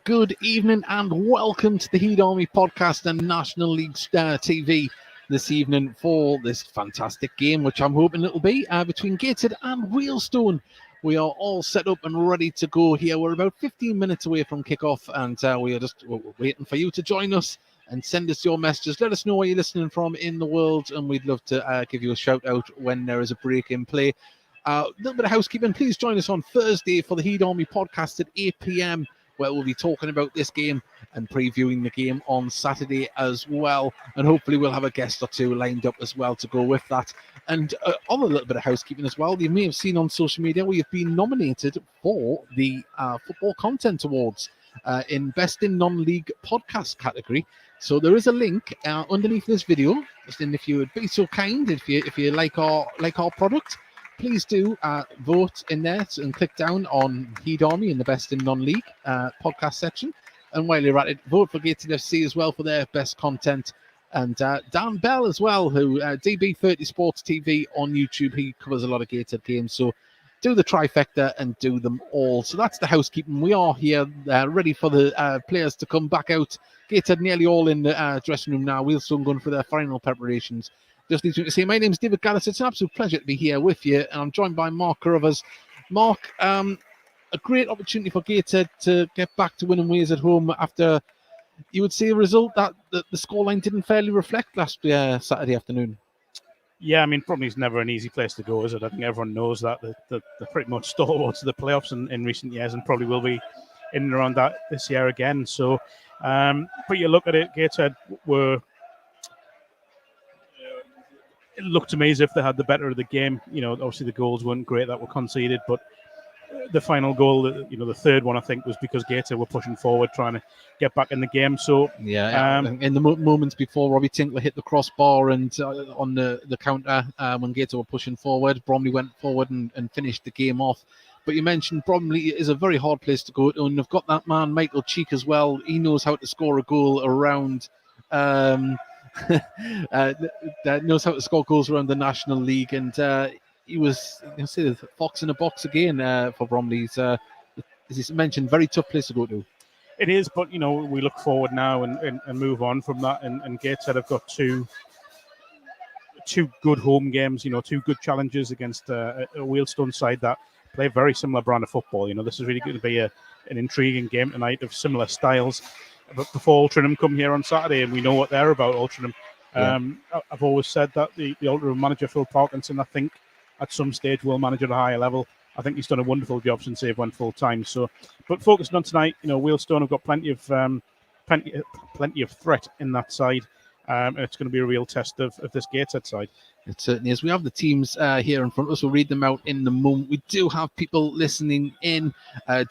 good evening and welcome to the Heat Army podcast and National League TV this evening for this fantastic game, which I'm hoping it'll be between Gateshead and Wealdstone. We are all set up and ready to go here. We're about 15 minutes away from kickoff, and we're waiting for you to join us and send us your messages. Let us know where you're listening from in the world, and we'd love to give you a shout out when there is a break in play. A little bit of housekeeping. Please join us on Thursday for the Heat Army podcast at 8 p.m, where we'll be talking about this game and previewing the game on Saturday as well. And hopefully we'll have a guest or two lined up as well to go with that. And on a little bit of housekeeping as well, you may have seen on social media we have been nominated for the Football Content Awards in Best in Non-League Podcast category. So there is a link underneath this video. And if you would be so kind, if you like our product, please do vote in there and click down on Heat Army in the Best in Non-League podcast section. And while you're at it, vote for Gateshead FC as well for their best content. And Dan Bell as well, who DB30 Sports TV on YouTube. He covers a lot of Gateshead games. So do the trifecta and do them all. So that's the housekeeping. We are here ready for the players to come back out. Gateshead nearly all in the dressing room now. Wealdstone going for their final preparations. Just need to say, my name's David Gallis. It's an absolute pleasure to be here with you, and I'm joined by Mark Carruthers. Mark, a great opportunity for Gateshead to get back to winning ways at home after, you would say, a result that the scoreline didn't fairly reflect last Saturday afternoon. Yeah, I mean, Bromley's never an easy place to go, is it? I think everyone knows that. They're pretty much stalwarts of the playoffs in recent years and probably will be in and around that this year again. So, but you look at it, Gateshead were... It looked to me as if they had the better of the game. You know, obviously the goals weren't great that were conceded, but the final goal, the third one, I think, was because Gateshead were pushing forward, trying to get back in the game. So in the moments before Robbie Tinkler hit the crossbar and on the counter when Gateshead were pushing forward, Bromley went forward and finished the game off. But you mentioned Bromley is a very hard place to go to, and they've got that man Michael Cheek as well. He knows how to score a goal around. That knows how to score goals around the National League, and he was, the fox in a box again for Bromley. As you mentioned, very tough place to go to. It is, but we look forward now and move on from that. And Gateshead have got two good home games. Two good challenges against a Wealdstone side that play a very similar brand of football. This is really going to be an intriguing game tonight of similar styles. But before Altrincham come here on Saturday, and we know what they're about, Altrincham. I've always said that the Altrincham manager, Phil Parkinson, I think at some stage will manage at a higher level. I think he's done a wonderful job since they've went full time. So, but focusing on tonight, Wealdstone have got plenty of threat in that side. It's going to be a real test of this Gateshead side. It certainly is. We have the teams here in front of us. We'll read them out in the moment. We do have people listening in.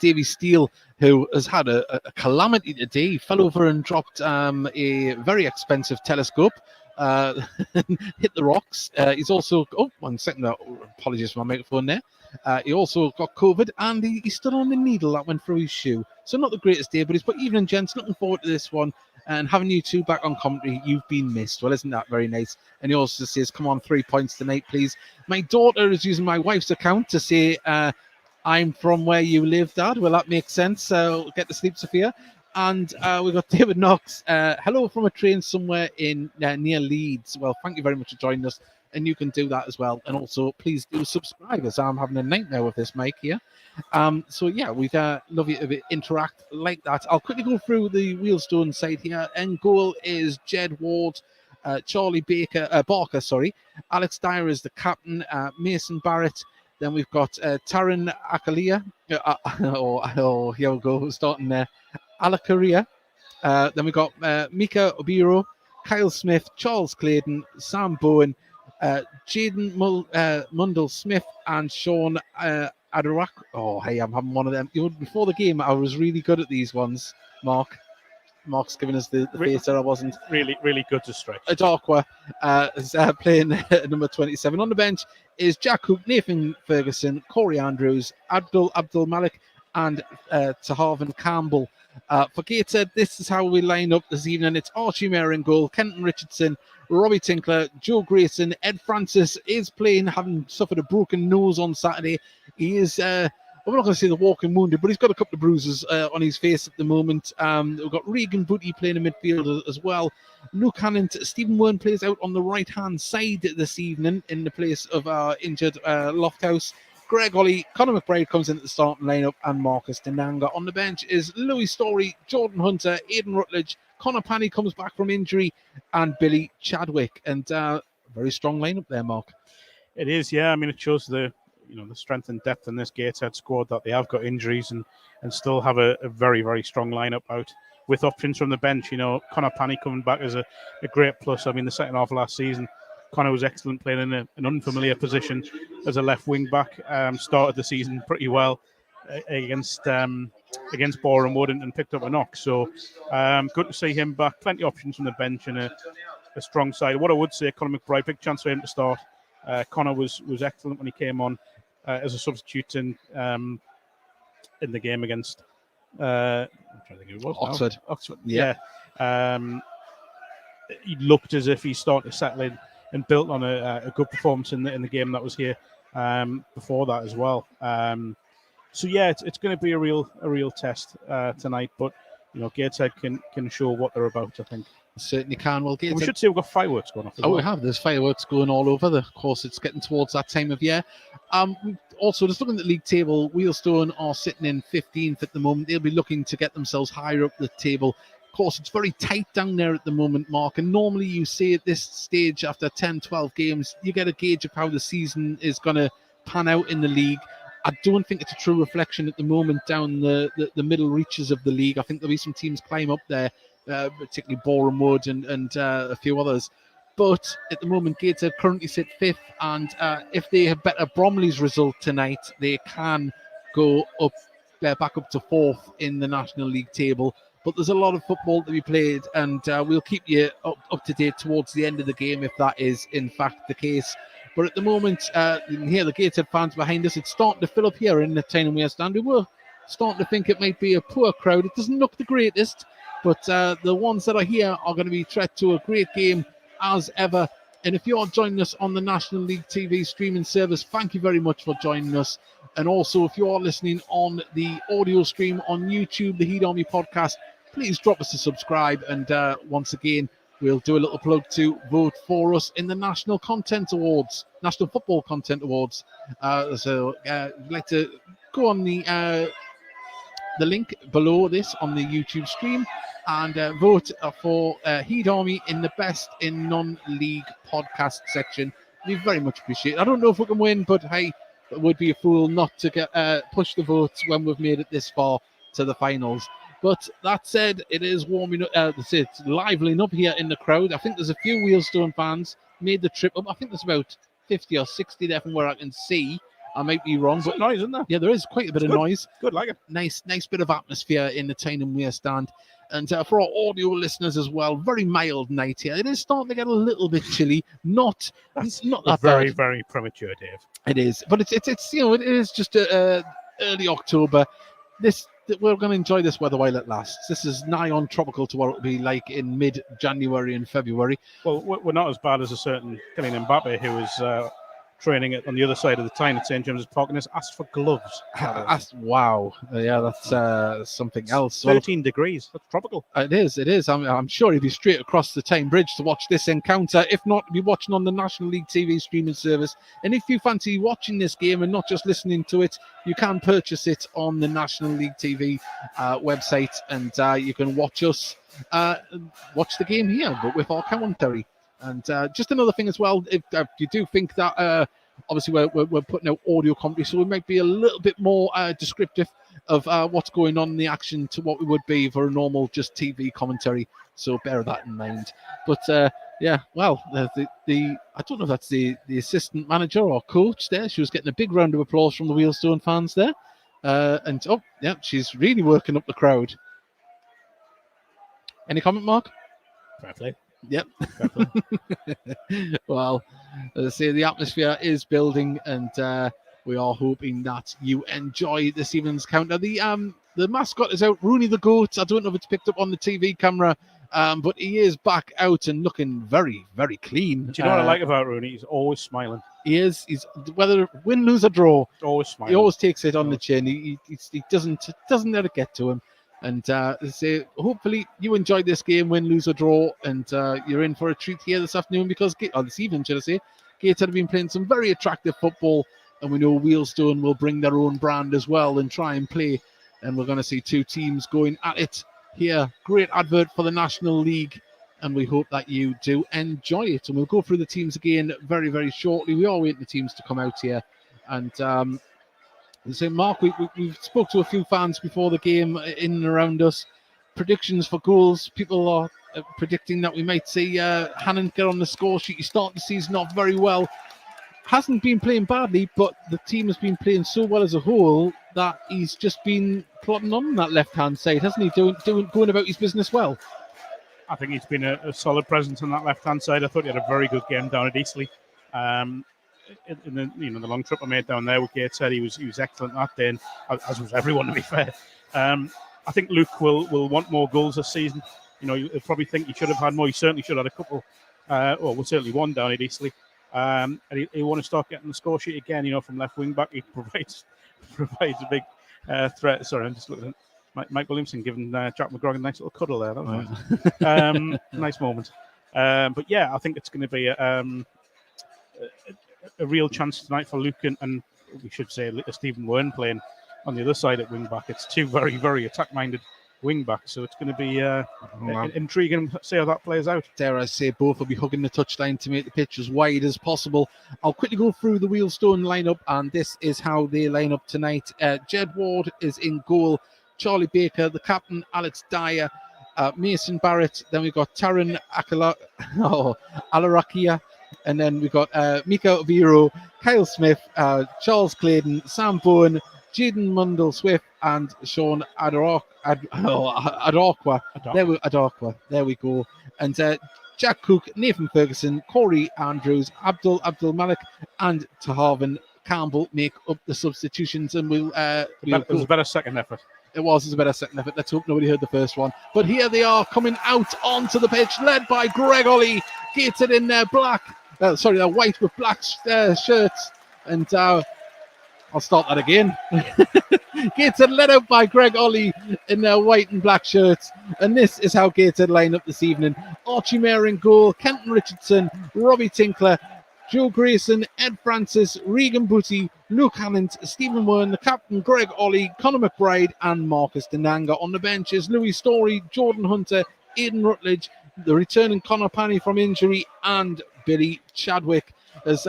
Davy Steele, who has had a calamity today. He fell over and dropped a very expensive telescope. Hit the rocks. He's also... Oh, 1 second. Apologies for my microphone there. He also got COVID, and he stood on the needle that went through his shoe. So not the greatest day, but he's put evening, gents. Looking forward to this one. And having you two back on commentary, you've been missed. Well, isn't that very nice? And he also says, come on, 3 points tonight, please. My daughter is using my wife's account to say, I'm from where you live, Dad. Well, that makes sense. So get to sleep, Sophia. And we've got David Knox. Hello from a train somewhere in near Leeds. Well, thank you very much for joining us. And you can do that as well. And also, please do subscribe, as I'm having a nightmare with this mic here. So, yeah, we'd love you to interact like that. I'll quickly go through the Wealdstone side here. End goal is Jed Ward, Charlie Barker, Alex Dyer is the captain, Mason Barrett. Then we've got Taran Akalia. Here we go, starting there. Alacaria. Then we've got Mika Obiro, Kyle Smith, Charles Clayton, Sam Bowen, Jaden Mundell Smith, and Sean Adorak. Oh, hey, I'm having one of them. Before the game, I was really good at these ones, Mark. Mark's giving us the face that I wasn't. Really, really good to stretch. Adarkwa is playing number 27. On the bench is Jack Hook, Nathan Ferguson, Corey Andrews, Abdul Malik, and Taharvan Campbell. For Gateshead, this is how we line up this evening. It's Archie Mayer in goal, Kenton Richardson, Robbie Tinkler, Joe Grayson, Ed Francis is playing, having suffered a broken nose on Saturday. He is I'm not going to say the walking wounded, but he's got a couple of bruises on his face at the moment. We've got Regan Booty playing in midfield as well. Luke Hannant, Stephen Wern plays out on the right-hand side this evening in the place of our injured Lofthouse. Greg Ollie, Conor McBride comes into the starting lineup, and Marcus Denanga. On the bench is Louis Story, Jordan Hunter, Aidan Rutledge, Connor Panny comes back from injury, and Billy Chadwick. And very strong lineup there, Mark. It is, yeah. I mean, it shows the strength and depth in this Gateshead squad, that they have got injuries and still have a very, very strong lineup out with options from the bench. Connor Panny coming back is a great plus. I mean, the second half of last season, Connor was excellent, playing in an unfamiliar position as a left wing back. Started the season pretty well against Boreham Wood and picked up a knock. So good to see him back. Plenty of options from the bench and a strong side. What I would say, Conor McBride, big chance for him to start. Connor was excellent when he came on as a substitute in the game against I'm trying to think who it was Oxford. now. Oxford, yeah. He looked as if he's starting to settle in and built on a good performance in the game that was here before that as well. So yeah, it's going to be a real test tonight. But Gateshead can show what they're about, I think. Certainly can. Well, we should say we've got fireworks going off as well. We have. There's fireworks going all over. Of course, it's getting towards that time of year. Also, just looking at the league table, Wealdstone are sitting in 15th at the moment. They'll be looking to get themselves higher up the table. Of course, it's very tight down there at the moment, Mark. And normally you see at this stage, after 10, 12 games, you get a gauge of how the season is going to pan out in the league. I don't think it's a true reflection at the moment down the middle reaches of the league. I think there'll be some teams climb up there. Particularly Boreham Wood and a few others. But at the moment, Gateshead currently sit 5th, and if they have better Bromley's result tonight, they can go up back up to 4th in the National League table. But there's a lot of football to be played, and we'll keep you up to date towards the end of the game if that is in fact the case. But at the moment, you can hear the Gateshead fans behind us. It's starting to fill up here in the Tyne and Wear stand. We were starting to think it might be a poor crowd. It doesn't look the greatest. But the ones that are here are going to be tread to a great game as ever. And if you're joining us on the National League TV streaming service, thank you very much for joining us. And also, if you are listening on the audio stream on YouTube, the Heat Army podcast, please drop us a subscribe. And once again, we'll do a little plug to vote for us in the National Content Awards, National Football Content Awards. So if you'd like to go on the link below this on the YouTube stream and vote for Heat Army in the Best in Non-League podcast section. We very much appreciate it. I don't know if we can win, but hey, it would be a fool not to get push the votes when we've made it this far to the finals. But that said, it is warming up. It's liveling up here in the crowd. I think there's a few Wealdstone fans made the trip up. I think there's about 50 or 60 there from where I can see. I might be wrong, but noise, isn't there? Yeah, there is quite a bit of noise. Good, like it. Nice bit of atmosphere in the Tyne and Wear stand. And for our audio listeners as well, very mild night here. It is starting to get a little bit chilly. Not that very, bad. very premature, Dave. It is, but it's it is just early October. We're going to enjoy this weather while it lasts. This is nigh on tropical to what it'll be like in mid-January and February. Well, we're not as bad as a certain Kylian Mbappe who was training on the other side of the Tyne at St James's Park and has asked for gloves. Wow. Yeah, that's something else. 13 degrees. That's tropical. It is. I'm sure he'd be straight across the Tyne Bridge to watch this encounter. If not, he'd be watching on the National League TV streaming service. And if you fancy watching this game and not just listening to it, you can purchase it on the National League TV website, and you can watch us watch the game here, but with our commentary. And just another thing as well, if you do think that obviously we're putting out audio commentary, so we might be a little bit more descriptive of what's going on in the action to what we would be for a normal just TV commentary. So bear that in mind. But yeah, well, the I don't know if that's the assistant manager or coach there. She was getting a big round of applause from the Wealdstone fans there. And oh yeah, she's really working up the crowd. Any comment, Mark? Fair play. Yep. Well, as I say, the atmosphere is building, and we are hoping that you enjoy this evening's counter. The mascot is out, Rooney the Goat. I don't know if it's picked up on the TV camera, but he is back out and looking very, very clean. Do you know what I like about Rooney? He's always smiling. He is. He's whether win, lose, or draw. Always smiling. He always takes it on the chin. He doesn't let it get to him. And hopefully you enjoyed this game, win, lose, or draw, and you're in for a treat here this afternoon because this evening, should I say? Gateshead have been playing some very attractive football, and we know Wealdstone will bring their own brand as well and try and play. And we're going to see two teams going at it here. Great advert for the National League, and we hope that you do enjoy it. And we'll go through the teams again very, very shortly. We are waiting for the teams to come out here. And so, Mark, we've spoke to a few fans before the game in and around us. Predictions for goals. People are predicting that we might see Hannon get on the score sheet. He started the season off very well. Hasn't been playing badly, but the team has been playing so well as a whole that he's just been plodding on that left-hand side, hasn't he? Going about his business well. I think he's been a solid presence on that left-hand side. I thought he had a very good game down at Eastleigh. In the long trip I made down there with Gateshead, he was excellent that day, and as was everyone, to be fair. I think Luke will want more goals this season. He'll probably think he should have had more. He certainly should have had a couple. Certainly one down at Eastleigh. And he want to start getting the score sheet again. From left wing back, he provides a big threat. Sorry, I'm just looking at Mike Williamson giving Jack McGregor a nice little cuddle there. That was nice. Nice moment. But yeah, I think it's going to be a real chance tonight for Luke and we should say Stephen Wern playing on the other side at wing back. It's two very, very attack-minded wing backs, so it's going to be intriguing to see how that plays out. Dare I say, both will be hugging the touchline to make the pitch as wide as possible. I'll quickly go through the Wealdstone lineup, and this is how they line up tonight. Jed Ward is in goal, Charlie Baker, the captain, Alex Dyer, Mason Barrett, then we've got Taran Alarakia, and then we've got Mika Viro, Kyle Smith, Charles Clayton, Sam Bowen, Jaden Mundle-Swift, and Sean Adorqua. There we go. And Jack Cook, Nathan Ferguson, Corey Andrews, Abdul Malik, and Taharvin Campbell make up the substitutions. And it was a better second effort. It was a better second effort. Let's hope nobody heard the first one. But here they are coming out onto the pitch, led by Greg Ollie, Gateshead in their they're white with black shirts. And I'll start that again. Gateshead led out by Greg Ollie in their white and black shirts. And this is how Gateshead line up this evening. Archie Mayer in goal, Kenton Richardson, Robbie Tinkler, Joe Grayson, Ed Francis, Regan Booty, Luke Hannant, Stephen Wern, the captain, Greg Ollie, Conor McBride, and Marcus Denanga. On the benches, Louis Story, Jordan Hunter, Aidan Rutledge, the returning Conor Panny from injury, and Billy Chadwick. As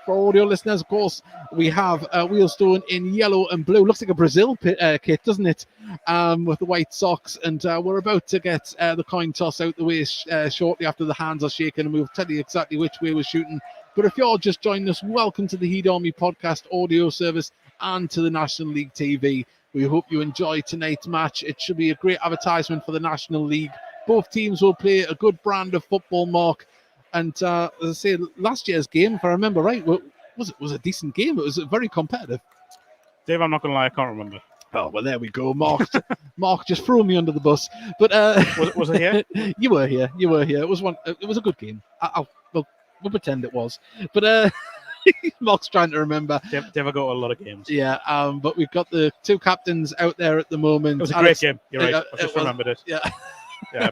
for audio listeners, of course, we have Wealdstone in yellow and blue. Looks like a Brazil kit, doesn't it? With the white socks. And we're about to get the coin toss out the way shortly after the hands are shaken. And we'll tell you exactly which way we're shooting. But if you're just joining us, welcome to the Heed Army podcast audio service and to the National League TV. We hope you enjoy tonight's match. It should be a great advertisement for the National League. Both teams will play a good brand of football, Mark. And as I say, last year's game, if I remember right, was a decent game. It was very competitive. Dave, I'm not going to lie, I can't remember. Oh, well, there we go. Mark just threw me under the bus. But was it here? You were here. It was a good game. We'll pretend it was. But Mark's trying to remember. Dave, I go to a lot of games. Yeah, but we've got the two captains out there at the moment. It was a great game. You're right. I just remembered it. Yeah. Yeah,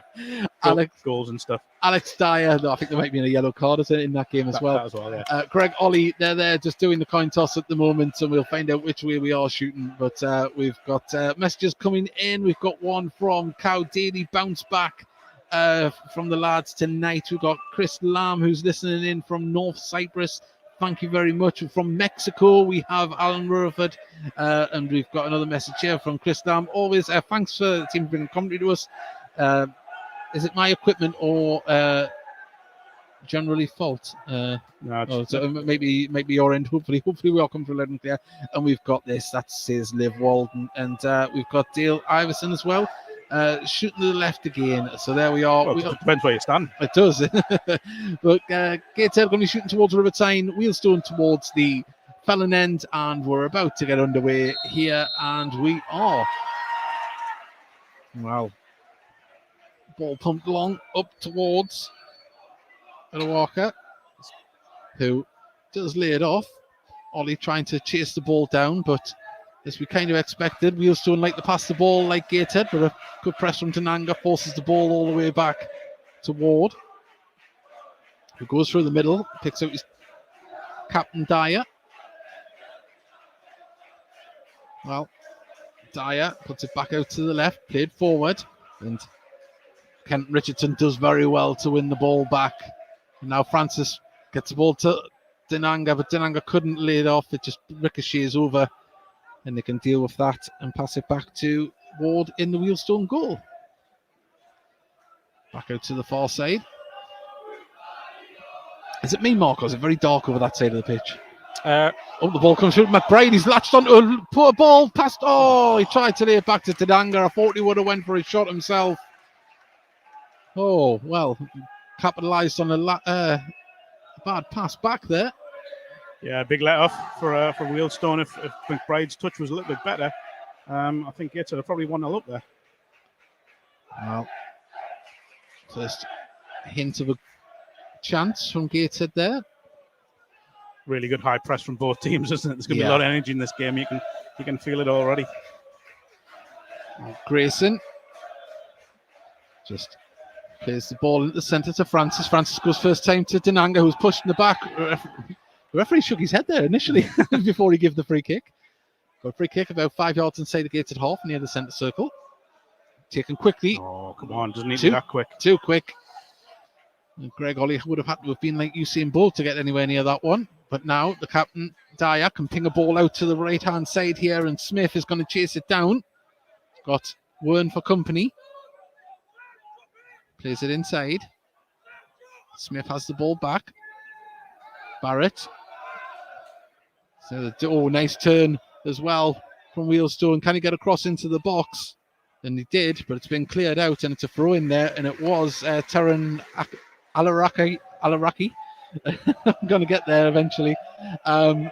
goals and stuff. Alex Dyer, I think there might be a yellow card in that game as well. That as well, yeah. Greg Ollie, they're there just doing the coin toss at the moment, and we'll find out which way we are shooting. But we've got messages coming in. We've got one from Cow Daily, bounce back from the lads tonight. We've got Chris Lamb, who's listening in from North Cyprus. Thank you very much. From Mexico, we have Alan Rutherford, and we've got another message here from Chris Lamb. Always, thanks for the team bringing commentary to us. Is it my equipment or generally fault? So maybe your end. Hopefully we all come through loud and clear. And we've got this. That says Liv Walden, and we've got Dale Iverson as well. Shooting to the left again. So there we are. Well, it depends where you stand. It does. But Gateshead going to be shooting towards River Tyne. Wealdstone towards the fell an end, and we're about to get underway here, and we are. Well, ball pumped along up towards Walker, who does lay it off. Ollie trying to chase the ball down, but as we kind of expected, Wealdstone like to pass the ball like Gateshead, but a good press from Tananga forces the ball all the way back to Ward, who goes through the middle, picks out his captain Dyer. Well, Dyer puts it back out to the left, played forward, and Kent Richardson does very well to win the ball back. And now Francis gets the ball to Dinanga, but Dinanga couldn't lay it off. It just ricochets over, and they can deal with that and pass it back to Ward in the Wealdstone goal. Back out to the far side. Is it me, Mark, or is it very dark over that side of the pitch? The ball comes through. McBride, he's latched onto a poor ball past. Oh, he tried to lay it back to Dinanga. I thought he would have went for his shot himself. Oh, well, capitalised on a bad pass back there. Yeah, big let off for Wealdstone. If McBride's touch was a little bit better, I think Gateshead have probably 1-0 up there. Well, first hint of a chance from Gateshead there. Really good high press from both teams, isn't it? There's going to be a lot of energy in this game. You can feel it already. Grayson just plays the ball into the centre to Francis. Francis goes first time to Dinanga, who's pushed in the back. The referee shook his head there initially before he gave the free kick. Got a free kick about 5 yards inside the Gateshead half near the centre circle. Taken quickly. Oh, come on. Doesn't need to be that quick. Too quick. And Greg Ollie would have had to have been like Usain Bolt to get anywhere near that one. But now the captain, Dyer, can ping a ball out to the right-hand side here, and Smith is going to chase it down. Got Wern for company. Plays it inside. Smith has the ball back. Barrett. So nice turn as well from Wealdstone. Can he get across into the box? And he did, but it's been cleared out, and it's a throw in there, and it was Terran Alaraki. I'm going to get there eventually. Carved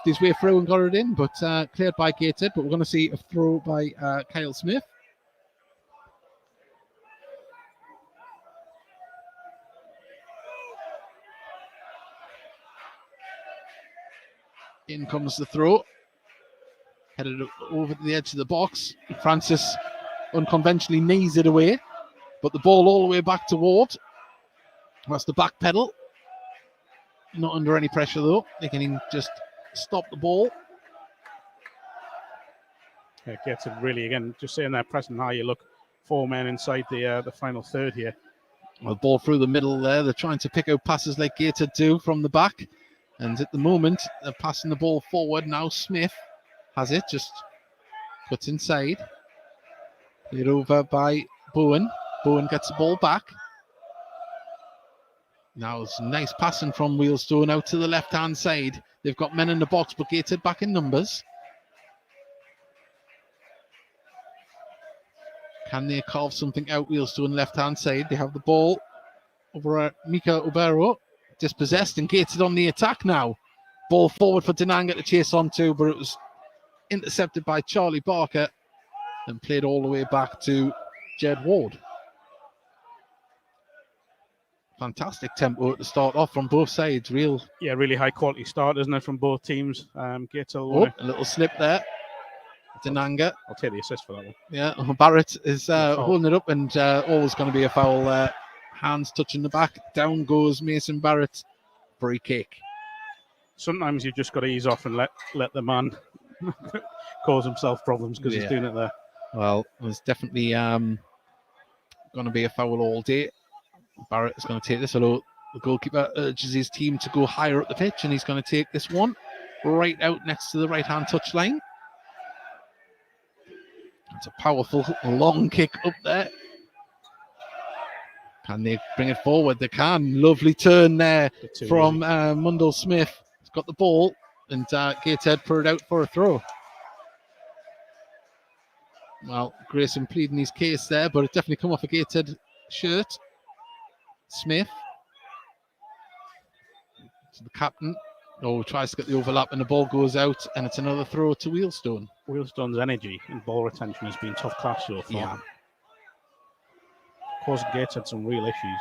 his way through and got it in, but cleared by Gateshead. But we're going to see a throw by Kyle Smith. In comes the throw. Headed over to the edge of the box. Francis unconventionally knees it away, but the ball all the way back to Ward. That's the back pedal. Not under any pressure though. They can just stop the ball. Yeah, gets it really, again, just saying that pressing high, you look 4 men inside the final third here. Well, the ball through the middle there. They're trying to pick out passes like Gateshead do from the back. And at the moment, they're passing the ball forward. Now Smith has it, just puts inside. Played over by Bowen. Bowen gets the ball back. Now it's nice passing from Wealdstone out to the left-hand side. They've got men in the box, but Gateshead back in numbers. Can they carve something out? Wealdstone left-hand side. They have the ball over at Mika Ubero. Dispossessed, and Gateshead on the attack now. Ball forward for Dinanga to chase onto, but it was intercepted by Charlie Barker and played all the way back to Jed Ward. Fantastic tempo to start off from both sides. Really high quality start, isn't it, from both teams? Gateshead. A little slip there. Dinanga. I'll take the assist for that one. Yeah, Barrett is holding it up, and always going to be a foul there. Hands touching the back. Down goes Mason Barrett. Free kick. Sometimes you've just got to ease off and let the man cause himself problems because he's doing it there. Well, there's definitely going to be a foul all day. Barrett is going to take this, although the goalkeeper urges his team to go higher up the pitch, and he's going to take this one right out next to the right-hand touchline. It's a powerful long kick up there. Can they bring it forward? They can. Lovely turn there from Mundell Smith. He's got the ball, and Gateshead put it out for a throw. Well, Grayson pleading his case there, but it definitely come off a Gateshead shirt. Smith to the captain. Oh, tries to get the overlap and the ball goes out, and it's another throw to Wealdstone. Wealdstone's energy and ball retention has been top class so far. Yeah. Of course, Gateshead had some real issues.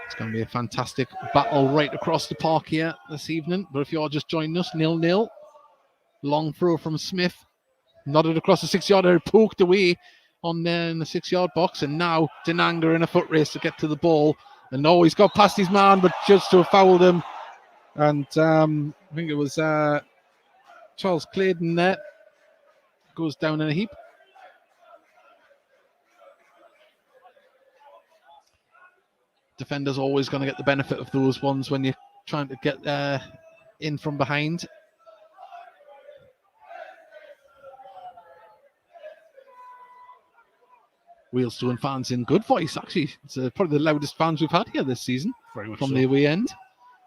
It's going to be a fantastic battle right across the park here this evening. But if you're just joining us, 0-0. Long throw from Smith. Nodded across the 6-yard area, poked away on there in the 6-yard box. And now Denanga in a foot race to get to the ball. And he's got past his man, but just to have fouled him. And I think it was Charles Claydon there. Goes down in a heap. Defender's always going to get the benefit of those ones when you're trying to get in from behind. Wealdstone fans in good voice, actually. It's probably the loudest fans we've had here this season. Very much from so. the away end.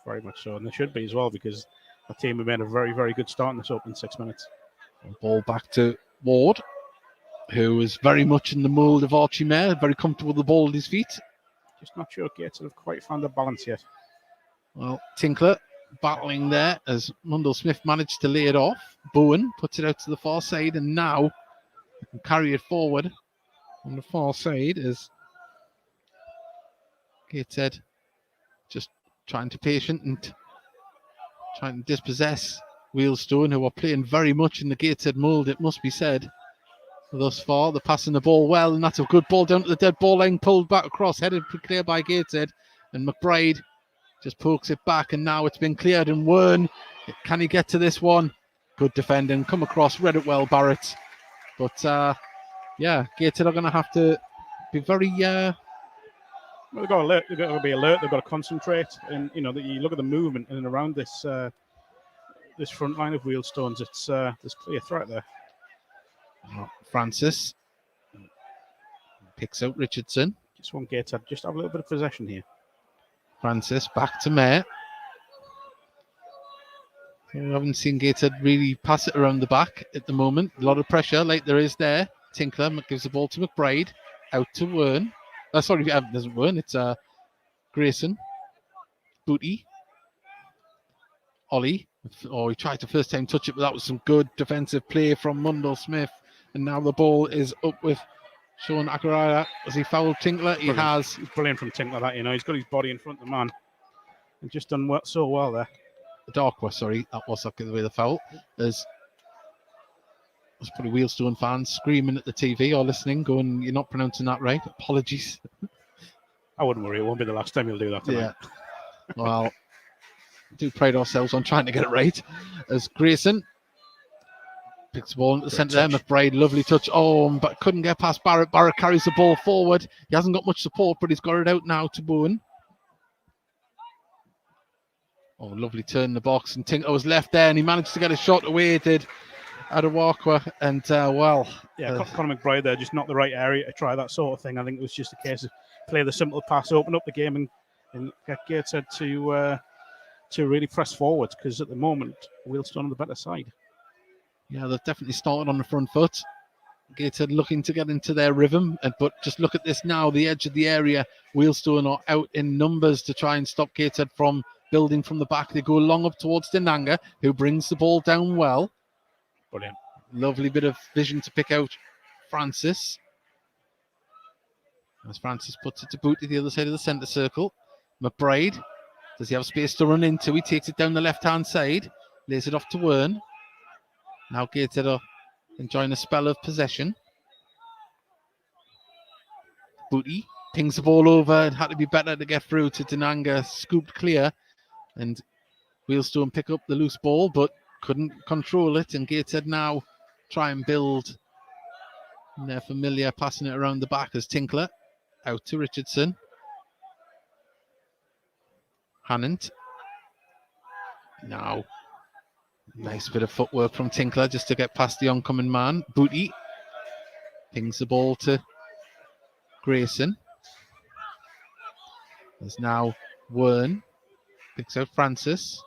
Very much so, and they should be as well, because the team have made a very, very good start in this opening 6 minutes. Ball back to Ward, who is very much in the mould of Archie Mayer, very comfortable with the ball at his feet. Just not sure Gateshead have quite found the balance yet. Well, Tinkler battling there as Mundell Smith managed to lay it off. Bowen puts it out to the far side, and now he can carry it forward. On the far side is Gateshead just trying to patient and trying to dispossess Wealdstone, who are playing very much in the Gateshead mould, it must be said. Thus far, they're passing the ball well, and that's a good ball down to the dead ball line, pulled back across, headed clear by Gateshead, and McBride just pokes it back, and now it's been cleared, and Wern, can he get to this one? Good defending, come across, read it well, Barrett. But Gateshead are going to have to be very... Well, they've got to alert. They've got to be alert. They've got to concentrate. And you look at the movement in and around this this front line of Wealdstones. It's there's clear threat there. Francis picks out Richardson. Just want Gateshead just have a little bit of possession here. Francis back to Mayer. We haven't seen Gateshead really pass it around the back at the moment. A lot of pressure like there is there. Tinkler gives the ball to McBride. Out to Wern. Sorry, it doesn't Wern. It's Grayson. Booty. Ollie. He tried to first time touch it, but that was some good defensive play from Mundell Smith. And now the ball is up with Sean Aguirre. Has he fouled Tinkler? He has. It's brilliant from Tinkler, that, He's got his body in front of the man. And just done so well there. Darkwa, sorry. That was the way the foul. There's probably Wealdstone fans screaming at the TV or listening, going, "You're not pronouncing that right." Apologies. I wouldn't worry. It won't be the last time you'll do that tonight. Yeah. Well, we do pride ourselves on trying to get it right. As Grayson picks the ball into the centre there. McBride, lovely touch. But couldn't get past Barrett. Barrett carries the ball forward. He hasn't got much support, but he's got it out now to Bowen. Lovely turn in the box. And Tinkler was left there, and he managed to get a shot away. Did Adewakwa, and Conor McBride there, just not the right area to try that sort of thing. I think it was just a case of play the simple pass, open up the game, and get Gateshead to really press forward, because at the moment Wealdstone on the better side. Yeah, they've definitely started on the front foot. Gateshead looking to get into their rhythm, but just look at this now, the edge of the area. Wealdstone are out in numbers to try and stop Gateshead from building from the back. They go long up towards Denanga, who brings the ball down well. Brilliant. Lovely bit of vision to pick out Francis. As Francis puts it to boot to the other side of the centre circle. McBride, does he have space to run into? He takes it down the left-hand side. Lays it off to Wern. Now Gateshead are enjoying a spell of possession. Booty pings the ball over. It had to be better to get through to Denanga. Scooped clear. And Wealdstone pick up the loose ball, but couldn't control it, and Gateshead now try and build. And they're familiar, passing it around the back as Tinkler out to Richardson. Hannant. Now, nice bit of footwork from Tinkler just to get past the oncoming man. Booty pings the ball to Grayson. There's now Wern picks out Francis.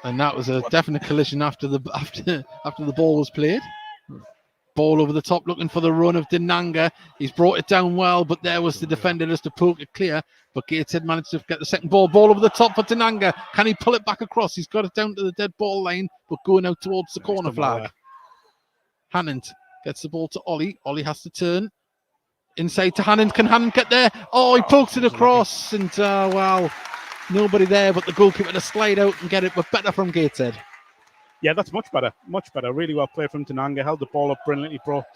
And that was a definite collision after the ball was played. ball over the top, looking for the run of Dinanga. He's brought it down well, but there was the defender just to poke it clear. But Gateshead managed to get the second ball. Ball over the top for Dinanga. Can he pull it back across? He's got it down to the dead ball line, but going out towards the corner flag. Hannant gets the ball to Ollie. Ollie has to turn inside to Hannant. Can Hannant get there? Oh, he pokes it across, and well, nobody there, but the goalkeeper to slide out and get it, but better from Gateshead. Yeah, that's much better. Much better. Really well played from Dinanga. Held the ball up brilliantly. Brought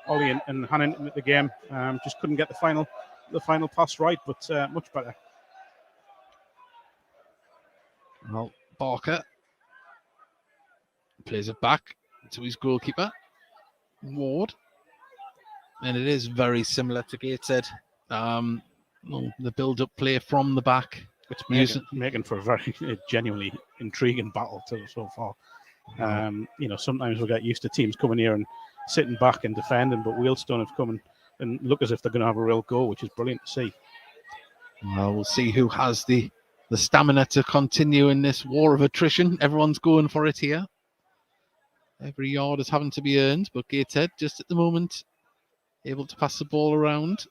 Ollie and Hannant into the game. Just couldn't get the final pass right, but much better. Well, Barker plays it back to his goalkeeper, Ward. And it is very similar to Gateshead. The build-up play from the back. It's making for a very genuinely intriguing battle so far. Sometimes we get used to teams coming here and sitting back and defending, but Wealdstone have come and look as if they're going to have a real go, which is brilliant to see. Well, we'll see who has the stamina to continue in this war of attrition. Everyone's going for it here. Every yard is having to be earned, but Gateshead just at the moment able to pass the ball around.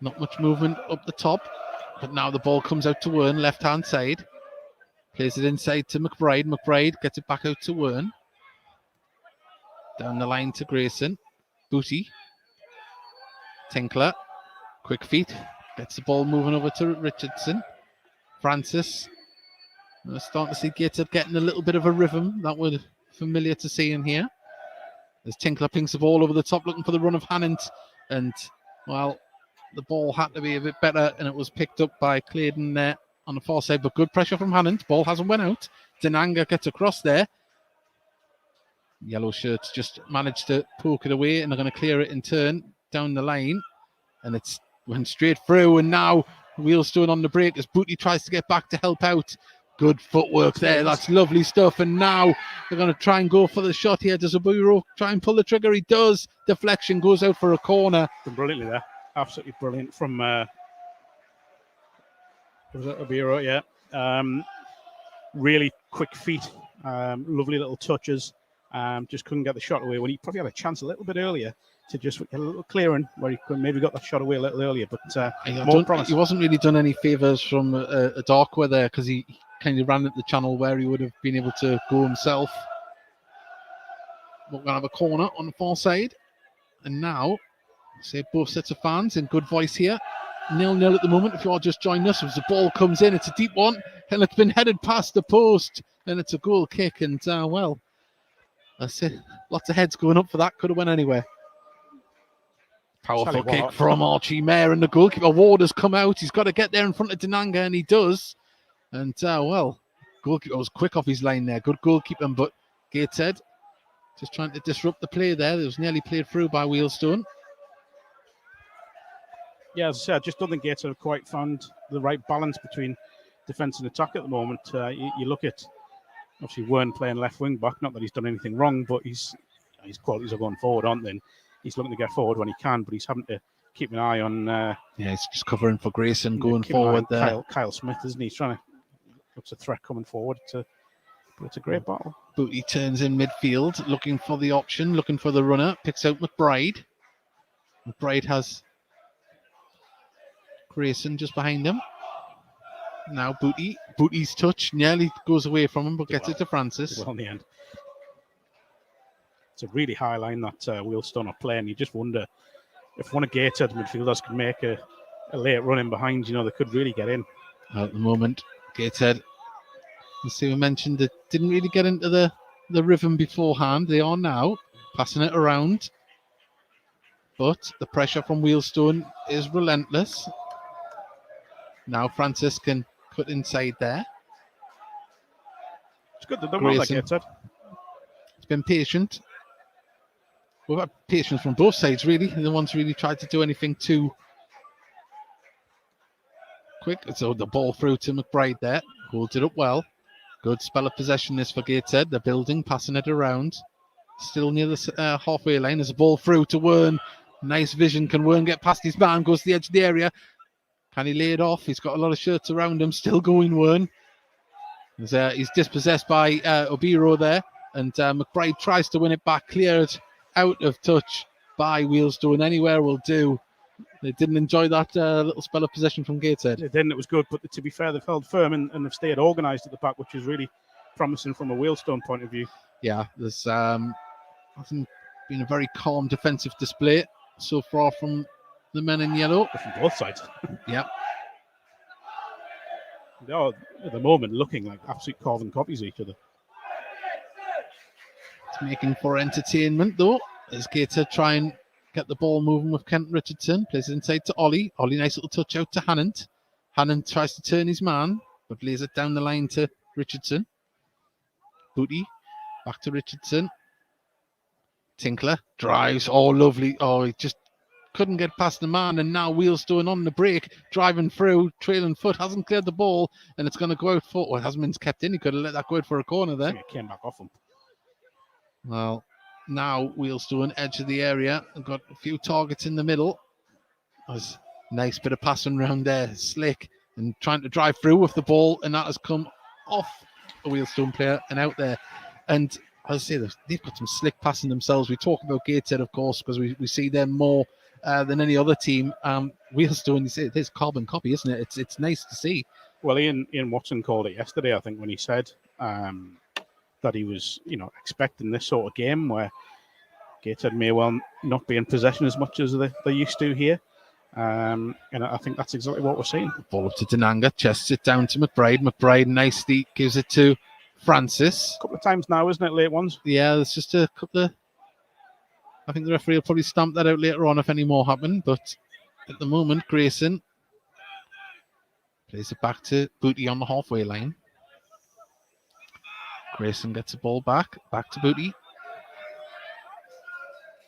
Not much movement up the top, but now the ball comes out to Wern, left-hand side. Plays it inside to McBride. McBride gets it back out to Wern. Down the line to Grayson. Booty. Tinkler. Quick feet. Gets the ball moving over to Richardson. Francis. We're starting to see Gateshead getting a little bit of a rhythm. That would familiar to seeing here. As Tinkler pings the ball over the top, looking for the run of Hannant. And, well, the ball had to be a bit better, and it was picked up by Claydon there on the far side, but good pressure from Hannant. Ball hasn't went out. Dinanga gets across there. Yellow shirts just managed to poke it away, and they're going to clear it in turn down the line. And it's went straight through, and now Wealdstone on the break as Booty tries to get back to help out. Good footwork there. That's lovely stuff. And now they're going to try and go for the shot here. Does Obiro try and pull the trigger? He does. Deflection goes out for a corner. Brilliantly there. Absolutely brilliant from was it Obiro? Yeah. Really quick feet. Lovely little touches. Just couldn't get the shot away when he probably had a chance a little bit earlier to just get a little clearing where he could maybe got that shot away a little earlier. But more promise. He wasn't really done any favours from a Darkwa there because he kind of ran at the channel where he would have been able to go himself. We're going to have a corner on the far side. And now, say both sets of fans in good voice here. 0-0 at the moment. If you are just joining us, as the ball comes in, it's a deep one. And it's been headed past the post. And it's a goal kick. And, well, that's it. Lots of heads going up for that. Could have went anywhere. Powerful kick from Archie Mayer, and the goalkeeper Ward has come out. He's got to get there in front of Dinanga, and he does. And, well, goalkeeper was quick off his line there. Good goalkeeping, but Gateshead just trying to disrupt the play there. It was nearly played through by Wealdstone. Yeah, as I said, I just don't think Gateshead have quite found the right balance between defence and attack at the moment. You look at, obviously, Wern playing left wing back. Not that he's done anything wrong, but his qualities are going forward, aren't they? And he's looking to get forward when he can, but he's having to keep an eye on. He's just covering for Grayson going forward there. Kyle Smith, isn't he? He's trying to. Looks a threat coming forward. But it's a great battle. Booty turns in midfield, looking for the option, looking for the runner. Picks out McBride. McBride has Grayson just behind him. Now Booty's touch nearly goes away from him, but gets it to Francis. Well, in the end. It's a really high line that Wealdstone are playing. You just wonder if one of Gateshead midfielders could make a late run in behind, they could really get in. At the moment, Gateshead, as we mentioned, they didn't really get into the rhythm beforehand. They are now passing it around. But the pressure from Wealdstone is relentless. Now Francis can cut inside there. It's good they've done well, like Gateshead. It's been patient. We've had patience from both sides, really. No one's really tried to do anything too quick. So the ball through to McBride there. Holds it up well. Good spell of possession this for Gateshead. They're building, passing it around. Still near the halfway line. There's a ball through to Wern. Nice vision. Can Wern get past his man? Goes to the edge of the area. Can he lay it off? He's got a lot of shirts around him. Still going, Wern. He's dispossessed by Obiro there. And McBride tries to win it back, cleared out of touch by Wealdstone. Anywhere will do. They didn't enjoy that little spell of possession from Gateshead. They didn't. It was good, but to be fair, they've held firm and they've stayed organised at the back, which is really promising from a Wealdstone point of view. Yeah, there's hasn't been a very calm defensive display so far from the men in yellow. From both sides. Yeah. They are, at the moment, looking like absolute carbon copies of each other. It's making for entertainment, though, as Gateshead try and get the ball moving with Kent Richardson. Plays it inside to Ollie. Ollie, nice little touch out to Hannant. Hannant tries to turn his man, but lays it down the line to Richardson. Booty, back to Richardson. Tinkler drives. Oh, lovely. Oh, he just couldn't get past the man, and now Wealdstone on the break, driving through, trailing foot, hasn't cleared the ball, and it's going to go out for, well, it hasn't been kept in. He could have let that go out for a corner there. It came back off him. Well, now Wealdstone, edge of the area, got a few targets in the middle. There's a nice bit of passing around there, slick, and trying to drive through with the ball, and that has come off a Wealdstone player and out there. And as I say, they've got some slick passing themselves. We talk about Gateshead, of course, because we see them more than any other team. Wealdstone, you say, it is carbon copy, isn't it? It's nice to see. Well, Ian Watson called it yesterday, I think, when he said that he was, expecting this sort of game where Gateshead may well not be in possession as much as they used to here. And I think that's exactly what we're seeing. Ball up to Denanga, chests it down to McBride. McBride nicely gives it to Francis. A couple of times now, isn't it, late ones? Yeah, there's just a couple of... I think the referee will probably stamp that out later on if any more happen. But at the moment, Grayson plays it back to Booty on the halfway line. Grayson gets the ball back to Booty.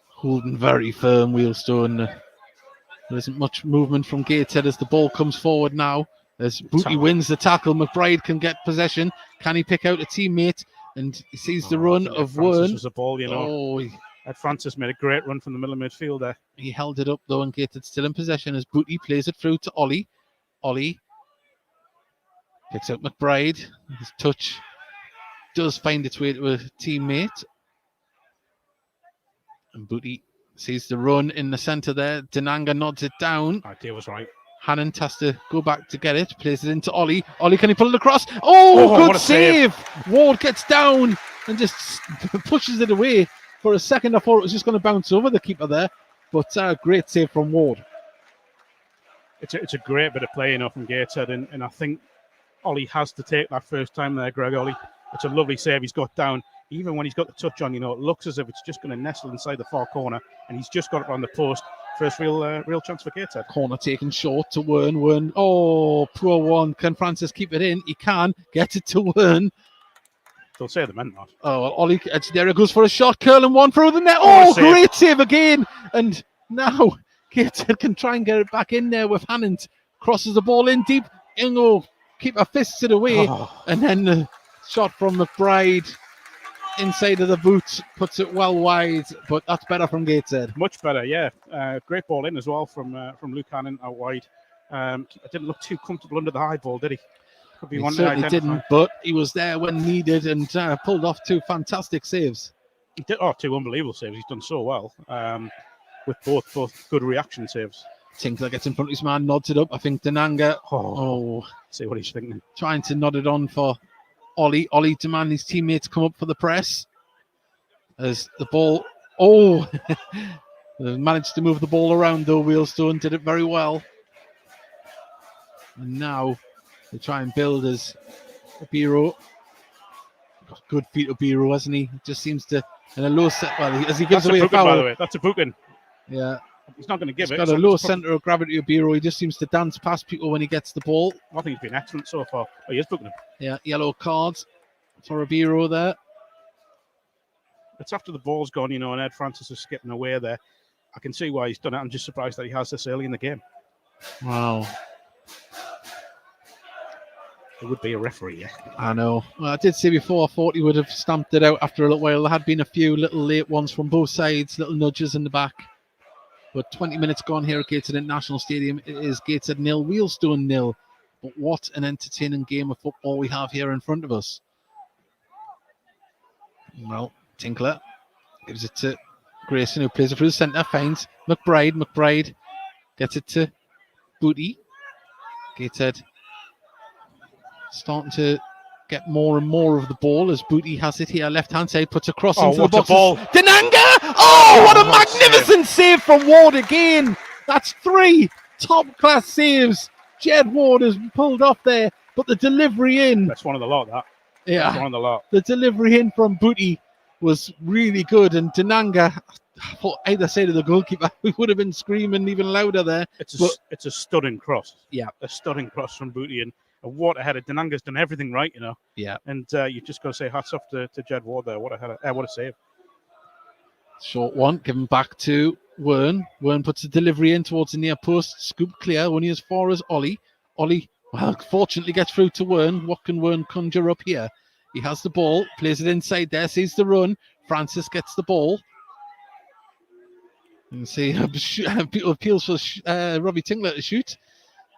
Holding very firm, Wealdstone. There isn't much movement from Gateshead as the ball comes forward now. As Booty wins the tackle, McBride can get possession. Can he pick out a teammate? And he sees the run of Wern. Was the ball, Ed Francis made a great run from the middle of midfield there. He held it up though, and Gateshead still in possession as Booty plays it through to Ollie. Ollie picks out McBride. His touch does find its way to a teammate. And Booty sees the run in the centre there. Denanga nods it down. Idea was right. Hannant has to go back to get it. Plays it into Ollie. Ollie, can he pull it across? Oh, good save. Ward gets down and just pushes it away. For a second, I thought it was just going to bounce over the keeper there. But great save from Ward. It's a great bit of play from Gateshead. And I think Ollie has to take that first time there, Greg Ollie. It's a lovely save he's got down. Even when he's got the touch on, it looks as if it's just going to nestle inside the far corner. And he's just got it on the post. First real chance for Gateshead. Corner taken short to Wern. Oh, poor one. Can Francis keep it in? He can. Get it to Wern. They'll say the men not. Oh, Ollie, there it goes for a shot. Curling one through the net. Oh, great save again. And now Gateshead can try and get it back in there with Hannant. Crosses the ball in deep. Ingo, keeper fists it away. Oh. And then the shot from McBride inside of the boot puts it well wide, but that's better from Gateshead. Much better, yeah. Great ball in as well from Luke Hannon out wide. Didn't look too comfortable under the high ball, did he? Could be one certainly didn't, but he was there when needed and pulled off two fantastic saves. He did, two unbelievable saves. He's done so well with both good reaction saves. Tinkler gets in front of his man, nods it up. I think Denanga. See what he's thinking. Trying to nod it on for Ollie. Ollie demanding his teammates come up for the press. As the ball. They managed to move the ball around though. Wealdstone did it very well. And now they try and build as Obiro. Got good feet, Obiro, hasn't he? Just seems to, in a low set, as he gives away a foul. By the way. That's a booking. Yeah. He's not going to give it. He's got a low centre of gravity, Obiro. He just seems to dance past people when he gets the ball. I think he's been excellent so far. Oh, he is booking him. Yeah, yellow cards for Obiro there. It's after the ball's gone, and Ed Francis is skipping away there. I can see why he's done it. I'm just surprised that he has this early in the game. Wow. It would be a referee, yeah. I know. Well, I did say before, I thought he would have stamped it out after a little while. There had been a few little late ones from both sides, little nudges in the back. But 20 minutes gone here at Gateshead International Stadium. It is Gateshead 0, Wealdstone 0. But what an entertaining game of football we have here in front of us. Well, Tinkler gives it to Grayson, who plays it through the centre, finds McBride. McBride gets it to Booty. Gateshead starting to get more and more of the ball as Booty has it here, left-hand side, puts a cross into the what a box. ball. Denanga! Oh, what a what a magnificent save from Ward again. That's 3 top-class saves. Jed Ward has pulled off there, but the delivery in... That's one of the lot, that. Yeah, That's one of the lot. the delivery in from Booty was really good, and Denanga, for either side of the goalkeeper, we would have been screaming even louder there. It's a stunning cross. Yeah. A stunning cross from Booty, and what a header. Denanga's done everything right, Yeah. And you've just got to say hats off to Jed Ward there. What a header. What a save. Short one, given back to Wern. Wern puts the delivery in towards the near post. Scoop clear, only as far as Ollie. Ollie, well, fortunately gets through to Wern. What can Wern conjure up here? He has the ball, plays it inside there, sees the run. Francis gets the ball. You can see appeals for Robbie Tinkler to shoot.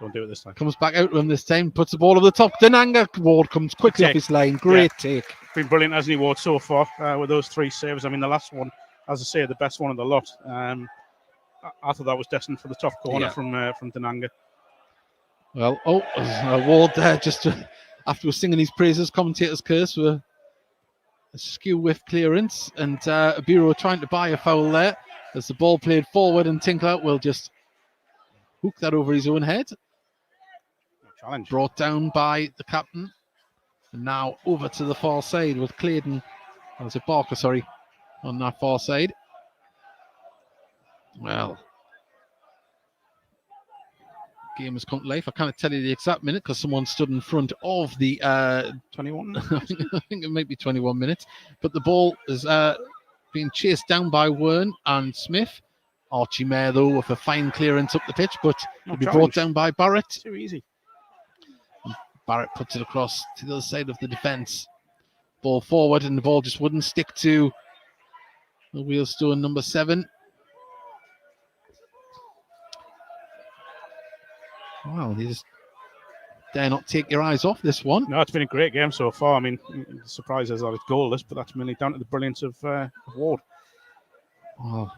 Don't do it this time. Comes back out to him this time, puts the ball over the top. Denanga. Ward comes quickly off his line. Great take. Been brilliant, hasn't he, Ward, so far with those 3 saves. I mean, the last one, as I say, the best one of the lot. I thought that was destined for the top corner from Denanga. Well, Ward there just after singing his praises, commentator's curse were a skew with clearance, and Abiro trying to buy a foul there as the ball played forward, and Tinkler will just hook that over his own head. Challenge. Brought down by the captain. And now over to the far side with Clayton. Oh, was it Barker, sorry, on that far side. Well, game has come to life. I can't tell you the exact minute because someone stood in front of the 21. I think it might be 21 minutes, but the ball is being chased down by Wern and Smith. Archie Mayer though with a fine clearance up the pitch, but it'll be brought down by Barrett. Too easy. And Barrett puts it across to the other side of the defence. Ball forward, and the ball just wouldn't stick to the Wealdstone number 7. Wow, you just dare not take your eyes off this one. No, it's been a great game so far. I mean, the surprise is that it's goalless, but that's mainly down to the brilliance of Ward. Well,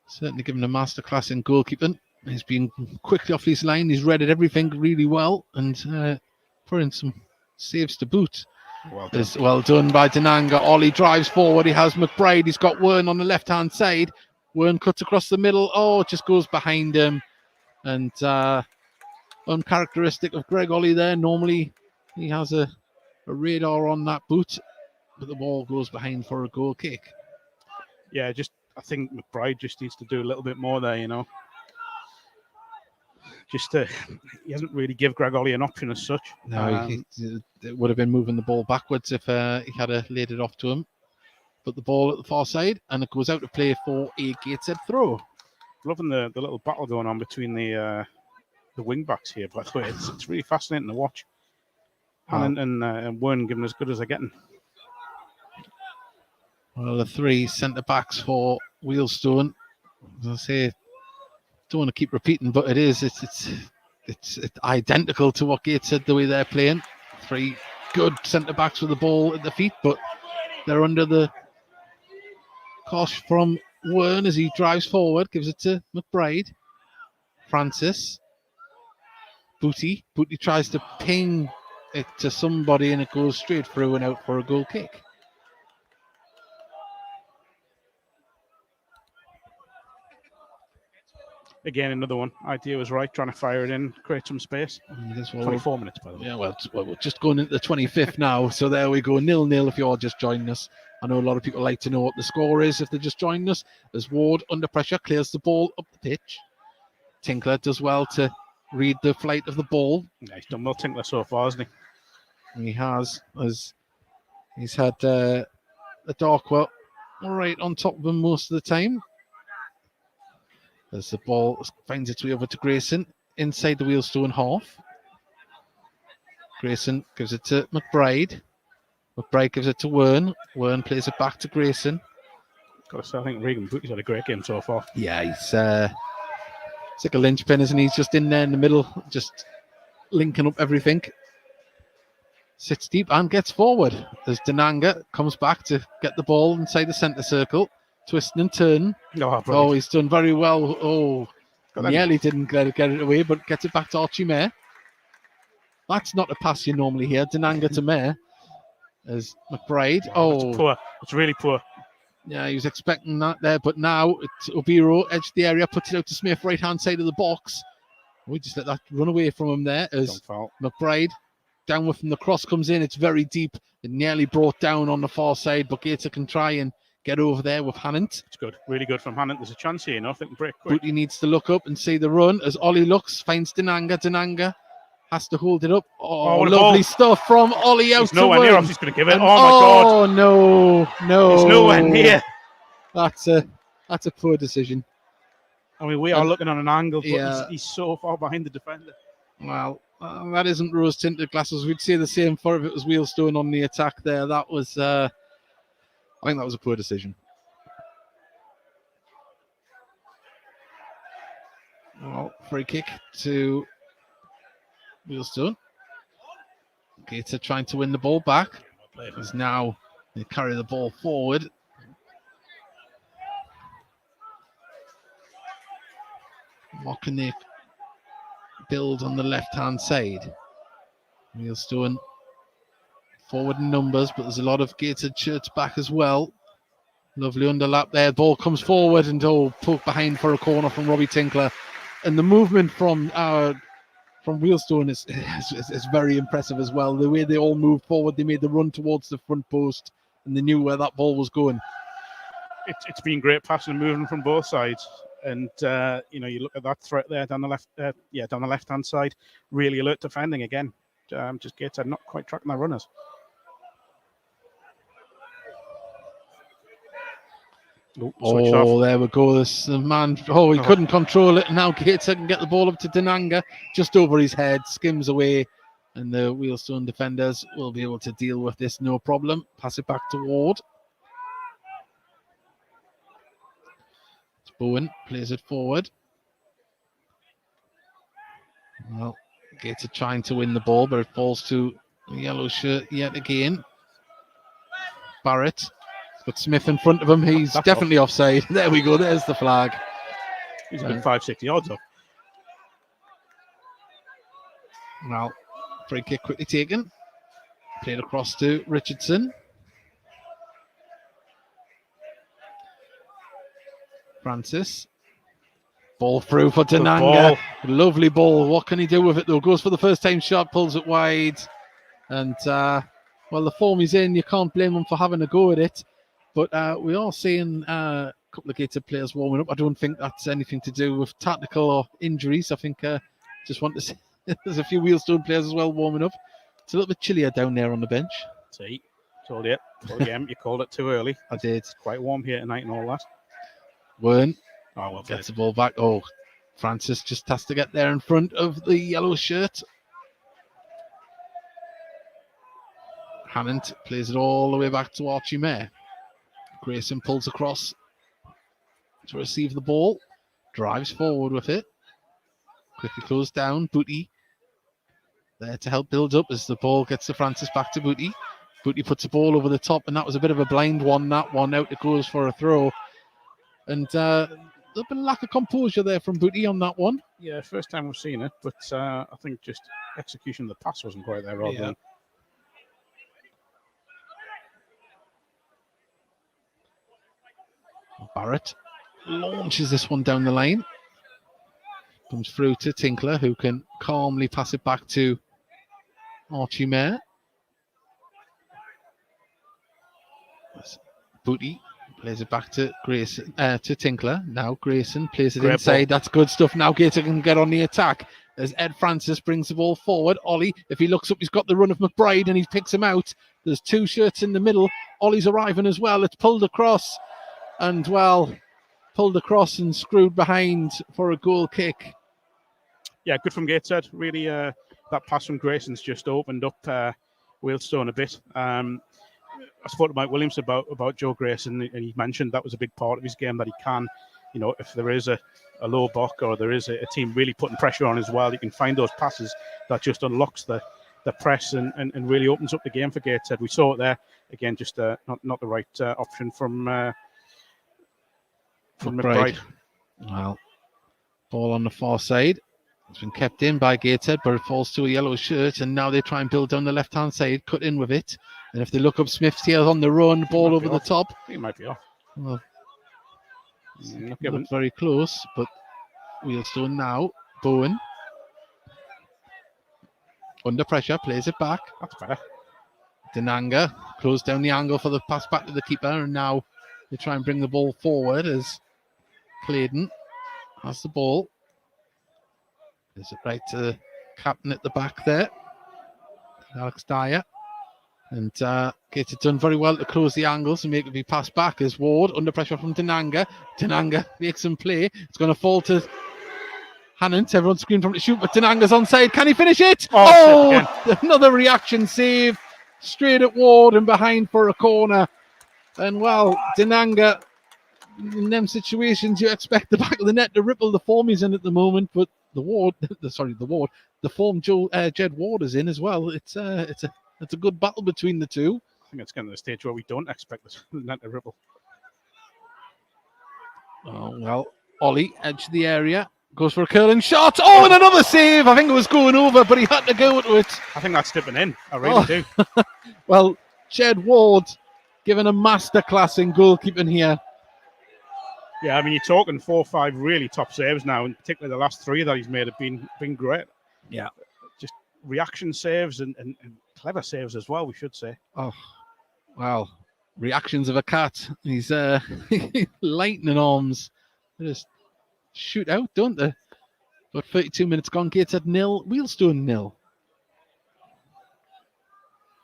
certainly given a masterclass in goalkeeping. He's been quickly off his line. He's read it everything really well, and put in some saves to boot. Well done by Denanga. Ollie drives forward. He has McBride. He's got Wern on the left-hand side. Wern cuts across the middle. Oh, it just goes behind him. And uncharacteristic of Greg Ollie there. Normally, he has a radar on that boot, but the ball goes behind for a goal kick. Yeah, I think McBride just needs to do a little bit more there, he hasn't really give Greg Ollie an option as such. No, it would have been moving the ball backwards if he had laid it off to him. But the ball at the far side, and it goes out to play for a Gateshead throw. Loving the little battle going on between the wing backs here, by the way. It's really fascinating to watch. And Wern giving as good as they're getting. Well, the 3 centre backs for Wealdstone. As I say, don't want to keep repeating, but it is. It's identical to what Gateshead the way they're playing. 3 good centre backs with the ball at the feet, but they're under the cosh from Wern as he drives forward, gives it to McBride. Francis. Booty tries to ping it to somebody, and it goes straight through and out for a goal kick. Again, another one. Idea was right, trying to fire it in, create some space. 24 minutes, by the way. Yeah, well, we're just going into the 25th now, so there we go. 0-0 if you're just joining us. I know a lot of people like to know what the score is if they're just joining us. As Ward, under pressure, clears the ball up the pitch. Tinkler does well to read the flight of the ball. Yeah, he's done well, Tinkler, so far, hasn't he? He has, as he's had the Darkwell right on top of him most of the time. As the ball finds its way over to Grayson inside the Wealdstone half. Grayson gives it to McBride. McBride gives it to Wern. Wern plays it back to Grayson. Got to say, I think Regan Booty's had a great game so far. Yeah, he's like a linchpin, isn't he? He's just in there in the middle, just linking up everything. sits deep and gets forward as Denanga comes back to get the ball inside the centre circle, twisting and turning. Oh, he's done very well. Oh, nearly didn't get it away, but gets it back to Archie Mayer. That's not a pass you normally hear. Denanga to Mayer as McBride. That's poor. It's really poor. Yeah, he was expecting that there, but now it's Obiro, edge of the area, puts it out to Smith, right-hand side of the box. We just let that run away from him there as McBride downward from the cross comes in. It's very deep. It nearly brought down on the far side, but Gator can try and get over there with Hannant. It's good. Really good from Hannant. There's a chance here, they can break quick. Booty needs to look up and see the run as Ollie looks, finds Denanga. Denanga has to hold it up. Oh, lovely stuff from Ollie out He's to nowhere win. near. I'm just going to give it. Oh, my God. Oh, no. He's nowhere near. That's a poor decision. I mean, we are looking on an angle, but he's so far behind the defender. Well, that isn't rose-tinted glasses. We'd say the same for if it was Wealdstone on the attack there. That was, I think that was a poor decision. Well, free kick to Wealdstone. Gator trying to win the ball back. As now they carry the ball forward. What can they build on the left-hand side? Wealdstone forward in numbers, but there's a lot of Gated shirts back as well. Lovely underlap there. Ball comes forward and poked behind for a corner from Robbie Tinkler. And the movement from Wealdstone is very impressive as well. The way they all moved forward, they made the run towards the front post, and they knew where that ball was going. It's been great passing and moving from both sides. And you look at that threat there down the left-hand side. Really alert defending again. Just Gateshead not quite tracking their runners. There we go. This man. He couldn't control it. Now Gateshead can get the ball up to Denanga, just over his head, skims away, and the Wealdstone defenders will be able to deal with this no problem. Pass it back to Ward. Bowen plays it forward. Well, Gator trying to win the ball, but it falls to the yellow shirt yet again. Barrett. Got Smith in front of him. He's definitely offside. There we go. There's the flag. He's a good 5-6 yards off. Well, free kick quickly taken. Played across to Richardson. Francis. Ball through for Denanga. Lovely ball. What can he do with it though? Goes for the first time shot, pulls it wide. And, the form he's in, you can't blame him for having a go at it. But we are seeing a couple of Gator players warming up. I don't think that's anything to do with tactical or injuries. I think just want to see there's a few Wealdstone players as well warming up. It's a little bit chillier down there on the bench. See, told you. Again, you called it too early. I did. It's quite warm here tonight and all that. Wern gets the ball back. Francis just has to get there in front of the yellow shirt. Hannant plays it all the way back to Archie Mayer. Grayson pulls across to receive the ball. Drives forward with it. Quickly closed down. Booty there to help build up as the ball gets to Francis, back to Booty. Booty puts the ball over the top, and that was a bit of a blind one. That one out it goes for a throw. And a little bit of lack of composure there from Booty on that one. Yeah, first time we've seen it, but I think just execution of the pass wasn't quite there, rather. Barrett launches this one down the lane. Comes through to Tinkler, who can calmly pass it back to Archie Mayer. Booty plays it back to Grayson, to Tinkler. Now Grayson plays it inside. That's good stuff. Now Gator can get on the attack as Ed Francis brings the ball forward. Ollie, if he looks up, he's got the run of McBride and he picks him out. There's two shirts in the middle. Ollie's arriving as well. It's pulled across and, pulled across and screwed behind for a goal kick. Yeah, good from Gateshead. Really, that pass from Grayson's just opened up Wealdstone a bit. I spoke to Mike Williams about Joe Grayson, and he mentioned that was a big part of his game, that he can, if there is a low block or there is a team really putting pressure on as well, he can find those passes that just unlocks the the press and really opens up the game for Gateshead. We saw it there again, just not the right option from McBride. Well, ball on the far side. It's been kept in by Gateshead, but it falls to a yellow shirt, and now they try and build down the left-hand side, cut in with it. And if they look up, Smith's here on the run, ball over the top. I think it might be off. Well, not very close, but Wealdstone now. Bowen. Under pressure, plays it back. That's better. Denanga closed down the angle for the pass back to the keeper, and now they try and bring the ball forward as Claydon has the ball. Is it right to the captain at the back there? Alex Dyer. And gets it done very well to close the angles and make it be passed back as Ward under pressure from Denanga. Denanga makes some play. It's going to fall to Hannant. Everyone's screaming from the shoot, but Denanga's onside. Can he finish it? Oh, another reaction save. Straight at Ward and behind for a corner. And well, Denanga, in them situations, you expect the back of the net to ripple. The form he's in at the moment, but the form Jed Ward is in as well. It's a good battle between the two. I think it's getting to the stage where we don't expect the net to ripple. Oh, well, Ollie, edge of the area, goes for a curling shot. Oh, and another save. I think it was going over, but he had to go to it. I think that's tipping in. I really do. Well, Jed Ward given a masterclass in goalkeeping here. Yeah, I mean, you're talking 4 or 5 really top saves now, and particularly the last 3 that he's made have been great. Yeah. Just reaction saves and clever saves as well, we should say. Oh, wow. Reactions of a cat. He's lightning arms. They just shoot out, don't they? But 32 minutes gone. Gateshead 0, Wealdstone 0.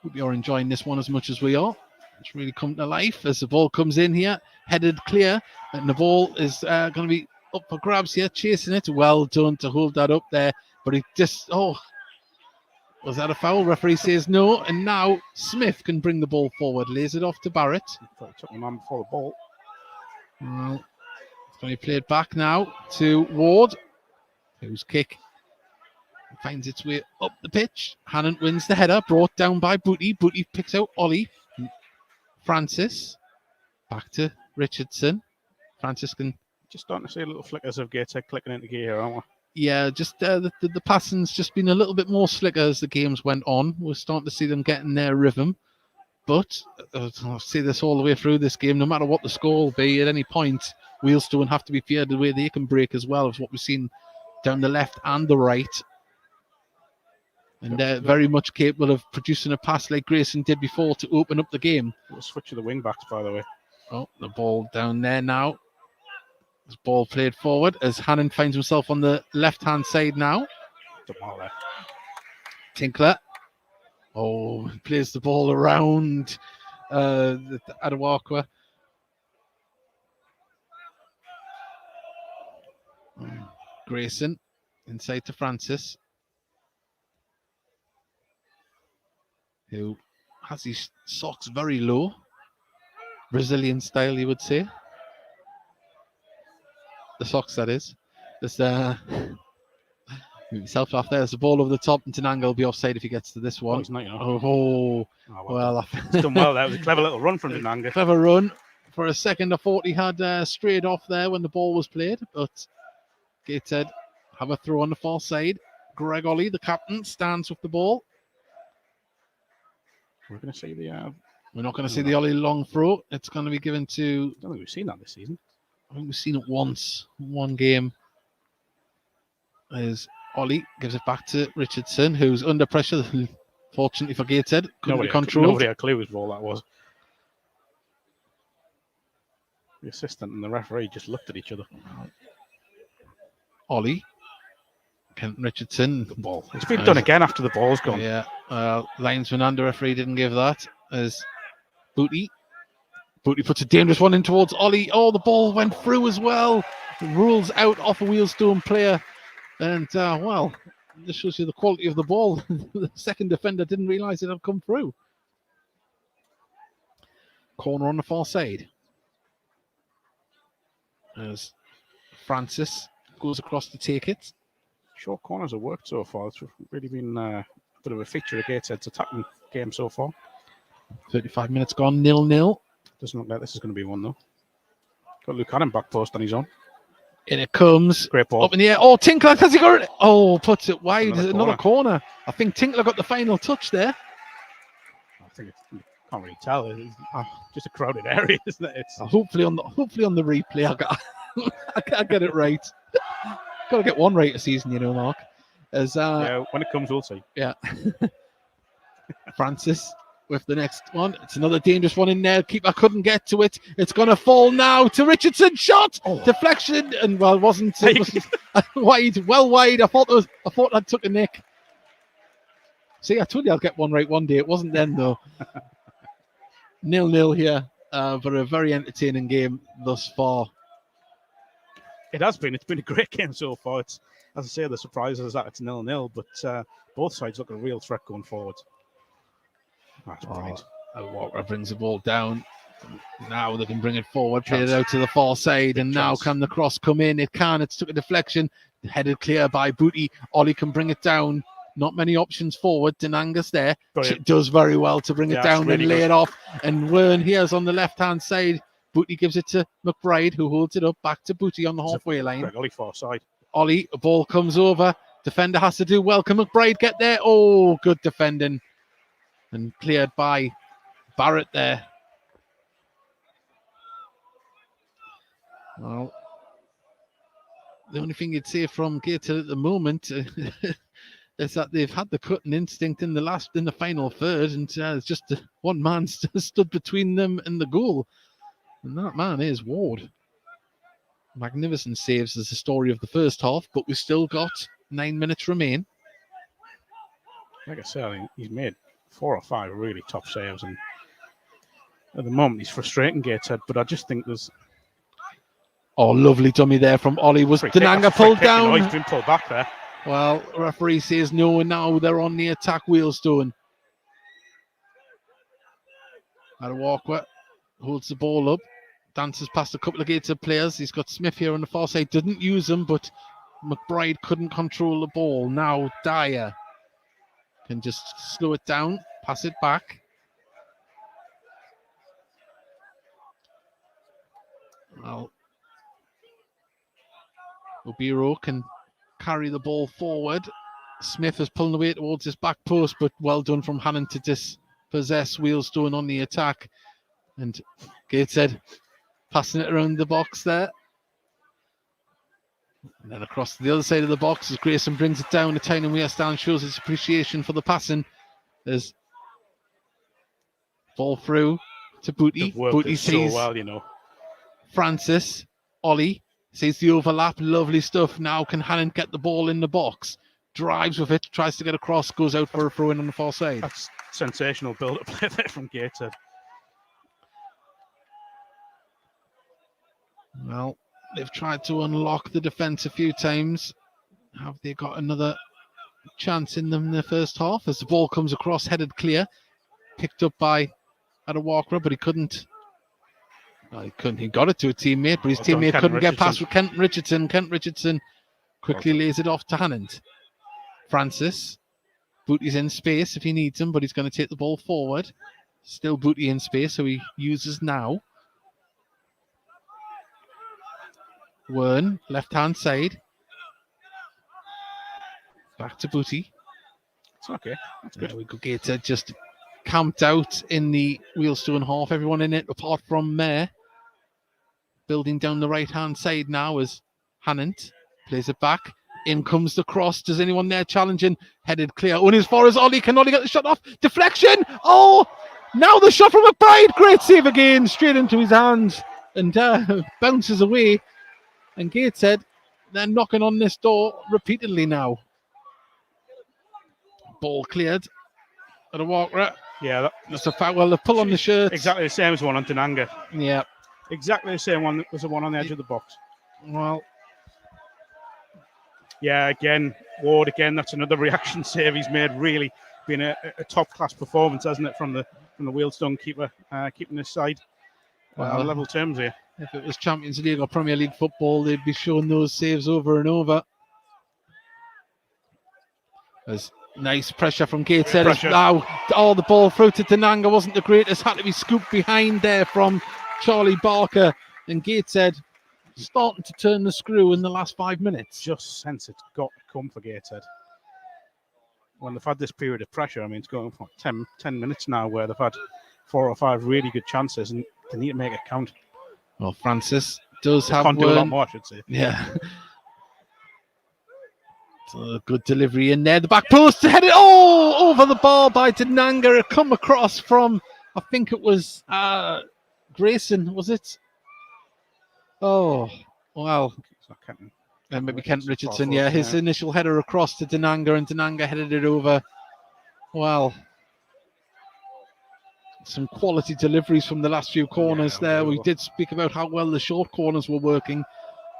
Hope you're enjoying this one as much as we are. It's really come to life as the ball comes in here, headed clear, and the ball is going to be up for grabs here, chasing it. Well done to hold that up there, but he just, was that a foul? Referee says no, and now Smith can bring the ball forward, lays it off to Barrett. He took the man before the ball. Well, it's going to be played back now to Ward, whose kick finds its way up the pitch. Hannant wins the header, brought down by Booty. Booty picks out Ollie. Francis, back to Richardson. Francis can... Just starting to see little flickers of Gateshead clicking into gear here, aren't we? Yeah, just the passing's just been a little bit more slicker as the games went on. We're starting to see them getting their rhythm. But I'll see this all the way through this game. No matter what the score will be, at any point, Wealdstone have to be feared the way they can break as well, as what we've seen down the left and the right. And they're very much capable of producing a pass like Grayson did before to open up the game. We'll switch to the wing backs, by the way. Oh, the ball down there now. This ball played forward as Hannant finds himself on the left-hand side now. Tinkler. Oh, plays the ball around Adewakwa. Grayson inside to Francis, who has his socks very low. Brazilian style, you would say. The socks, that is. Just himself off there. There's a ball over the top, and Denanga will be offside if he gets to this one. Oh, he's not, you know. Well, he's done well. That was a clever little run from Denanga. Clever run. For a second, I thought he had strayed off there when the ball was played, but Gateshead have a throw on the far side. Greg Ollie, the captain, stands with the ball. We're going to see the... We're not going to see the Ollie long throw. It's going to be given to... I don't think we've seen that this season. I think we've seen it once, one game. As Ollie gives it back to Richardson, who's under pressure. Fortunately for Gateshead, couldn't be controlled. Nobody had a clue whose ball that was. The assistant and the referee just looked at each other. Ollie. Kent Richardson. The ball. It's been done again after the ball's gone. Yeah. Linesman and the referee didn't give that. As Booty puts a dangerous one in towards Ollie. Oh, the ball went through as well. Rules out off a Wealdstone player. And, well, this shows you the quality of the ball. The second defender didn't realise it had come through. Corner on the far side. As Francis goes across to take it. Short corners have worked so far. It's really been done bit of a feature of Gateshead's attacking game so far. 35 minutes gone, 0-0. Doesn't look like this is going to be one, though. Got Luke Adam back post on his own. In it comes. Great ball. Up in the air. Oh, Tinkler, has he got it? Oh, puts it wide. Another Corner. I think Tinkler got the final touch there. I think can't really tell. It's just a crowded area, isn't it? Hopefully on the replay, I get it right. Got to get one right a season, Mark. Yeah, when it comes, we'll see. Yeah. Francis with the next one. It's another dangerous one in there. Keeper couldn't get to it. It's going to fall now to Richardson. Shot! Oh. Deflection. And, well, it wasn't wide. Well wide. I thought I took a nick. See, I told you I'll get one right one day. It wasn't then, though. 0-0 here for a very entertaining game thus far. It has been. It's been a great game so far. It's, as I say, the surprise is that it's 0-0, but both sides look a real threat going forward. That's brilliant. Walker brings the ball down. Now they can bring it forward, play it out to the far side, and now can the cross come in? It can. It's took a deflection, headed clear by Booty. Ollie can bring it down. Not many options forward. Denanga's there. She does very well to bring it down really and lay it off. And Wern here's on the left-hand side. Booty gives it to McBride, who holds it up back to Booty on the halfway line. Ollie far side. Ollie, a ball comes over. Defender has to do well. Can McBride get there? Oh, good defending. And cleared by Barrett there. Well, the only thing you'd say from Gateshead at the moment is that they've had the cutting instinct in the final third, and it's just one man stood between them and the goal. And that man is Ward. Magnificent saves as the story of the first half, but we've still got 9 minutes remain. Like I said, I think he's made 4 or 5 really top saves, and at the moment he's frustrating Gateshead, but I just think there's... Oh, lovely dummy there from Ollie. Was Denanga pulled down? Oh, he's been pulled back there. Well, referee says no, and now they're on the attack. Wealdstone. Had a Walker, holds the ball up, dances past a couple of Gateshead players. He's got Smith here on the far side. Didn't use them, but McBride couldn't control the ball. Now Dyer can just slow it down, pass it back. Well, Obiro can carry the ball forward. Smith is pulling away towards his back post, but well done from Hannon to dispossess Wealdstone on the attack. And Gateshead passing it around the box there. And then across to the other side of the box as Grayson brings it down. The Tynan Wealdstone shows his appreciation for the passing. There's ball through to Booty. Booty sees so well, Francis. Ollie sees the overlap. Lovely stuff. Now can Hannon get the ball in the box? Drives with it, tries to get across, goes out for a throw in on the far side. That's sensational build-up play there from Gateshead. Well, they've tried to unlock the defence a few times. Have they got another chance in them in the first half? As the ball comes across, headed clear, picked up by Walker, but he couldn't. Well, he couldn't. He got it to a teammate, but his teammate couldn't get past with Kent Richardson. Kent Richardson quickly lays it off to Hannant. Francis. Booty's in space if he needs him, but he's going to take the ball forward. Still Booty in space, so he uses now. Wern, left-hand side. Back to Booty. It's okay. That's good. We go Gateshead just camped out in the Wealdstone half. Everyone in it, apart from Mayer. Building down the right-hand side now as Hannant plays it back. In comes the cross. Does anyone there challenging? Headed clear. Only as far as Ollie. Can Ollie get the shot off? Deflection! Oh! Now the shot from McBride. Great save again. Straight into his hands. And bounces away. And Gateshead, they're knocking on this door repeatedly now. Ball cleared. At a Walker. Yeah, that's a foul. Well, the pull on the shirt. Exactly the same as one on Denanga. Yeah. Exactly the same one as the one on the edge of the box. Well. Yeah, again, Ward, again, that's another reaction save he's made. Really been a top-class performance, hasn't it, from the Wealdstone keeper, keeping this side on level terms here. If it was Champions League or Premier League football, they'd be showing those saves over and over. As Nice pressure from Gateshead. Pressure. Now, the ball through to Denanga wasn't the greatest. Had to be scooped behind there from Charlie Barker. And Gateshead starting to turn the screw in the last 5 minutes. Just sense it's got to come for Gateshead. When they've had this period of pressure, I mean, it's going for 10 minutes now where they've had 4 or 5 really good chances and they need to make it count. Well, Francis does have Can't do a lot more, I should say. Yeah. So a good delivery in there. The back post headed over the bar by Denanga. It come across from, I think it was Grayson, was it? Oh, well. Maybe Kent Richardson, yeah. His initial header across to Denanga, and Denanga headed it over. Well, some quality deliveries from the last few corners there. We did speak about how well the short corners were working.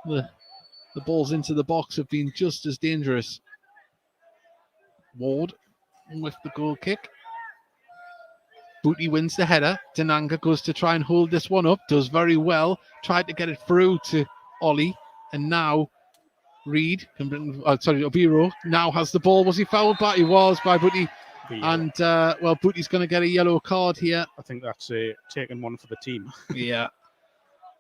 The balls into the box have been just as dangerous. Ward with the goal kick. Booty wins the header. Denanga goes to try and hold this one up. Does very well. Tried to get it through to Ollie. And now Reed can bring, Obiro now has the ball. Was he fouled by? He was by Booty. And, Booty's going to get a yellow card here. I think that's taking one for the team. Yeah.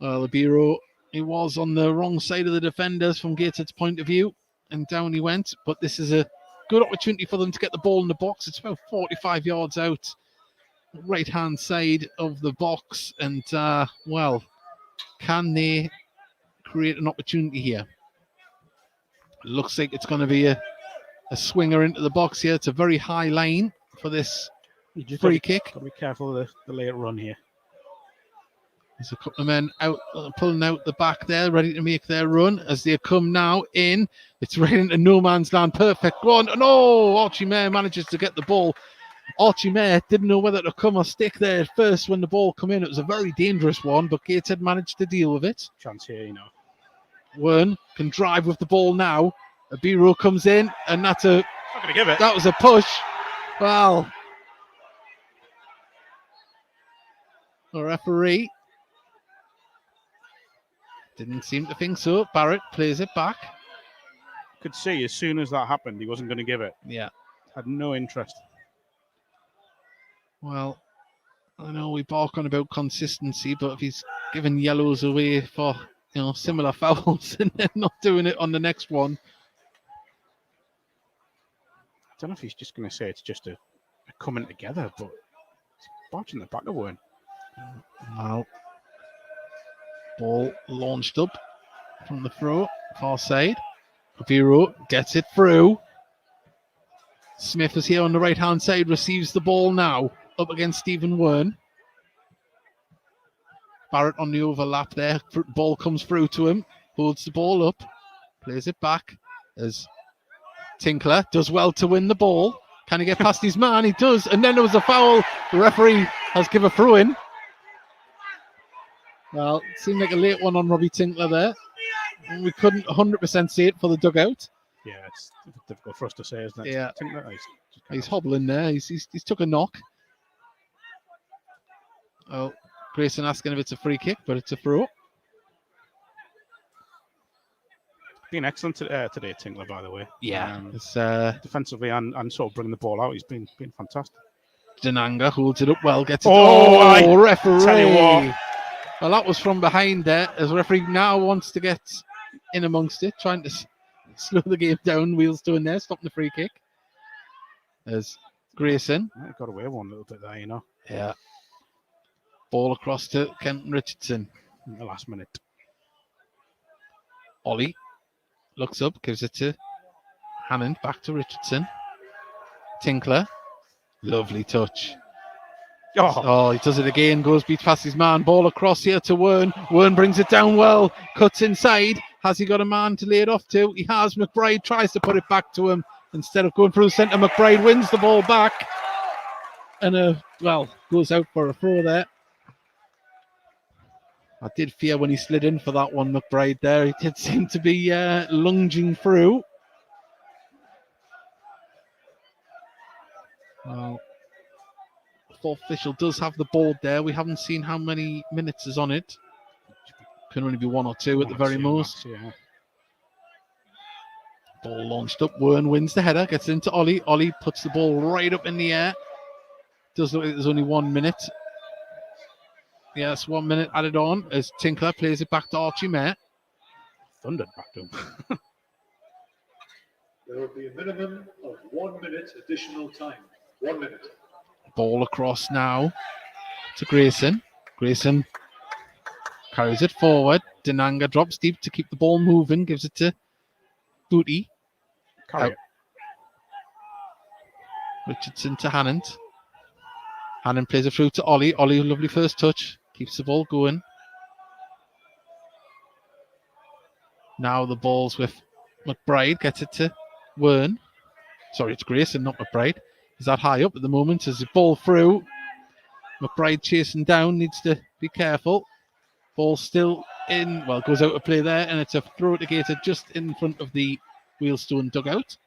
Well, Obiro, he was on the wrong side of the defenders from Gateshead's point of view. And down he went. But this is a good opportunity for them to get the ball in the box. It's about 45 yards out. Right-hand side of the box. And, can they create an opportunity here? Looks like it's going to be a swinger into the box here. It's a very high line for this free kick. Got to be careful of the late run here. There's a couple of men out pulling out the back there, ready to make their run as they come now in. It's right into no man's land. Perfect one. No, Archie Mayer manages to get the ball. Archie Mayer didn't know whether to come or stick there at first when the ball came in. It was a very dangerous one, but Gateshead managed to deal with it. Chance here, Wern can drive with the ball now. Abiro comes in, and that's not gonna give it. That was a push. Well, the referee didn't seem to think so. Barrett plays it back. Could see as soon as that happened, he wasn't going to give it. Yeah. Had no interest. Well, I know we bark on about consistency, but if he's giving yellows away for similar fouls and then not doing it on the next one. I don't know if he's just going to say it's just a coming together, but it's barging the back of one. Well, ball launched up from the throw, far side. Viro gets it through. Smith is here on the right-hand side, receives the ball now, up against Stephen Wern. Barrett on the overlap there. Ball comes through to him, holds the ball up, plays it back as Tinkler does well to win the ball. Can he get past his man? He does. And then there was a foul. The referee has given a throw in. Well, it seemed like a late one on Robbie Tinkler there. And we couldn't 100% see it for the dugout. Yeah, it's difficult for us to say, isn't it? Yeah. Tinkler, he's hobbling there. He's took a knock. Oh, Grayson asking if it's a free kick, but it's a throw. Been excellent today, Tinkler, by the way. Yeah. Defensively and sort of bringing the ball out, he's been fantastic. Denanga holds it up well, gets it. Referee! Tell you what. Well, that was from behind there, as referee now wants to get in amongst it, trying to slow the game down. Wealdstone there, stopping the free kick. There's Grayson. Yeah, got away one little bit there, Yeah. Ball across to Kenton Richardson. In the last minute. Ollie looks up, gives it to Hammond, back to Richardson. Tinkler. Lovely touch. Oh, he does it again, goes beat past his man. Ball across here to Wern. Wern brings it down well, cuts inside. Has he got a man to lay it off to? He has. McBride tries to put it back to him. Instead of going through the centre, McBride wins the ball back. And, goes out for a throw there. I did fear when he slid in for that one, McBride there. He did seem to be lunging through. Well, the fourth official does have the board there. We haven't seen how many minutes is on it. Can only be 1 or 2 at the very most. Max, yeah. Ball launched up. Wern wins the header, gets into Ollie. Ollie puts the ball right up in the air. Does look like there's only 1 minute. Yes, 1 minute added on as Tinkler plays it back to Archie Mayer. Thundered back to him. There will be a minimum of 1 minute additional time. 1 minute. Ball across now to Grayson. Grayson carries it forward. Denanga drops deep to keep the ball moving. Gives it to Booty. Carry it. Richardson to Hannon. Hannon plays it through to Ollie. Ollie, lovely first touch. Keeps the ball going. Now the ball's with McBride. Gets it to Wern. Sorry, it's Grayson, not McBride. He's that high up at the moment as the ball through. McBride chasing down. Needs to be careful. Ball still in. Well, goes out of play there. And it's a throw to Gator just in front of the Wealdstone dugout.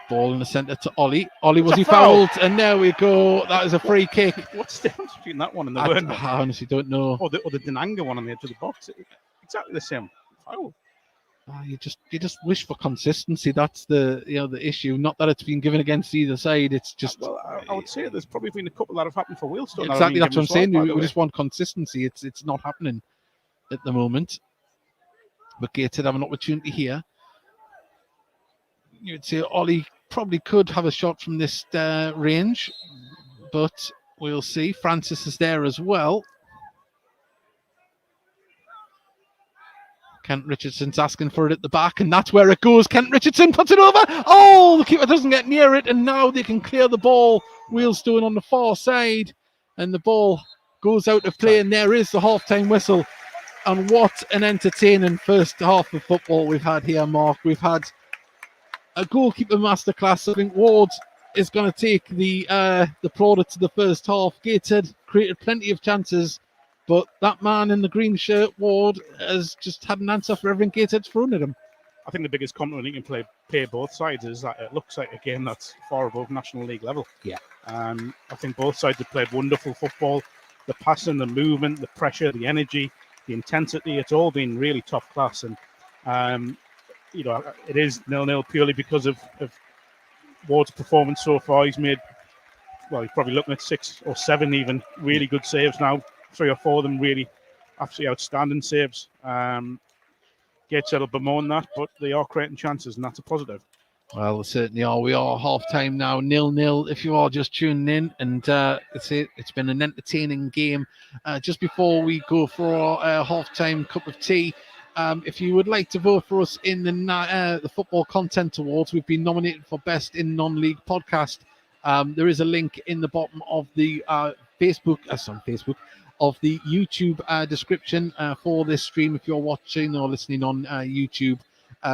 Ball in the centre to Ollie. Ollie, was he fouled? And there we go. That is a free kick. What's the difference between that one and the I Wern? honestly don't know. Or the Denanga one on the edge of the box. Exactly the same foul. You just wish for consistency. That's the issue. Not that it's been given against either side. It's just. Well, I would say there's probably been a couple that have happened for Wealdstone. Exactly, that's what I'm saying. We just want consistency. It's not happening at the moment. But Gateshead have an opportunity here. You'd say Ollie probably could have a shot from this range, but we'll see. Francis is there as well. Kent Richardson's asking for it at the back, and that's where it goes. Kent Richardson puts it over. Oh, the keeper doesn't get near it, and now they can clear the ball. Wealdstone on the far side, and the ball goes out of play, and there is the half-time whistle. And what an entertaining first half of football we've had here, Mark. We've had a goalkeeper masterclass. I think Ward is going to take the plaudits to the first half. Gateshead created plenty of chances, but that man in the green shirt, Ward, has just had an answer for everything Gateshead's thrown at him. I think the biggest compliment you can pay both sides is that it looks like a game that's far above National League level. Yeah. I think both sides have played wonderful football. The passing, the movement, the pressure, the energy, the intensity, it's all been really top class. And, it is 0-0 purely because of Ward's performance so far. He's made, he's probably looking at 6 or 7 even really good saves now. 3 or 4 of them really absolutely outstanding saves. Gateshead will bemoan that, but they are creating chances, and that's a positive. Well, certainly are. We are half-time now, 0-0. If you are just tuning in, and it's been an entertaining game. Just before we go for our half-time cup of tea, if you would like to vote for us in the Football Content Awards, we've been nominated for Best in Non-League Podcast. There is a link in the bottom of the of the YouTube description for this stream if you're watching or listening on YouTube.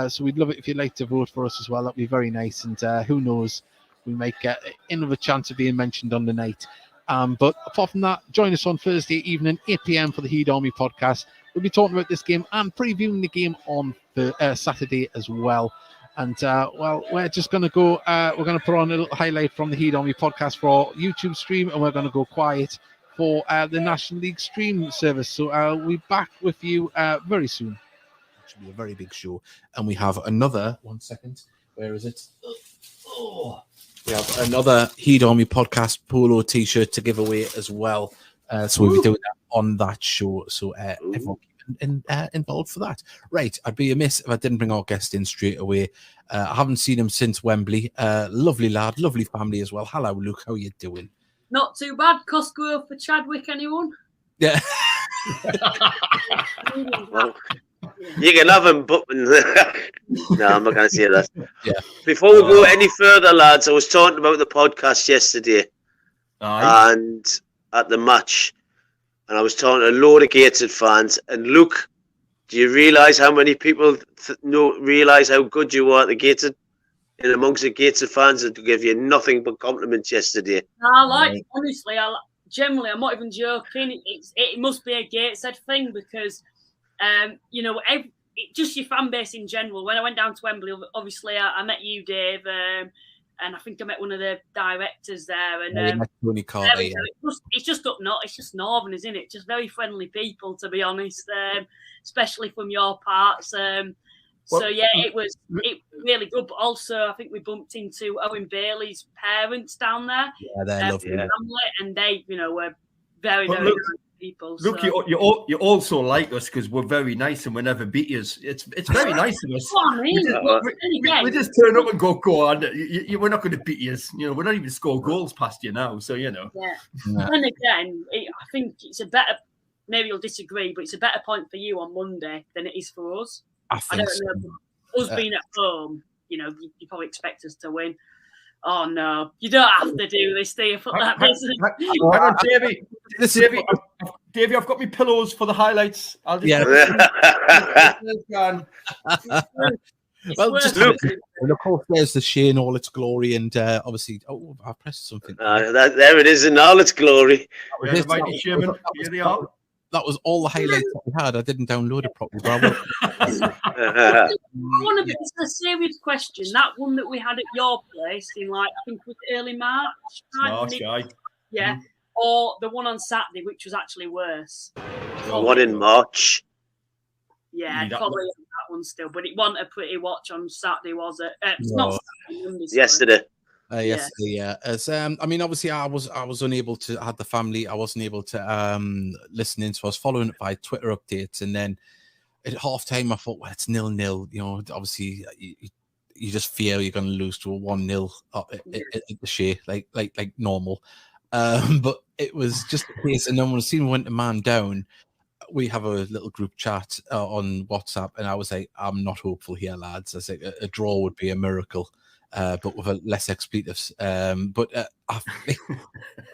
So we'd love it if you'd like to vote for us as well. That'd be very nice. And who knows, we might get another chance of being mentioned on the night. But apart from that, join us on Thursday evening, 8 p.m. for the Heed Army podcast. We'll be talking about this game and previewing the game on Saturday as well. And, we're just going to go, we're going to put on a little highlight from the Heed Army podcast for our YouTube stream, and we're going to go quiet for the National League stream service. So we'll be back with you very soon. Be a very big show, and we have another 1 second. Where is it? We have another Heed Army podcast polo t-shirt to give away as well. So we'll be doing that on that show. So everyone involved for that. Right, I'd be amiss if I didn't bring our guest in straight away. I haven't seen him since Wembley. Lovely lad, lovely family as well. Hello, Luke. How are you doing? Not too bad. Costco for Chadwick, anyone? Yeah. Well, you can have him, but no, I'm not going to say that. Yeah. Before we go any further, lads, I was talking about the podcast yesterday and at the match, and I was talking to a load of Gateshead fans. And Luke, do you realise how many people realise how good you are at the Gateshead? And amongst the Gateshead fans that give you nothing but compliments yesterday. Honestly, generally, I'm not even joking. It must be a Gateshead thing because, just your fan base in general. When I went down to Wembley, obviously I met you, Dave, and I think I met one of the directors there. And Tony Carter, it's just up north. It's just northern, isn't it? Just very friendly people, to be honest, especially from your parts. So yeah, it was really good. But also, I think we bumped into Owen Bailey's parents down there. Yeah, they're lovely. Family, and they, were very, very nice people. Look, so. you also like us because we're very nice and we never beat you. It's very nice of us. What I mean, we just turn up and go on. We're not going to beat you. We're not even score goals past you now. So Yeah. And again, I think it's a better. Maybe you'll disagree, but it's a better point for you on Monday than it is for us. I don't know. Us being at home, you probably expect us to win. Oh no, you don't have to do this, do you? Hang on, Davey, I've got my pillows for the highlights. I'll just well, just look. And of course, there's the Shea in all its glory, and obviously, I pressed something. There it is in all its glory. That was all the highlights that we had. I didn't download it properly. But it's a serious question. That one that we had at your place in, I think it was early March. Yeah. Or the one on Saturday, which was actually worse. The one in March. Yeah, probably that one still. But it wasn't a pretty watch on Saturday, was it? Not Saturday, yesterday. Yesterday, as obviously I was unable to. I had the family. I wasn't able to listen in, so I was following it by Twitter updates, and then at half time I thought, well, it's 0-0. Obviously you just fear you're going to lose to a 1-0 at the Shea, like normal. But it was just the case, and then when the team went to man down, we have a little group chat on WhatsApp, and I was like, I'm not hopeful here, lads. I was like, a draw would be a miracle. But with less expletives. But I think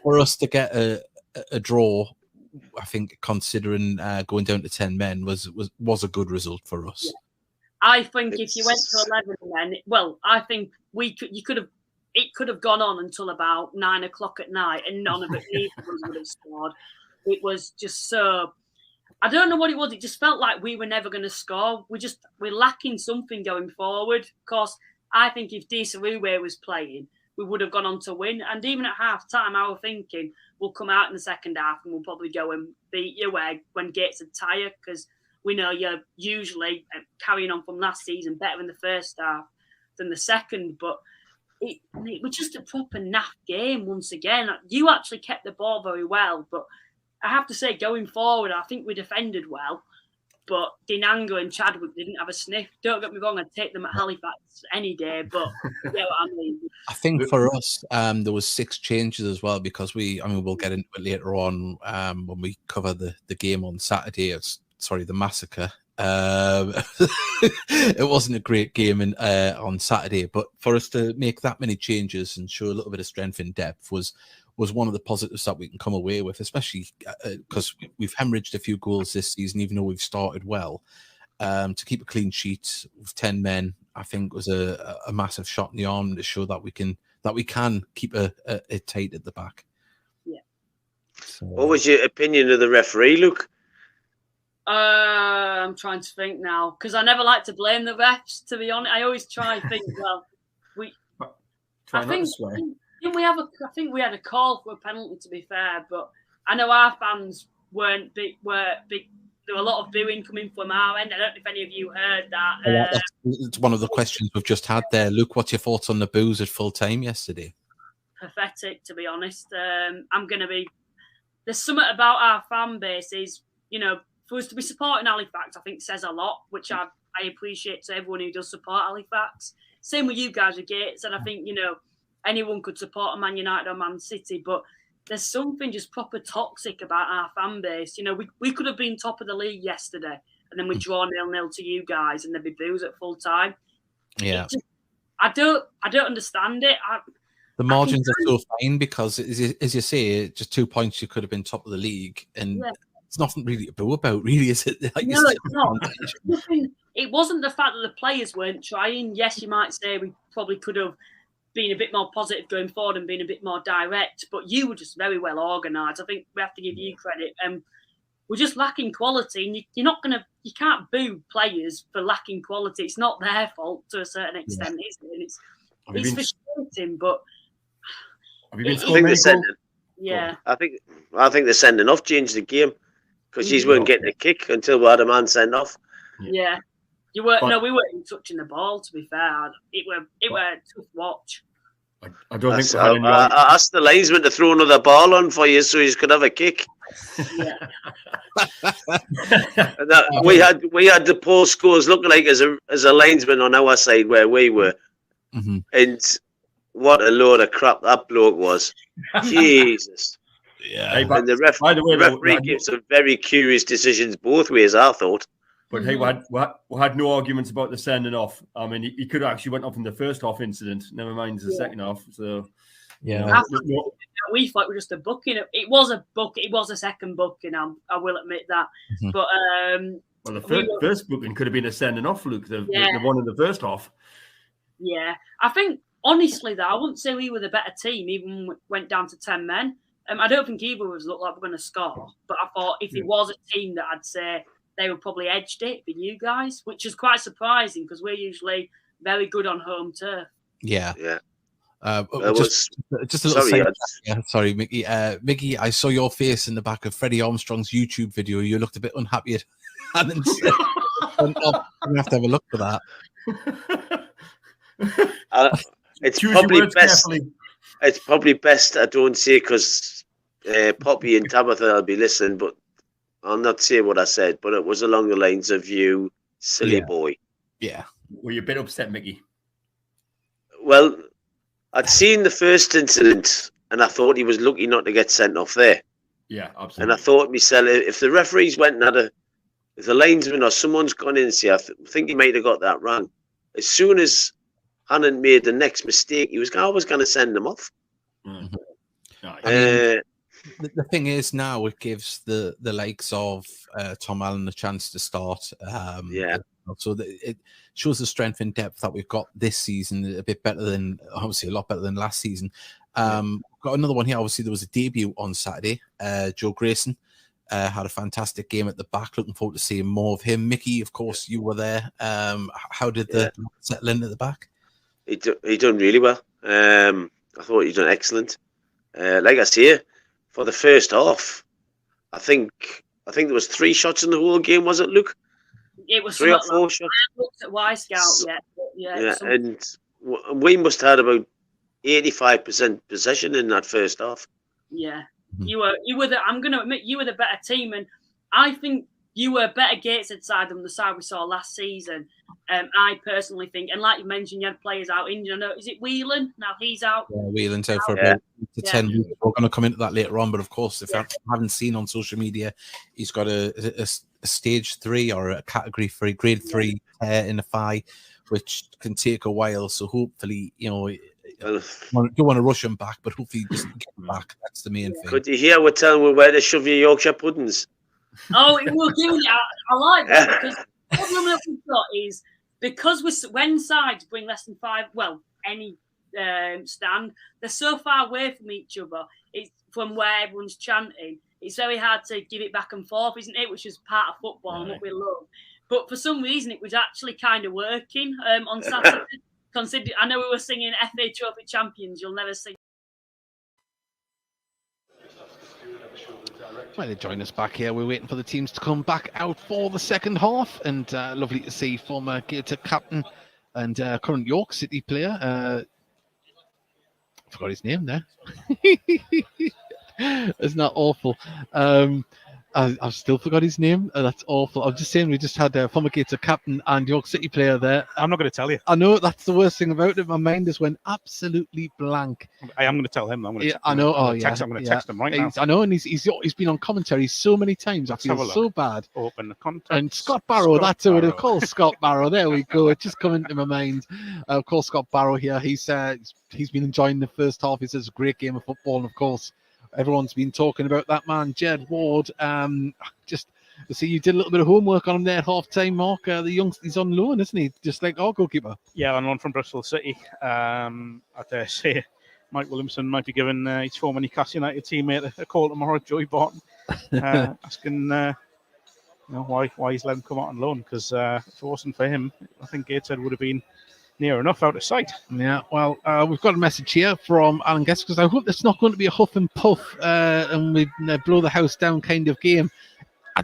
for us to get a draw, I think considering going down to 10 men was a good result for us. Yeah. I think if you went to 11 men, I think it could have gone on until about 9 o'clock at night, and none of it would have scored. It was just so. I don't know what it was. It just felt like we were never going to score. We're lacking something going forward. Of course, I think if Desaruwe was playing, we would have gone on to win. And even at half time, I was thinking we'll come out in the second half and we'll probably go and beat you when Gates are tired, because we know you're usually carrying on from last season better in the first half than the second. But it was just a proper naff game once again. You actually kept the ball very well, but I have to say, going forward, I think we defended well. But Dinanga and Chadwick didn't have a sniff. Don't get me wrong, I'd take them at Halifax any day, but you know what I mean. I think for us, there was 6 changes as well, because we'll get into it later on when we cover the game on Saturday. The massacre. It wasn't a great game on Saturday, but for us to make that many changes and show a little bit of strength in depth was one of the positives that we can come away with, especially because we've hemorrhaged a few goals this season, even though we've started well. To keep a clean sheet with 10 men, I think was a massive shot in the arm to show that we can keep it tight at the back. Yeah. So, what was your opinion of the referee, Luke? I'm trying to think now, because I never like to blame the refs, to be honest. I always try to think, I think we had a call for a penalty, to be fair, but I know our fans were big. There were a lot of booing coming from our end. I don't know if any of you heard that. It's one of the questions we've just had there. Luke, what's your thoughts on the boos at full time yesterday? Pathetic, to be honest. There's something about our fan base is, for us to be supporting Halifax, I think says a lot, which I appreciate to everyone who does support Halifax. Same with you guys with Gates, and I think, anyone could support a Man United or Man City, but there's something just proper toxic about our fan base. We could have been top of the league yesterday, and then we draw 0-0 to you guys, and there'd be boos at full time. Yeah, I don't understand it. The margins are so fine because, as you say, just 2 points you could have been top of the league, and it's nothing really to boo about, really, is it? No, it's not. It wasn't the fact that the players weren't trying. Yes, you might say we probably could have been a bit more positive going forward and being a bit more direct, but you were just very well organised. I think we have to give you credit. We're just lacking quality, and you can't boo players for lacking quality. It's not their fault to a certain extent, is it? And it's frustrating liked him, but Have you been I scoring think many they're sending. goals? yeah, I think they're sending off, changed the game because you weren't getting a kick until we had a man sent off. yeah. You weren't. But- No, we weren't even touching the ball. To be fair, it were a tough watch. I don't think we I had any. asked the linesman to throw another ball on for you so you could have a kick. Yeah, And we had the poor scores looking like as a linesman on our side where we were, and what a load of crap that bloke was. Jesus. Yeah. Hey, but And the by the way, though, referee gave some very curious decisions both ways, I thought. But hey, we had no arguments about the sending off. I mean, he could have actually went off in the first half incident. Never mind the second half. So Yeah. we thought it was just a booking. It was a book. It was a second booking. I will admit that. But well, the first booking could have been a sending off, Luke. The one in the first half. Yeah, I think honestly though, I wouldn't say we were the better team. Even when we went down to 10 men. I don't think either of us looked like we're going to score. But I thought if it was a team that I'd say they would probably edged it for you guys, which is quite surprising because we're usually very good on home turf. Yeah. Yeah. Just a little sorry, Mickey. Mickey, I saw your face in the back of Freddie Armstrong's YouTube video. You looked a bit unhappy at I'm gonna have to have a look for that. It's Choose probably your words best. carefully. It's probably best I don't say because Poppy and Tabitha will be listening, but I'll not say what I said. But it was along the lines of you, silly boy. Yeah. Were you a bit upset, Mickey? Well, I'd seen the first incident, and I thought he was lucky not to get sent off there. Yeah, absolutely. And I thought myself, if the referees went and if the linesman or someone's gone in and say, I think he might have got that wrong. As soon as Hannon made the next mistake, he was always going to send them off. Mm. The thing is, now it gives the likes of Tom Allen a chance to start. So it shows the strength and depth that we've got this season. A bit better than, obviously, a lot better than last season. Got another one here. Obviously, there was a debut on Saturday. Joe Grayson had a fantastic game at the back. Looking forward to seeing more of him. Mickey, of course, you were there. How did the settle in at the back? He done really well. I thought he done excellent. Like I say, for the first half, I think there was 3 shots in the whole game. Was it, Luke? It was 3 or 4 shots. I looked at Y Scout yet. And we must have had about 85% possession in that first half. Yeah, you were. I'm going to admit you were the better team, and I think you were better Gateshead side than the side we saw last season. I personally think, and like you mentioned, you had players out injured. I know, is it Whelan? Now he's out. Yeah, Whelan's out for about 10 weeks. We're going to come into that later on, but of course, if I haven't seen on social media, he's got a stage 3 or a category 3, grade 3 tear in the thigh, which can take a while. So hopefully, don't want to rush him back, but hopefully just get him back. That's the main thing. Could you hear we're telling we where to shove your Yorkshire puddings? Oh, it will do it. I like that because the problem that we've got is because when sides bring less than 5, any stand, they're so far away from each other. It's from where everyone's chanting. It's very hard to give it back and forth, isn't it? Which is part of football and what we love. But for some reason, it was actually kind of working on Saturday. I know we were singing FA Trophy Champions. You'll never sing. Well, they join us back here. We're waiting for the teams to come back out for the second half, and lovely to see former Gateshead captain and current York City player. I forgot his name there. Isn't that awful? I've still forgot his name. That's awful. I'm just saying we just had a former Gateshead captain and York City player there. I'm not going to tell you. I know that's the worst thing about it. My mind just went absolutely blank. I am going to tell him. I'm going to I know. I'm going to text him right now. I know, and he's been on commentary so many times. I feel so bad. Open the contact. And Scott Barrow, that's who it calls Scott Barrow. There we go. It just come into my mind. Of course, Scott Barrow here. He's been enjoying the first half. He says it's a great game of football, and of course, everyone's been talking about that man, Jed Ward. Just to see you did a little bit of homework on him there at half time, Mark. He's on loan, isn't he? Just like our goalkeeper. Yeah, on loan from Bristol City. I dare say Mike Williamson might be giving his former Newcastle United teammate a call tomorrow, Joey Barton, asking why he's let him come out on loan. Because if it wasn't for him, I think Gateshead would have been near enough out of sight. Yeah, well, we've got a message here from Alan Guest, because I hope it's not going to be a huff and puff and we blow the house down kind of game.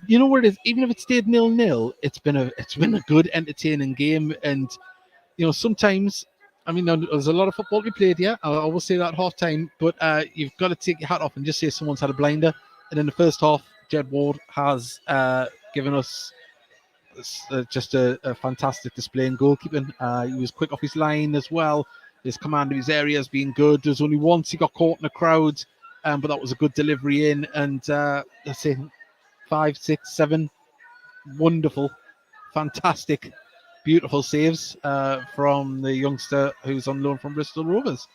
You know what it is? Even if it stayed 0-0, it's been a good, entertaining game. And sometimes, I mean, there's a lot of football to be played here. I always say that at half time, but you've got to take your hat off and just say someone's had a blinder. And in the first half, Jed Ward has given us just a fantastic display in goalkeeping. He was quick off his line as well. His command of his area has been good. There's only once he got caught in a crowd, but that was a good delivery in. And let's say 5, 6, 7 wonderful, fantastic, beautiful saves from the youngster who's on loan from Bristol Rovers.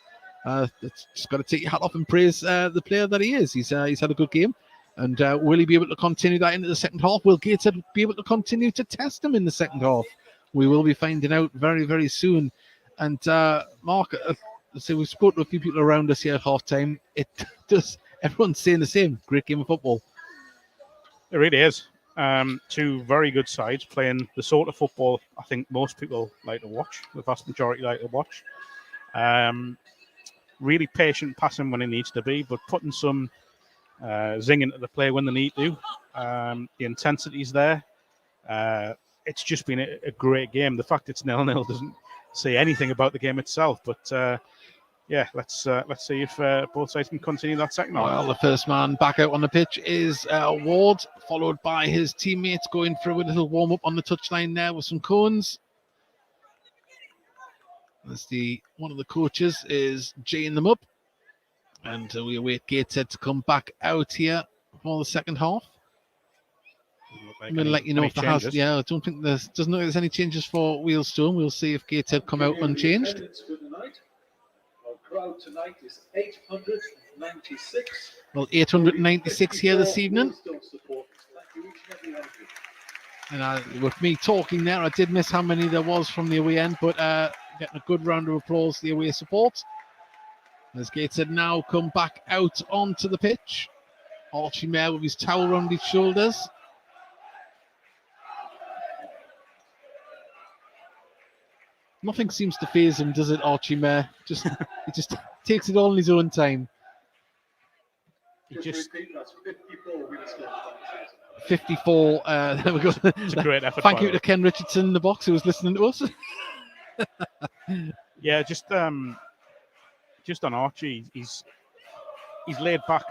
It's just got to take your hat off and praise the player that he is. He's had a good game. And will he be able to continue that into the second half? Will Gateshead be able to continue to test him in the second half? We will be finding out very, very soon. And Mark, so we've spoken to a few people around us here at half time. Everyone's saying the same. Great game of football. It really is. Two very good sides playing the sort of football I think most people like to watch. The vast majority like to watch. Really patient passing when it needs to be, but putting some zing into the play when they need to. The intensity's there. It's just been a great game. The fact it's 0-0 doesn't say anything about the game itself, but let's see if both sides can continue that second half. Well, the first man back out on the pitch is Ward, followed by his teammates going through a little warm-up on the touchline there with some cones. As one of the coaches is J'ing them up. And we await Gateshead to come back out here for the second half. I'm going to let you know if there has. Yeah, I don't think doesn't look like there's any changes for Wealdstone. We'll see if Gateshead come out unchanged. Our crowd tonight is 896. Well, 896 here this evening. And with me talking there, I did miss how many there was from the away end, but getting a good round of applause for the away support. As Gateshead now come back out onto the pitch. Archie Mayer with his towel around his shoulders. Nothing seems to faze him, does it, Archie Mayer? He just takes it all in his own time. Just repeat, that's 54 Wealdstone. 54. There we go. It's a great effort. Thank you to Ken Richardson in the box who was listening to us. Yeah, just on Archie, he's laid back,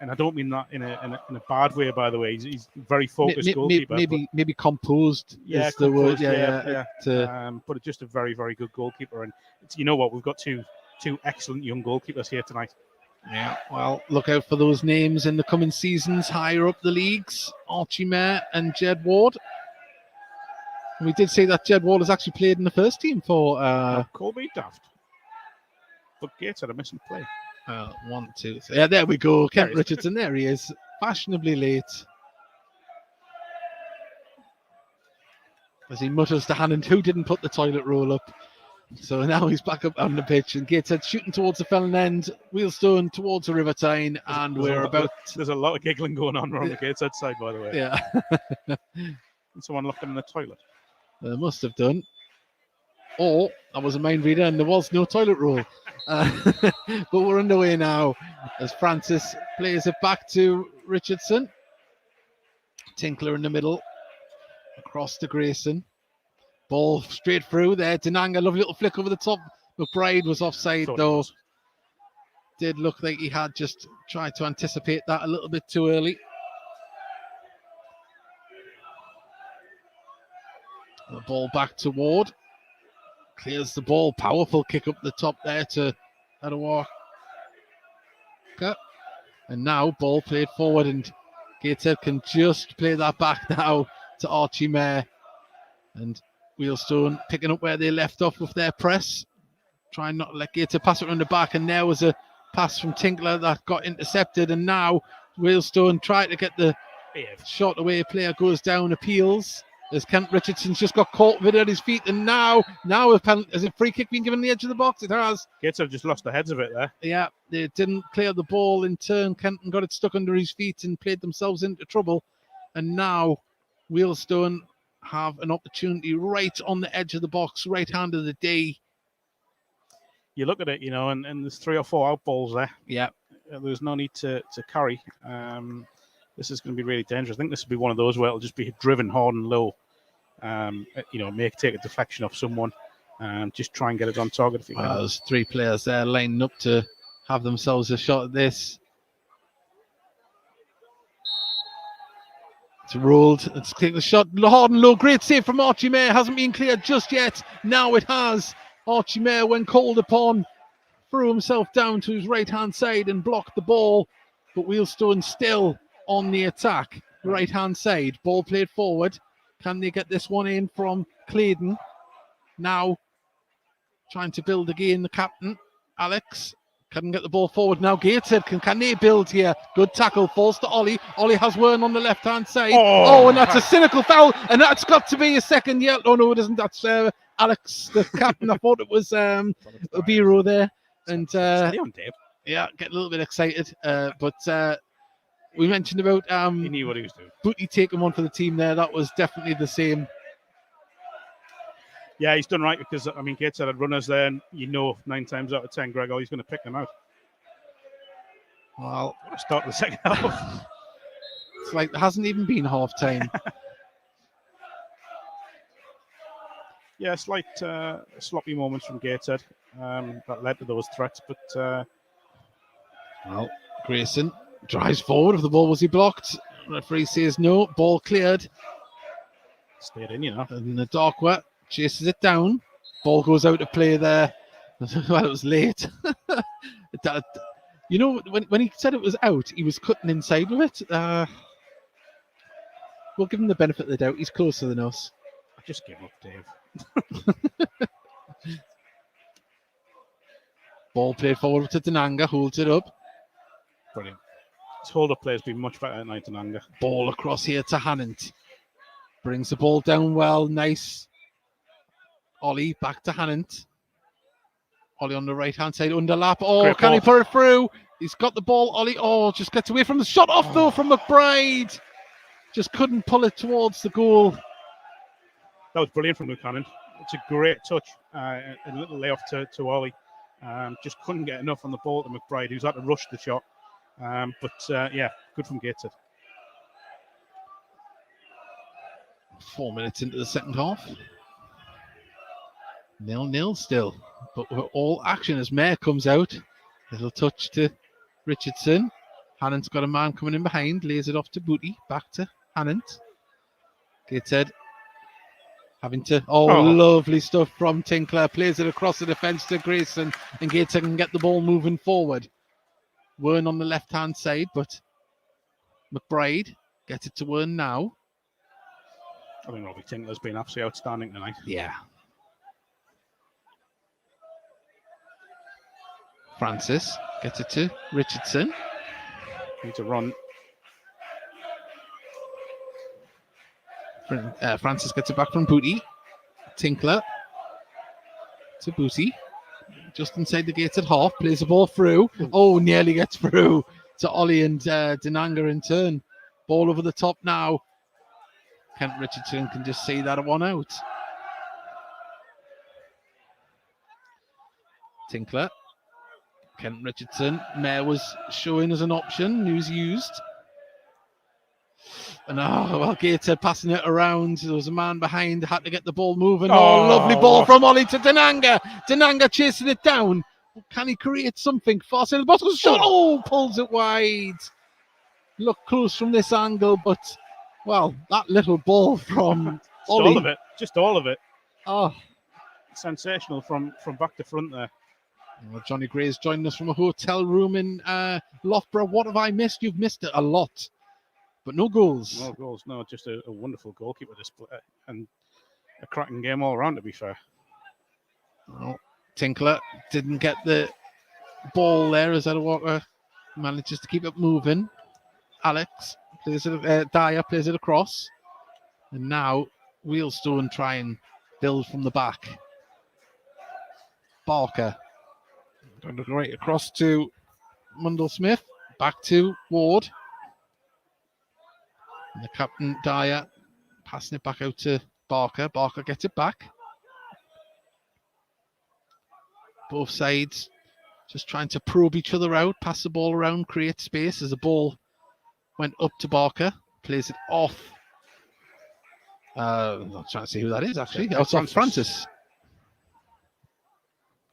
and I don't mean that in a bad way. By the way, he's very focused goalkeeper. Maybe composed. Yeah, is the word. Yeah. But just a very, very good goalkeeper. And you know what? We've got two excellent young goalkeepers here tonight. Yeah. Well, look out for those names in the coming seasons higher up the leagues. Archie Mayer and Jed Ward. And we did say that Jed Ward has actually played in the first team for Colby Daft. But Gates had a missing play. 1, 2, 3. Yeah, there we go. Kent Richardson, there he is. Fashionably late. As he mutters to Hannon, who didn't put the toilet roll up. So now he's back up on the pitch, and Gateshead shooting towards the Felon end, Wealdstone towards the River Tyne, and there's a lot of giggling going on around the Gateshead side, by the way. Yeah. Someone locked him in the toilet. They must have done. Or I was a mind reader and there was no toilet roll. But we're underway now as Francis plays it back to Richardson. Tinkler in the middle. Across to Grayson. Ball straight through there. Denanga, lovely little flick over the top. McBride was offside though. Did look like he had just tried to anticipate that a little bit too early. The ball back to Ward. Clears the ball. Powerful kick up the top there to Adewaka. And now ball played forward, and Gateshead can just play that back now to Archie Mayer. And Wealdstone picking up where they left off with their press. Trying not to let Gateshead pass it on the back. And there was a pass from Tinkler that got intercepted. And now Wealdstone tried to get the shot away. Player goes down, appeals. As Kent Richardson's just got caught with it at his feet, and now has a free kick been given the edge of the box? It has. Gateshead just lost the heads of it there. Yeah, they didn't clear the ball in turn. Kenton got it stuck under his feet and played themselves into trouble. And now Wealdstone have an opportunity right on the edge of the box, right hand of the day you look at it, and there's 3 or 4 out balls there. Yeah. There's no need to carry. This is going to be really dangerous. I think this will be one of those where it'll just be driven hard and low. Take a deflection off someone and just try and get it on target if you can. There's 3 players there lining up to have themselves a shot at this. It's rolled. Let's take the shot hard and low. Great save from Archie Mayer. Hasn't been cleared just yet. Now it has. Archie Mayer, when called upon, threw himself down to his right-hand side and blocked the ball. But Wealdstone still on the attack. Right-hand side. Ball played forward. Can they get this one in from Claydon? Now trying to build again, the captain, Alex. Couldn't get the ball forward. Now Gateshead, can they build here? Good tackle, falls to Ollie. Ollie has Wern on the left-hand side. Oh, and that's a cynical foul. And that's got to be a second yellow. Oh, no, it isn't. That's Alex, the captain. I thought it was Obiro there. And yeah, get a little bit excited. But we mentioned about he knew what he was doing. Booty taking one for the team there. That was definitely the same. Yeah, he's done right because, Gateshead had runners there, and 9 times out of 10, Greg Ollie's going to pick them out. Well, start the second half. It's like there hasn't even been half time. Yeah, slight sloppy moments from Gateshead that led to those threats, but well, Grayson drives forward. If the ball was he blocked? Referee says no. Ball cleared. Stayed in, And the dark wet chases it down. Ball goes out of play there. Well, it was late. When he said it was out, he was cutting inside with it. We'll give him the benefit of the doubt. He's closer than us. I just give up, Dave. Ball played forward to Denanga, holds it up. Brilliant. His hold-up play has been much better tonight, Denanga. Ball across here to Hannant. Brings the ball down well. Nice. Ollie back to Hannant. Ollie on the right-hand side, underlap. Oh, great can ball. he put it through? He's got the ball. Ollie, just gets away from the shot off, though, from McBride. Just couldn't pull it towards the goal. That was brilliant from Luke Hannon. It's a great touch. A little layoff to Ollie. Just couldn't get enough on the ball to McBride, who's had to rush the shot. Yeah, good from Gateshead. 4 minutes into the second half. 0-0 still. But we're all action as Mayer comes out. Little touch to Richardson. Hannant's got a man coming in behind. Lays it off to Booty. Back to Hannant. Gateshead having to... lovely stuff from Tinkler. Plays it across the defence to Grayson. And Gateshead can get the ball moving forward. Wern on the left-hand side, but McBride gets it to Wern now. I think Robbie Tinkler's been absolutely outstanding tonight. Yeah. Francis gets it to Richardson. Needs a run. Francis gets it back from Booty. Tinkler to Booty. Just inside the gates at half. Plays the ball through. Oh, nearly gets through to Ollie and Denanga in turn. Ball over the top now. Kent Richardson can just see that one out. Tinkler. Kent Richardson. Mayer was showing as an option. News used. And Gateshead passing it around. There was a man behind. Had to get the ball moving. Lovely ball from Ollie to Denanga. Denanga chasing it down. Can he create something? Far side of the box. Shot. Pulls it wide. Look close from this angle, but that little ball from Ollie. All of it. Just all of it. Oh, sensational from back to front there. Well, Johnny Gray's joining us from a hotel room in Loughborough. What have I missed? You've missed it a lot. But no goals. No goals. No, just a wonderful goalkeeper display and a cracking game all around, to be fair. Well, Tinkler didn't get the ball there as Walker manages to keep it moving. Alex plays it, Dyer plays it across. And now Wealdstone try and build from the back. Barker. Right across to Mundell Smith. Back to Ward. And the captain, Dyer, passing it back out to Barker. Barker gets it back. Both sides just trying to probe each other out, pass the ball around, create space as the ball went up to Barker, plays it off. I'm not trying to see who that is, actually. Oh, it's off Francis.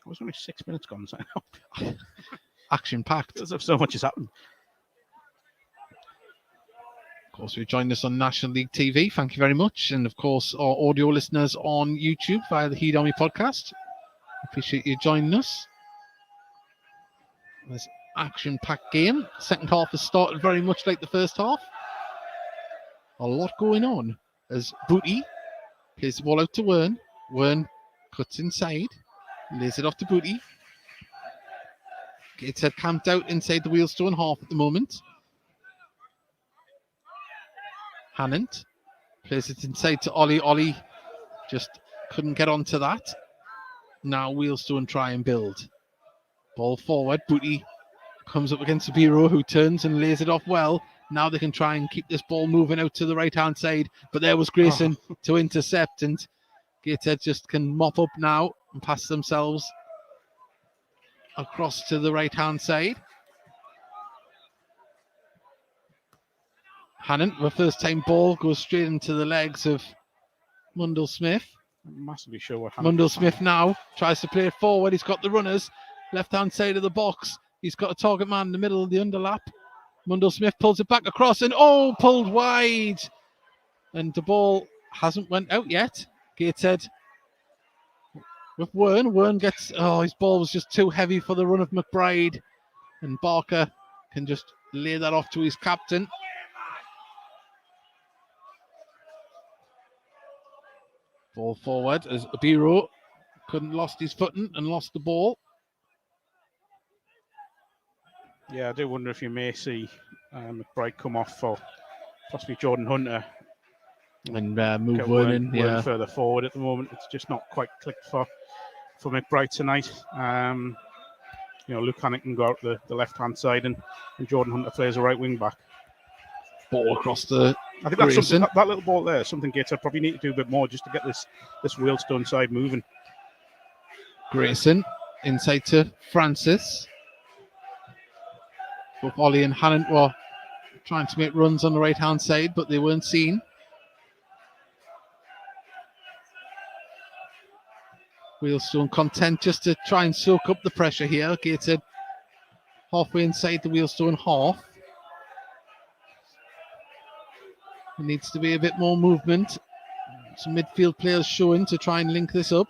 It was only 6 minutes gone. So Action-packed. So much has happened. Of course, you've joined us on National League TV. Thank you very much. And of course, our audio listeners on YouTube via the Heat Army podcast. Appreciate you joining us. This action-packed game. Second half has started very much like the first half. A lot going on as Booty plays the ball out to Wern. Wern cuts inside, lays it off to Booty. Gateshead camped out inside the Wealdstone half at the moment. Hannant plays it inside to Ollie. Ollie just couldn't get onto that. Now Wealdstone try and build. Ball forward. Booty comes up against Sabiro, who turns and lays it off well. Now they can try and keep this ball moving out to the right-hand side. But there was Grayson to intercept, and Gateshead just can mop up now and pass themselves across to the right-hand side. Hannon, the first-time ball goes straight into the legs of Mundell Smith. I'm massively sure what Mundell Smith now tries to play it forward. He's got the runners. Left-hand side of the box. He's got a target man in the middle of the underlap. Mundell Smith pulls it back across and pulled wide. And the ball hasn't went out yet. Gateshead with Wern. Wern gets, his ball was just too heavy for the run of McBride. And Barker can just lay that off to his captain. Ball forward as Abiro couldn't lost his footing and lost the ball. Yeah, I do wonder if you may see McBride come off for possibly Jordan Hunter and move Wern further forward. At the moment, it's just not quite clicked for McBride tonight. Luke Hannick can go out the left-hand side, and Jordan Hunter plays a right wing back. Ball across the. I think that's something, that little ball there. Something Gateshead probably need to do a bit more just to get this Wealdstone side moving. Grayson inside to Francis. Both Ollie and Hannon were trying to make runs on the right-hand side, but they weren't seen. Wealdstone content just to try and soak up the pressure here. Gateshead halfway inside the Wealdstone half. There needs to be a bit more movement. Some midfield players showing to try and link this up.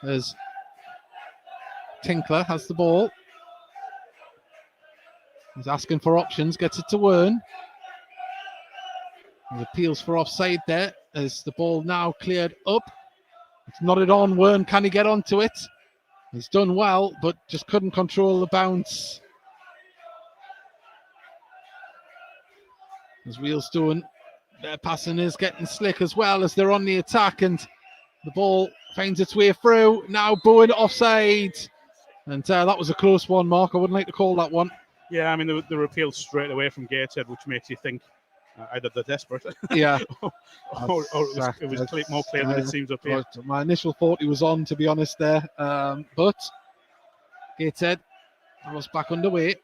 As Tinkler has the ball. He's asking for options, gets it to Wern. He appeals for offside there as the ball now cleared up. It's nodded on. Wern, can he get onto it? He's done well, but just couldn't control the bounce. As Wealdstone, their passing is getting slick as well as they're on the attack, and the ball finds its way through. Now Bowen offside. And that was a close one, Mark. I wouldn't like to call that one. Yeah, I mean, they were appealed straight away from Gateshead, which makes you think either they're desperate yeah, or it was more clear than it seems up here. My initial thought he was on, to be honest, there. But Gateshead was back underway.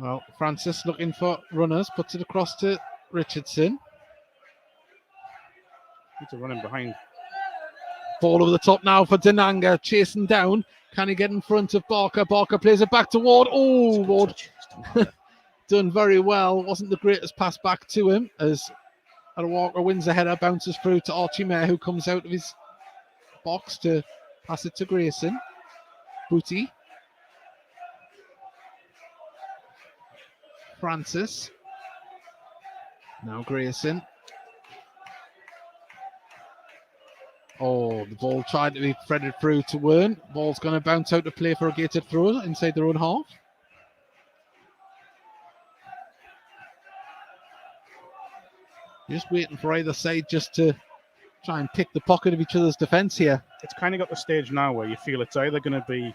Well, Francis looking for runners, puts it across to Richardson. It's a running behind. Ball over the top now for Denanga, chasing down. Can he get in front of Barker? Barker plays it back to Ward. Ward done very well. Wasn't the greatest pass back to him as Walker wins the header, bounces through to Archie Mayer, who comes out of his box to pass it to Grayson. Booty. Francis. Now Grayson. The ball tried to be threaded through to Wern. Ball's going to bounce out to play for a Gateshead throw inside their own half. Just waiting for either side just to try and pick the pocket of each other's defence here. It's kind of got the stage now where you feel it's either going to be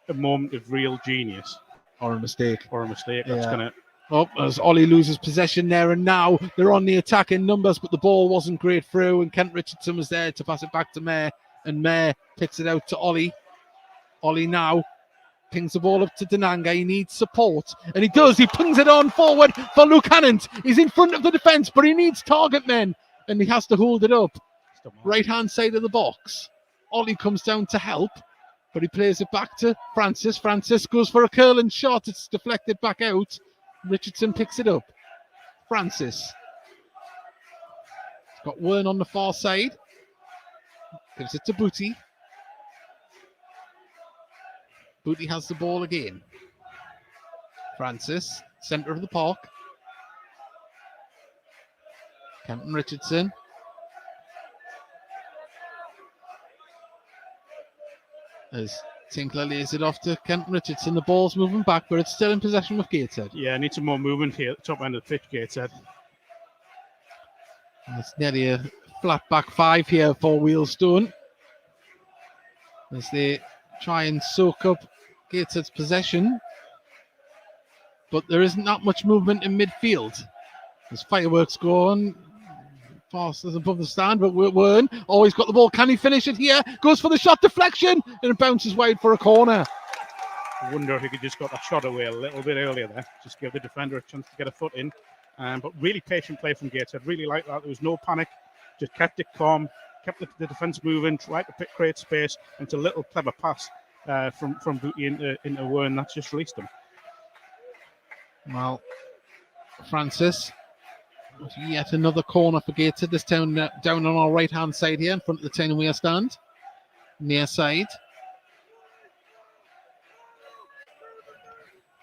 a moment of real genius or a mistake. That's going to Oh, as Ollie loses possession there, and now they're on the attack in numbers, but the ball wasn't great through, and Kent Richardson was there to pass it back to Mayer, and Mayer picks it out to Ollie. Ollie now pings the ball up to Denanga. He needs support, and he does. He pings it on forward for Luke Hannant. He's in front of the defence, but he needs target men, and he has to hold it up. Right-hand side of the box. Ollie comes down to help, but he plays it back to Francis. Francis goes for a curling shot. It's deflected back out. Richardson picks it up. Francis. He's got Wern on the far side. Gives it to Booty. Booty has the ball again. Francis, centre of the park. Kenton Richardson. As Tinkler lays it off to Kenton Richardson. The ball's moving back, but it's still in possession with Gateshead. Yeah, need some more movement here at the top end of the pitch, Gateshead. It's nearly a flat back five here for Wealdstone, as they try and soak up Gateshead's possession. But there isn't that much movement in midfield. There's fireworks going. Fast as above the stand, but Wern always got the ball. Can he finish it here? Goes for the shot, deflection, and it bounces wide for a corner. I wonder if he could just got that shot away a little bit earlier there. Just give the defender a chance to get a foot in. But really patient play from Gateshead. Really like that. There was no panic. Just kept it calm, kept the defence moving, tried to create space, and it's a little clever pass from Booty into Wern. That's just released him. Well, Francis. Yet another corner for Gateshead. This down on our right-hand side here in front of the 10-away stand. Near side.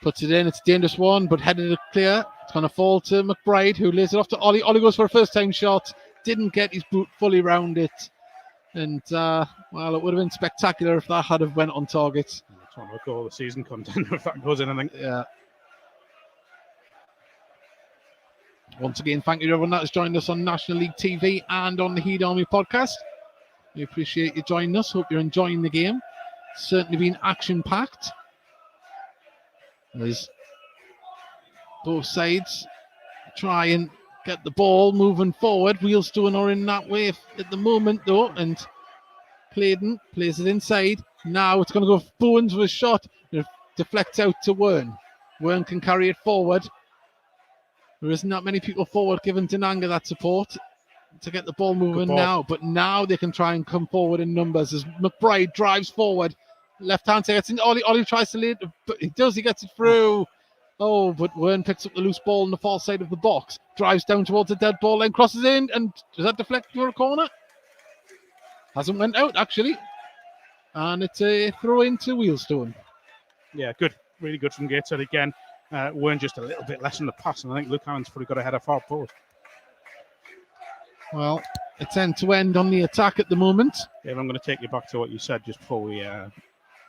Puts it in. It's a dangerous one, but headed it clear. It's going to fall to McBride, who lays it off to Ollie. Ollie goes for a first-time shot. Didn't get his boot fully round it. And, well, it would have been spectacular if that had have went on target. It's one of the goal of the season contender if that goes in, I think. Yeah. Once again, thank you to everyone that has joined us on National League TV and on the Heed Army podcast. We appreciate you joining us. Hope you're enjoying the game. Certainly been action-packed. There's both sides try and get the ball moving forward. Wealdstone are in that way at the moment, though, and Claydon plays it inside. Now it's going to go Bowens with a shot. It deflects out to Wern. Wern can carry it forward. There isn't that many people forward giving Denanga that support to get the ball moving now. But now they can try and come forward in numbers as McBride drives forward. Left-hand side gets in. Ollie tries to lead, but he does. He gets it through. Oh, but Wern picks up the loose ball on the far side of the box. Drives down towards the dead ball, then crosses in. And does that deflect for a corner? Hasn't went out, actually. And it's a throw into Wealdstone. Yeah, good. Really good from Gateshead again. Weren't just a little bit less in the pass, and I think Luke Hannant's probably got ahead of far post. Well, it's end-to-end on the attack at the moment. Dave, I'm going to take you back to what you said just before we,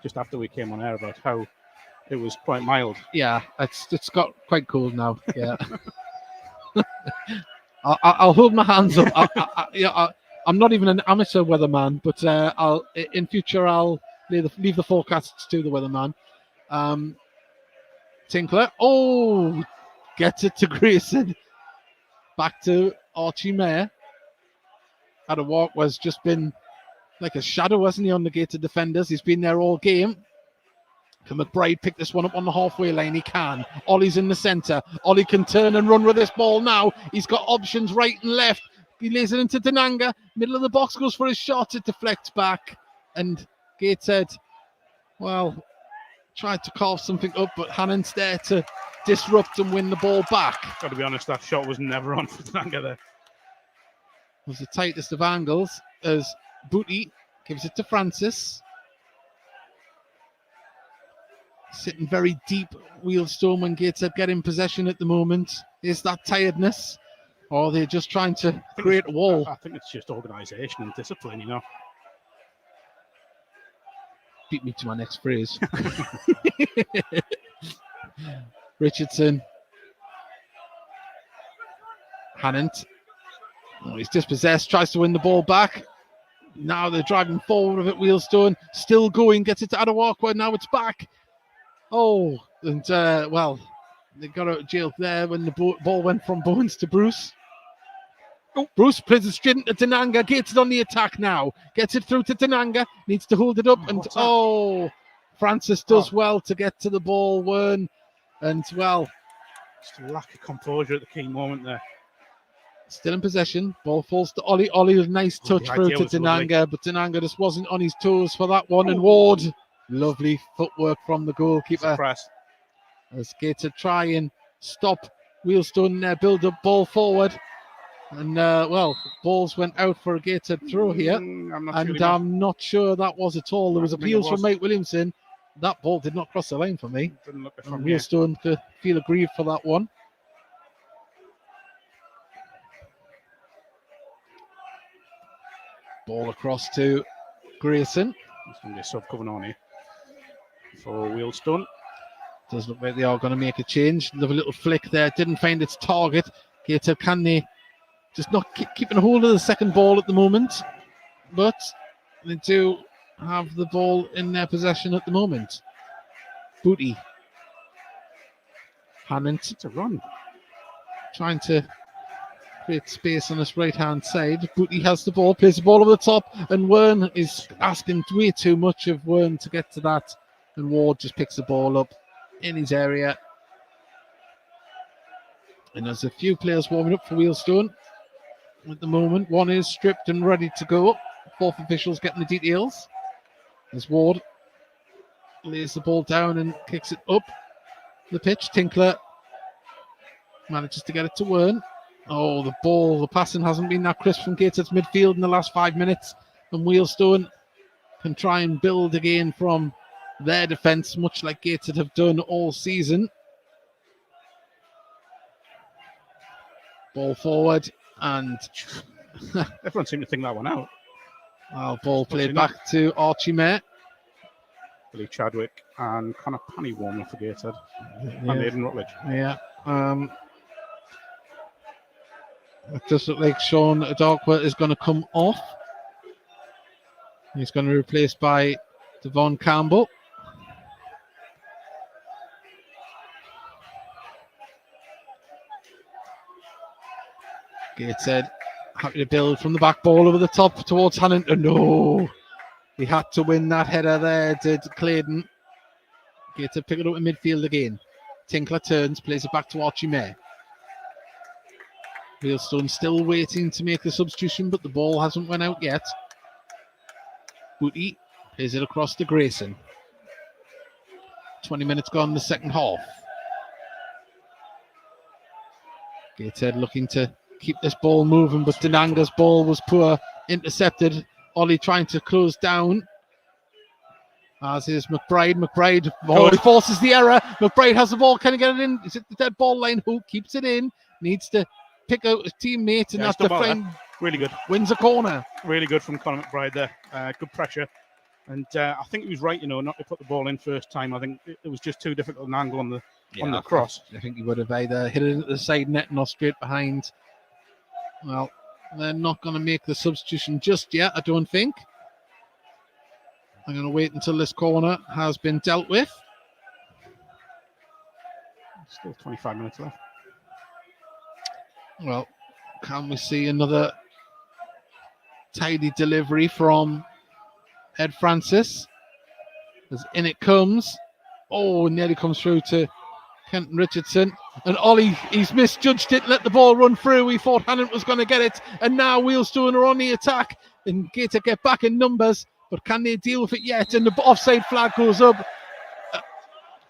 just after we came on air about how it was quite mild. Yeah, it's got quite cold now. Yeah, I'll hold my hands up. I'm not even an amateur weatherman, but in future I'll leave the forecasts to the weatherman. Tinkler, gets it to Grayson. Back to Archie Mayer. Had a walk was just been like a shadow, hasn't he, on the Gated defenders? He's been there all game. Can McBride pick this one up on the halfway line? He can. Ollie's in the centre. Ollie can turn and run with this ball now. He's got options right and left. He lays it into Denanga. Middle of the box, goes for his shot. It deflects back. And Gateshead, well, tried to carve something up, but Hannant's there to disrupt and win the ball back. Got to be honest, that shot was never on for Denanga there. It was the tightest of angles as Booty gives it to Francis. Sitting very deep, Wealdstone when Gateshead get in possession at the moment. Is that tiredness? Or are they just trying to create a wall? I think it's just organisation and discipline, you know. Beat me to my next phrase. Richardson. Hannant. He's dispossessed, tries to win the ball back. Now they're driving forward with it. Wealdstone still going, gets it to Adewakwa. Now it's back. And well, They got out of jail there when the ball went from Bowens to Bruce. Oh, Bruce plays it straight into Tananga. Gets it on the attack now. Gets it through to Tananga. Needs to hold it up. Francis does well to get to the ball. Wern. And, well, just a lack of composure at the key moment there. Still in possession. Ball falls to Ollie. Ollie with a nice touch through to Tananga, but Tananga just wasn't on his toes for that one. And Ward, lovely footwork from the goalkeeper. As Gator try and stop Wealdstone there, build up ball forward. And, balls went out for a Gator throw here. I'm not sure that was at all. There was appeals from Mike Williamson. That ball did not cross the line for me. Wealdstone could feel aggrieved for that one. Ball across to Grayson. There's going to be a sub coming on here for Wealdstone. Does look like they are going to make a change. Another little flick there. Didn't find its target. Gator, can they just not keeping a hold of the second ball at the moment? But they do have the ball in their possession at the moment. Booty. Hannant. It's a run. Trying to create space on this right-hand side. Booty has the ball, plays the ball over the top, and Wern is asking way too much of Wern to get to that. And Ward just picks the ball up in his area. And there's a few players warming up for Wealdstone at the moment. One is stripped and ready to go. Fourth officials getting the details. As Ward lays the ball down and kicks it up the pitch. Tinkler manages to get it to Wern. Oh, the passing hasn't been that crisp from Gateshead's midfield in the last 5 minutes. And Wealdstone can try and build again from their defence, much like Gateshead have done all season. Ball forward, and everyone seemed to think that one out. Ball played back to Archie Mayer. Billy Chadwick and Connor Panny warming for Gateshead. And Aidan Rutledge. Yeah. It does look like Sean Adogwa is going to come off. He's going to be replaced by Devon Campbell. Gateshead happy to build from the back, ball over the top towards Hannington. No, he had to win that header there, did Claydon. Gateshead pick it up in midfield again. Tinkler turns, plays it back to Archie Mayer. Wealdstone still waiting to make the substitution, but the ball hasn't went out yet. Booty plays it across to Grayson. 20 minutes gone in the second half. Gateshead looking to keep this ball moving, but Denanga's ball was poor, intercepted. Ollie trying to close down. As is McBride. He forces the error. McBride has the ball. Can he get it in? Is it the dead ball line? Who keeps it in? Needs to pick out his teammate, and that defend really good. Wins a corner. Really good from Conor McBride there. Good pressure. And I think he was right, not to put the ball in first time. I think it was just too difficult an angle on the cross. I think he would have either hit it into the side net or straight behind. Well, they're not going to make the substitution just yet, I don't think. I'm going to wait until this corner has been dealt with. Still 25 minutes left. Well, can we see another tidy delivery from Ed Francis? As in it comes. Oh, nearly comes through to Kenton Richardson. And Ollie, he's misjudged it, let the ball run through. We thought Hannant was going to get it. And now Wealdstone are on the attack. And Gator get back in numbers. But can they deal with it yet? And the offside flag goes up.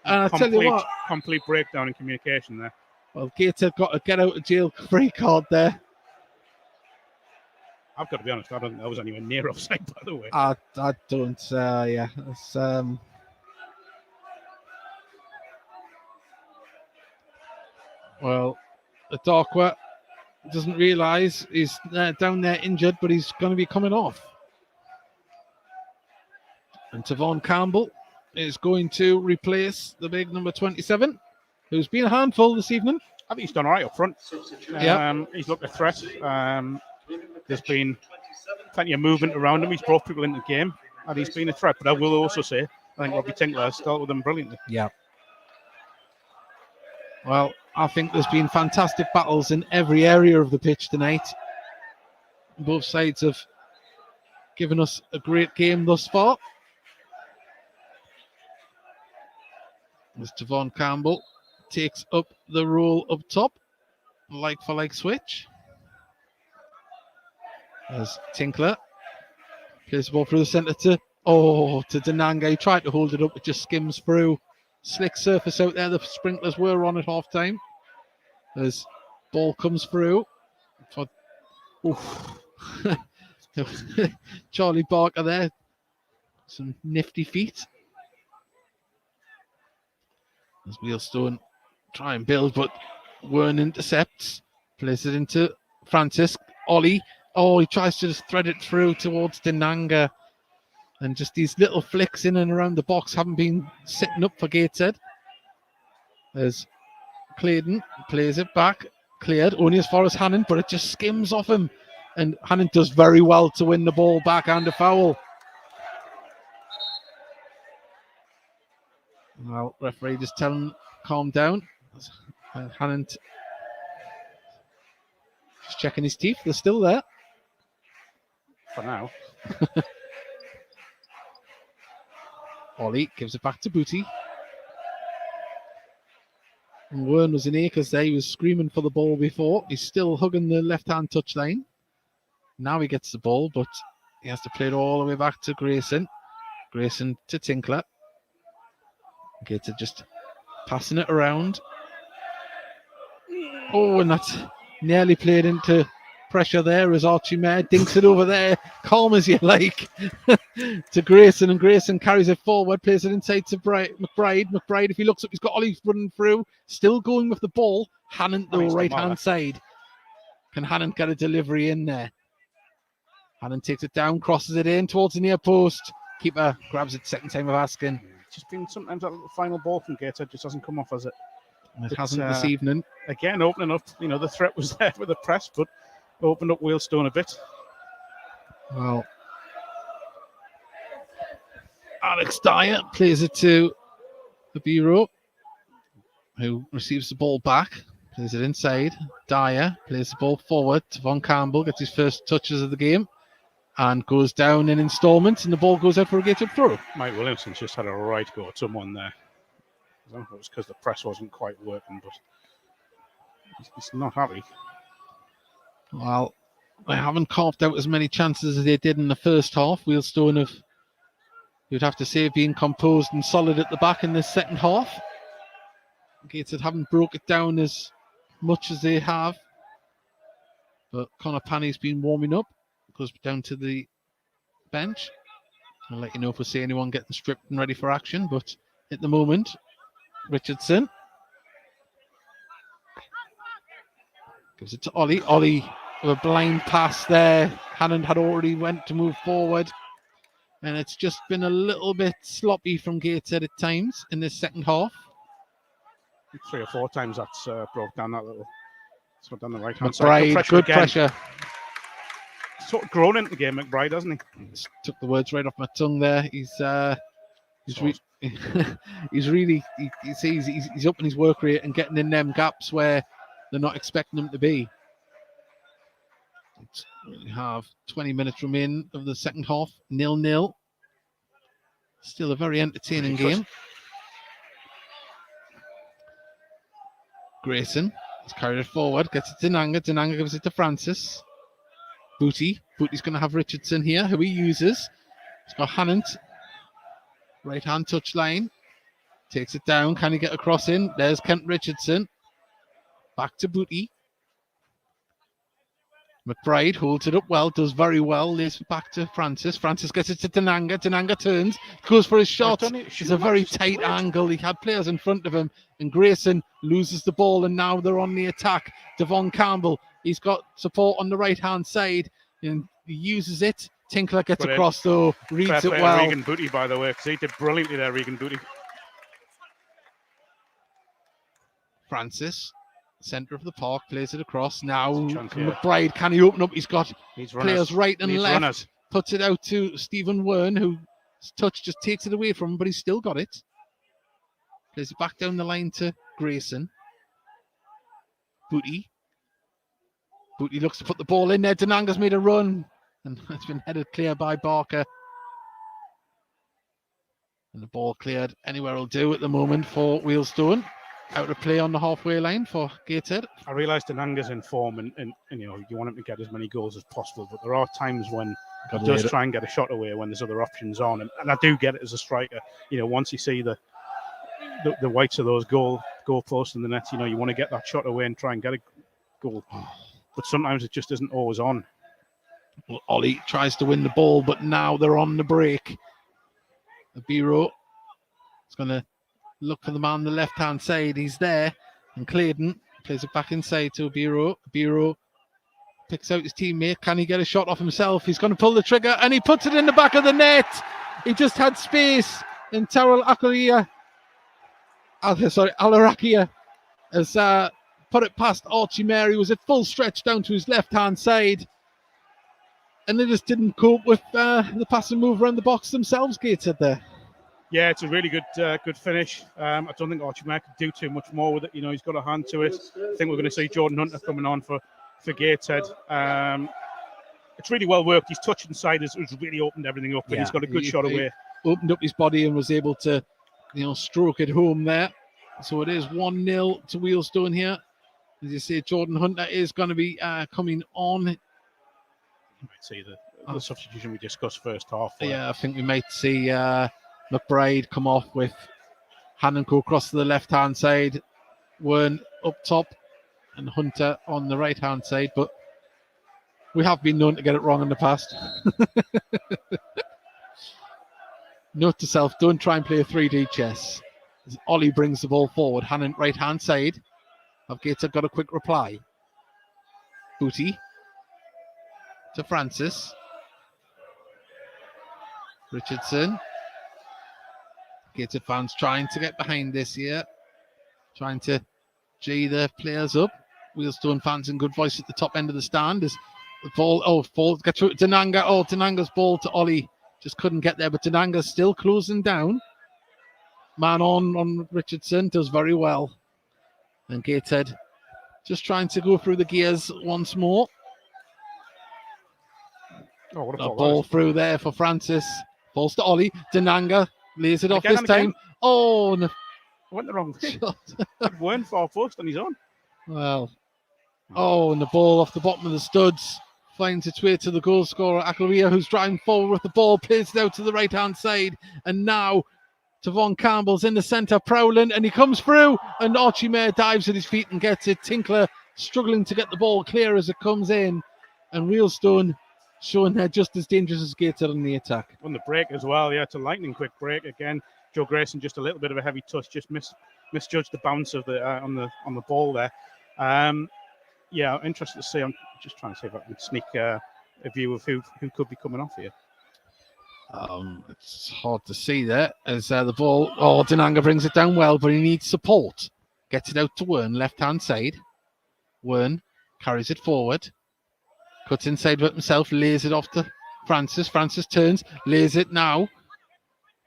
And I tell you what. Complete breakdown in communication there. Well, Gator got a get out of jail free card there. I've got to be honest, I don't think that was anywhere near offside, by the way. I don't, yeah. It's, well, Adokwa doesn't realise he's down there injured, but he's going to be coming off. And Tavon Campbell is going to replace the big number 27, who's been a handful this evening. I think he's done all right up front. He's looked a threat. There's been plenty of movement around him. He's brought people into the game, and he's been a threat. But I will also say, I think Robbie Tinkler has dealt with him brilliantly. Yeah. Well, I think there's been fantastic battles in every area of the pitch tonight. Both sides have given us a great game thus far. As Devon Campbell takes up the role up top, like for like switch. As Tinkler plays the ball through the centre to Denanga. He tried to hold it up, it just skims through. Slick surface out there. The sprinklers were on at half time. As ball comes through. Charlie Barker there. Some nifty feet. As Wealdstone try and build, but Wern intercepts. Plays it into Francis. Ollie. He tries to just thread it through towards Denanga. And just these little flicks in and around the box haven't been setting up for Gateshead. As Clayton plays it back. Cleared only as far as Hannon, but it just skims off him. And Hannon does very well to win the ball back and a foul. Well, referee just tell him calm down. Hannon just checking his teeth. They're still there. For now. Ollie gives it back to Booty. And Wern was in acres there. He was screaming for the ball before. He's still hugging the left-hand touchline. Now he gets the ball, but he has to play it all the way back to Grayson. Grayson to Tinkler. Gator just passing it around. And that's nearly played into pressure there as Archie Mayer dinks it over there, calm as you like, to Grayson, and Grayson carries it forward, plays it inside to McBride. McBride, if he looks up, he's got Ollie running through, still going with the ball. Hannon, though, right-hand side. Can Hannon get a delivery in there? Hannon takes it down, crosses it in towards the near post. Keeper grabs it, second time of asking. Just been sometimes that final ball from Gateshead just hasn't come off, has it? It hasn't this evening. Again, opening up, the threat was there with the press, but opened up Wealdstone a bit. Well, Alex Dyer plays it to the Bureau, who receives the ball back, plays it inside. Dyer plays the ball forward to Von Campbell, gets his first touches of the game, and goes down in installments, and the ball goes out for a Gateshead throw. Mike Williamson's just had a right go at someone there. I don't know if it was because the press wasn't quite working, but he's not happy. Well, they haven't carved out as many chances as they did in the first half. Wealdstone have, you'd have to say, been composed and solid at the back in this second half. Gateshead haven't broke it down as much as they have. But Connor Panney's been warming up. Goes down to the bench. I'll let you know if we see anyone getting stripped and ready for action. But at the moment, Richardson gives it to Ollie. Ollie with a blind pass there. Hannon had already went to move forward. And it's just been a little bit sloppy from Gateshead at times in this second half. 3 or 4 times that's broke down that little. So down the right-hand side. McBride, good pressure. Sort of grown into the game, McBride, hasn't he? Took the words right off my tongue there. He's really he's upping his work rate and getting in them gaps where they're not expecting him to be. We have 20 minutes remaining of the second half, 0-0. Still a very entertaining game. Grayson has carried it forward, gets it to Nanga. Denanga gives it to Francis. Booty's going to have Richardson here, who he uses. He's got Hannon, right-hand touchline. Takes it down. Can he get across in? There's Kent Richardson. Back to Booty. McBride holds it up well, does very well. Lays it back to Francis. Francis gets it to Denanga. Denanga turns, goes for his shot. It's a very tight angle. He had players in front of him, and Grayson loses the ball, and now they're on the attack. Devon Campbell, he's got support on the right-hand side, and he uses it. Tinkler gets across, though, reads it well. Regan Booty, by the way, because he did brilliantly there, Regan Booty. Francis, centre of the park, plays it across. Now, McBride, can he open up? He's got players right and left. Puts it out to Stephen Wern, whose touch just takes it away from him, but he's still got it. Plays it back down the line to Grayson. Booty. Booty looks to put the ball in there. Denanga's made a run, and it's been headed clear by Barker. And the ball cleared anywhere will do at the moment for Wealdstone. Out of play on the halfway line for Gateshead. I realise Denanga's in form, and you want him to get as many goals as possible, but there are times when he does try and get a shot away when there's other options on, and I do get it as a striker. Once you see the whites of those goal posts in the net, you want to get that shot away and try and get a goal, but sometimes it just isn't always on. Well, Ollie tries to win the ball, but now they're on the break. The Biro is going to look for the man on the left-hand side. He's there. And Clayton plays it back inside to Biro. Biro picks out his teammate. Can he get a shot off himself? He's going to pull the trigger, and he puts it in the back of the net. He just had space. And Terrell Alarakia has put it past Archie Mary. Was at full stretch down to his left-hand side. And they just didn't cope with the pass and move around the box themselves, Gateshead there. Yeah, it's a really good finish. I don't think Archie Mary could do too much more with it. He's got a hand to it. I think we're going to see Jordan Hunter coming on for Gateshead. It's really well worked. His touch inside has really opened everything up, and he's got a good shot away. Opened up his body and was able to, stroke it home there. So it is 1-0 to Wealdstone here. As you say, Jordan Hunter is going to be coming on. You might see the substitution we discussed first half. Yeah, I think we might see McBride come off with Hannon go across to the left-hand side, Wern up top, and Hunter on the right-hand side. But we have been known to get it wrong in the past. Note to self, don't try and play a 3D chess. As Ollie brings the ball forward, Hannon right-hand side. Have Gateshead got a quick reply? Booty to Francis. Richardson. Gateshead fans trying to get behind this here. Trying to G the players up. Wealdstone fans in good voice at the top end of the stand. As the ball gets through to Denanga. Denanga's ball to Ollie. Just couldn't get there, but Denanga's still closing down. Man on Richardson. Does very well. And Gateshead just trying to go through the gears once more. Oh, what a ball through there for Francis. Falls to Ollie. Denanga lays it off this time. Oh, no. Went the wrong way. Weren't far post on his own. Well, and the ball off the bottom of the studs finds its way to the goal scorer, Aklavia, who's driving forward with the ball, plays it out to the right-hand side. And now Tavon Campbell's in the centre, prowling, and he comes through, and Archie Mayer dives at his feet and gets it. Tinkler struggling to get the ball clear as it comes in. And Wealdstone showing they're just as dangerous as Gateshead on the attack. On the break as well, it's a lightning quick break again. Joe Grayson just a little bit of a heavy touch, just misjudged the bounce of the on the ball there. Interested to see. I'm just trying to see if I can sneak a view of who could be coming off here. It's hard to see there as the ball. Denanga brings it down well, but he needs support. Gets it out to Wern, left hand side. Wern carries it forward. Cuts inside with himself, lays it off to Francis. Francis turns, lays it now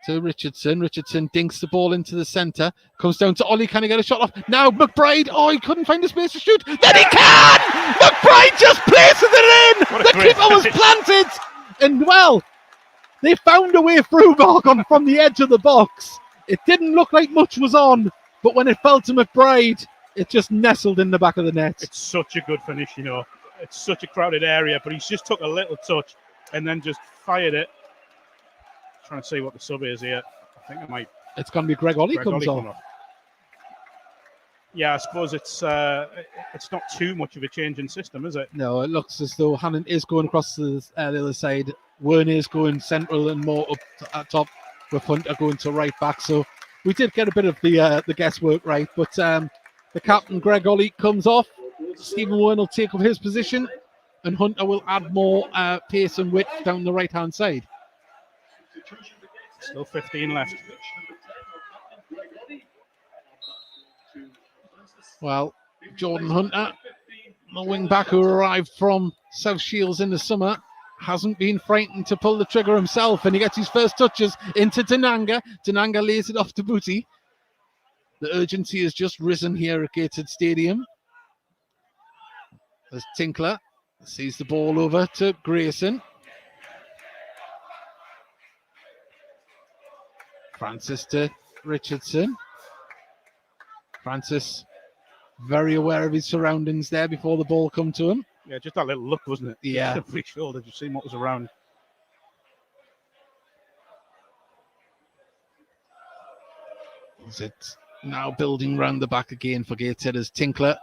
to Richardson. Richardson dinks the ball into the centre. Comes down to Ollie. Can he get a shot off? Now McBride. He couldn't find the space to shoot. Then he can! McBride just places it in! The keeper was planted! And they found a way through, Mark, from the edge of the box. It didn't look like much was on, but when it fell to McBride, it just nestled in the back of the net. It's such a good finish, It's such a crowded area, but he's just took a little touch and then just fired it. Trying to see what the sub is here. I think it might. It's going to be Greg Ollie comes off. Yeah, I suppose it's not too much of a change in system, is it? No, it looks as though Hannon is going across to the other side. Wern is going central and more up at top, with Hunter going to right back. So we did get a bit of the guesswork right, but the captain Greg Ollie comes off. Stephen Wern will take up his position, and Hunter will add more pace and width down the right-hand side. Still 15 left. Well, Jordan Hunter, the wing-back who arrived from South Shields in the summer, hasn't been frightened to pull the trigger himself, and he gets his first touches into Denanga. Denanga lays it off to Booty. The urgency has just risen here at Gateshead Stadium. As Tinkler sees the ball over to Grayson. Francis to Richardson. Francis very aware of his surroundings there before the ball come to him. Yeah, just that little look, wasn't it? Yeah. Just every shoulder, just seeing what was around. Is it now building round the back again for Gateshead as Tinkler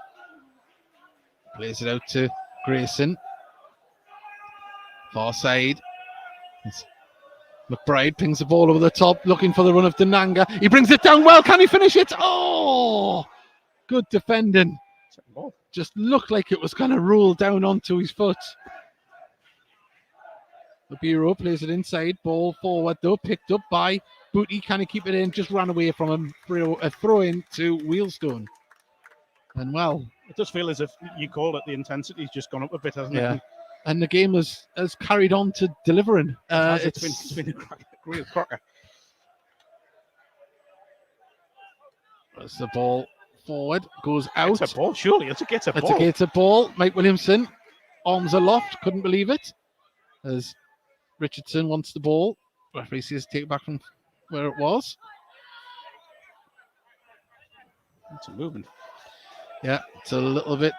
plays it out to Grayson. Far side. It's McBride pings the ball over the top, looking for the run of Denanga. He brings it down well. Can he finish it? Oh, good defending. Just looked like it was going to roll down onto his foot. The Bureau plays it inside. Ball forward though, picked up by Booty. Can he keep it in? Just ran away from him. A throw in to Wealdstone. And well, it does feel as if you called it, the intensity's just gone up a bit, hasn't it? And the game has carried on to delivering. It's been a real cracker. As the ball forward goes out. It's a ball, surely. It's a Gateshead ball. It's a Gateshead ball. Mike Williamson, arms aloft, couldn't believe it. As Richardson wants the ball. Referee says take it back from where it was. It's a movement. Yeah, it's a little bit.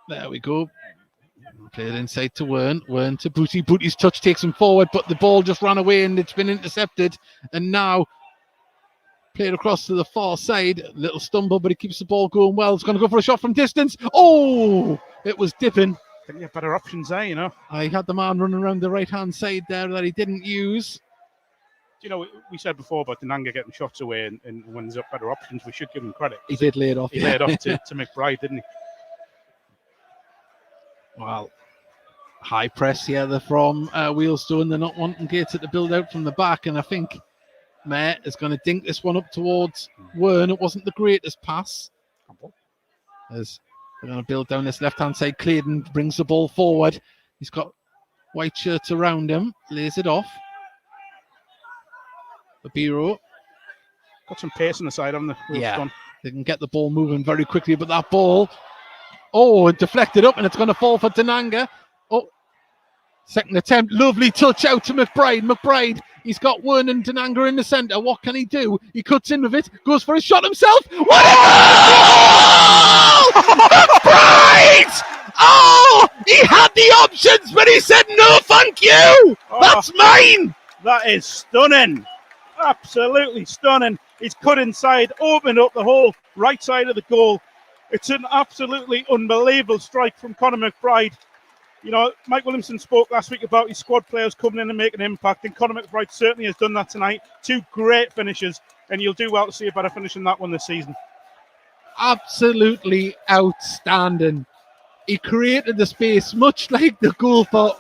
There we go. Play it inside to Wern. Wern to Booty. Booty's touch takes him forward, but the ball just ran away and it's been intercepted. And now played across to the far side. Little stumble, but he keeps the ball going well. It's going to go for a shot from distance. Oh, it was dipping. I think you have better options there, you know. I had the man running around the right-hand side there that he didn't use. You know, we said before about Denanga getting shots away, and when there's better options, we should give him credit. He did lay it off. He laid it off to McBride, didn't he? Well, high press here. They're from Wealdstone. They're not wanting Gateshead to build out from the back, and I think Mayor is going to dink this one up towards Wern. It wasn't the greatest pass. As they're going to build down this left-hand side. Claydon brings the ball forward. He's got white shirts around him. Lays it off. The Bureau. Got some pace on the side on the Yeah, they can get the ball moving very quickly, but that ball, it deflected up and it's going to fall for Denanga. Oh, second attempt, lovely touch out to McBride. McBride, he's got Wern and Denanga in the centre. What can he do? He cuts in with it, goes for a shot himself. What a goal! McBride! Oh, he had the options, but he said no, thank you. That's mine. That is stunning. Absolutely stunning. He's cut inside, opened up the whole right side of the goal. It's an absolutely unbelievable strike from Conor McBride. You know, Mike Williamson spoke last week about his squad players coming in and making an impact, and Conor McBride certainly has done that tonight. Two great finishes, and you'll do well to see a better finish than that one this season. Absolutely outstanding. He created the space, much like the goal for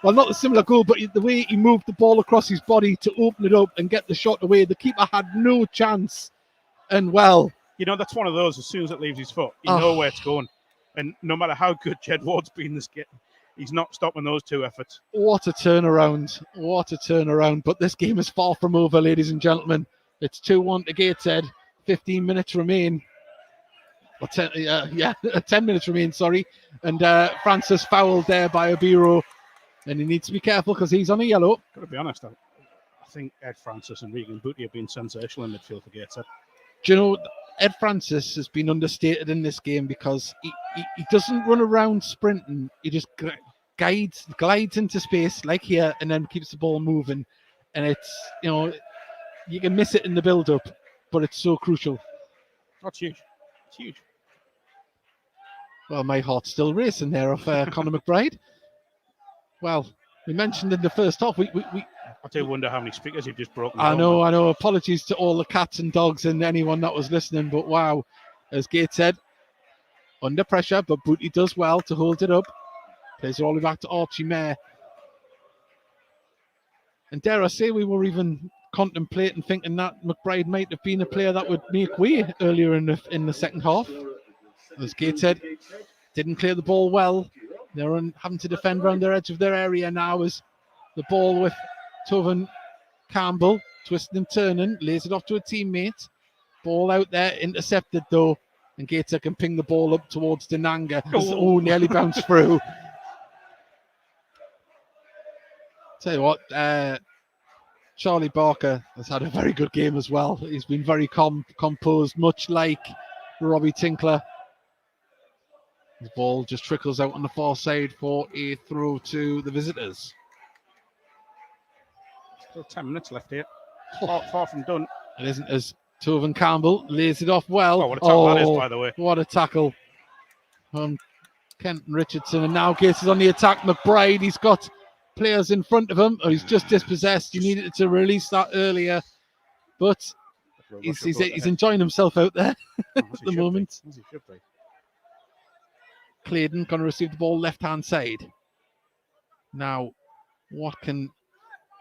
well, not a similar goal, but the way he moved the ball across his body to open it up and get the shot away. The keeper had no chance. And well, you know, that's one of those, as soon as it leaves his foot, you know where it's going. And no matter how good Jed Ward's been this game, he's not stopping those two efforts. What a turnaround. What a turnaround. But this game is far from over, ladies and gentlemen. It's 2-1 to Gateshead. 15 minutes remain. Or 10 minutes remain, sorry. And Francis fouled there by Obiro. And he needs to be careful because he's on a yellow. Got to be honest, I think Ed Francis and Regan Booty have been sensational in midfield for Gateshead. Do you know, Ed Francis has been understated in this game because he doesn't run around sprinting. He just glides into space like here and then keeps the ball moving. And it's, you know, you can miss it in the build-up, but it's so crucial. That's huge. It's huge. Well, my heart's still racing there of Conor McBride. Well, we mentioned in the first half, I do wonder how many speakers you've just broken. I know. Apologies to all the cats and dogs and anyone that was listening, but wow, as Gateshead under pressure, but Booty does well to hold it up. Plays it all the way back to Archie Mayer. And dare I say, we were even contemplating, thinking that McBride might have been a player that would make way earlier in the second half. As Gateshead didn't clear the ball well. They're having to defend around their edge of their area now as the ball with Tovan Campbell twisting and turning, lays it off to a teammate. Ball out there, intercepted though And Gator can ping the ball up towards Denanga. Oh, nearly bounced through. Tell you what, Charlie Barker has had a very good game as well. He's been very composed, much like Robbie Tinkler. The ball just trickles out on the far side for a throw to the visitors. Still 10 minutes left here. Far from done. It isn't as Tovin Campbell lays it off well. Oh, what a tackle that is, by the way. What a tackle from Kenton Richardson. And now Gators on the attack. McBride, he's got players in front of him. Oh, he's just dispossessed. You needed to release that earlier. But he's enjoying himself out there at the moment. Claydon going to receive the ball left-hand side. Now, what can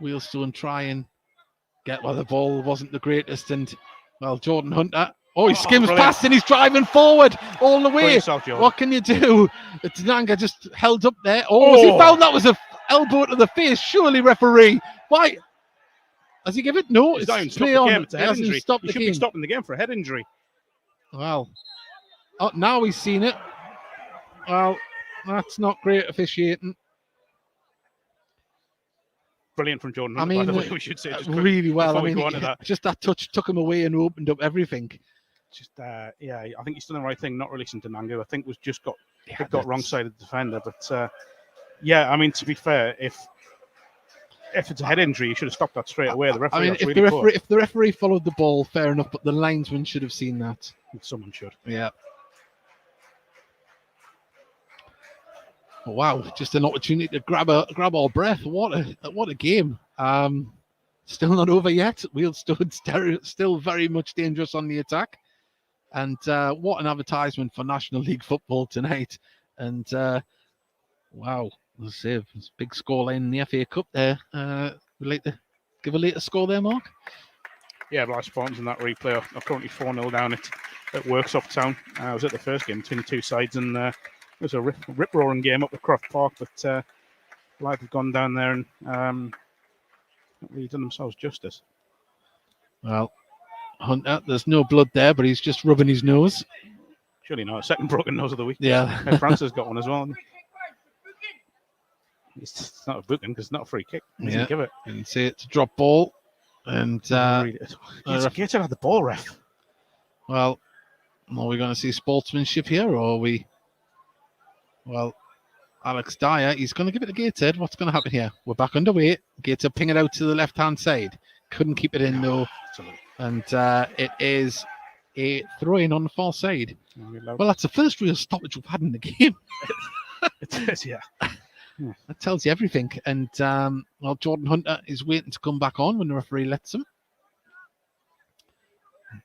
Wealdstone try and get? Well, the ball wasn't the greatest. And, well, Jordan Hunter. Oh, he skims past and he's driving forward all the way. What can you do? Denanga just held up there. Oh, was he fouled? That was an elbow to the face. Surely, referee. Why? Has he given it? No, it's play on. It's a head injury. He should be stopping the game for a head injury. Well, now he's seen it. Well, that's not great officiating. Brilliant from Jordan. I mean, by the way, we should say really well. I mean, just that touch took him away and opened up everything. Just I think he's done the right thing not releasing Denanga. I think was just got wrong side of the defender. But I mean, to be fair, if it's a head injury, you should have stopped that straight away. The referee. I mean, if the referee followed the ball, fair enough. But the linesman should have seen that. Someone should. Yeah. Oh, wow, just an opportunity to grab our breath. What a game. Still not over yet. Wealdstone still very much dangerous on the attack. And what an advertisement for National League football tonight. And wow, let's say it's a big scoreline in the FA Cup there. Would you like to give a later score there, Mark? Yeah, Blythe Spartans in that replay are currently 4-0 down at Worksop Town. I was at the first game between the two sides, and it was a rip-roaring game up at Croft Park, but Blythe have gone down there and not really done themselves justice. Well, Hunter, there's no blood there, but he's just rubbing his nose. Surely not. Second broken nose of the week. Yeah. Francis got one as well. It's not a booking because it's not a free kick. He doesn't give it. And say it's a drop ball. And Gateshead had the ball, ref. Well, are we going to see sportsmanship here, or are we? Well, Alex Dyer, he's going to give it to Gateshead. What's going to happen here? We're back underway. Gateshead ping it out to the left-hand side. Couldn't keep it in, though. And it is a throw-in on the far side. Well, that's the first real stoppage we've had in the game. It is, yeah. That tells you everything. And, well, Jordan Hunter is waiting to come back on when the referee lets him.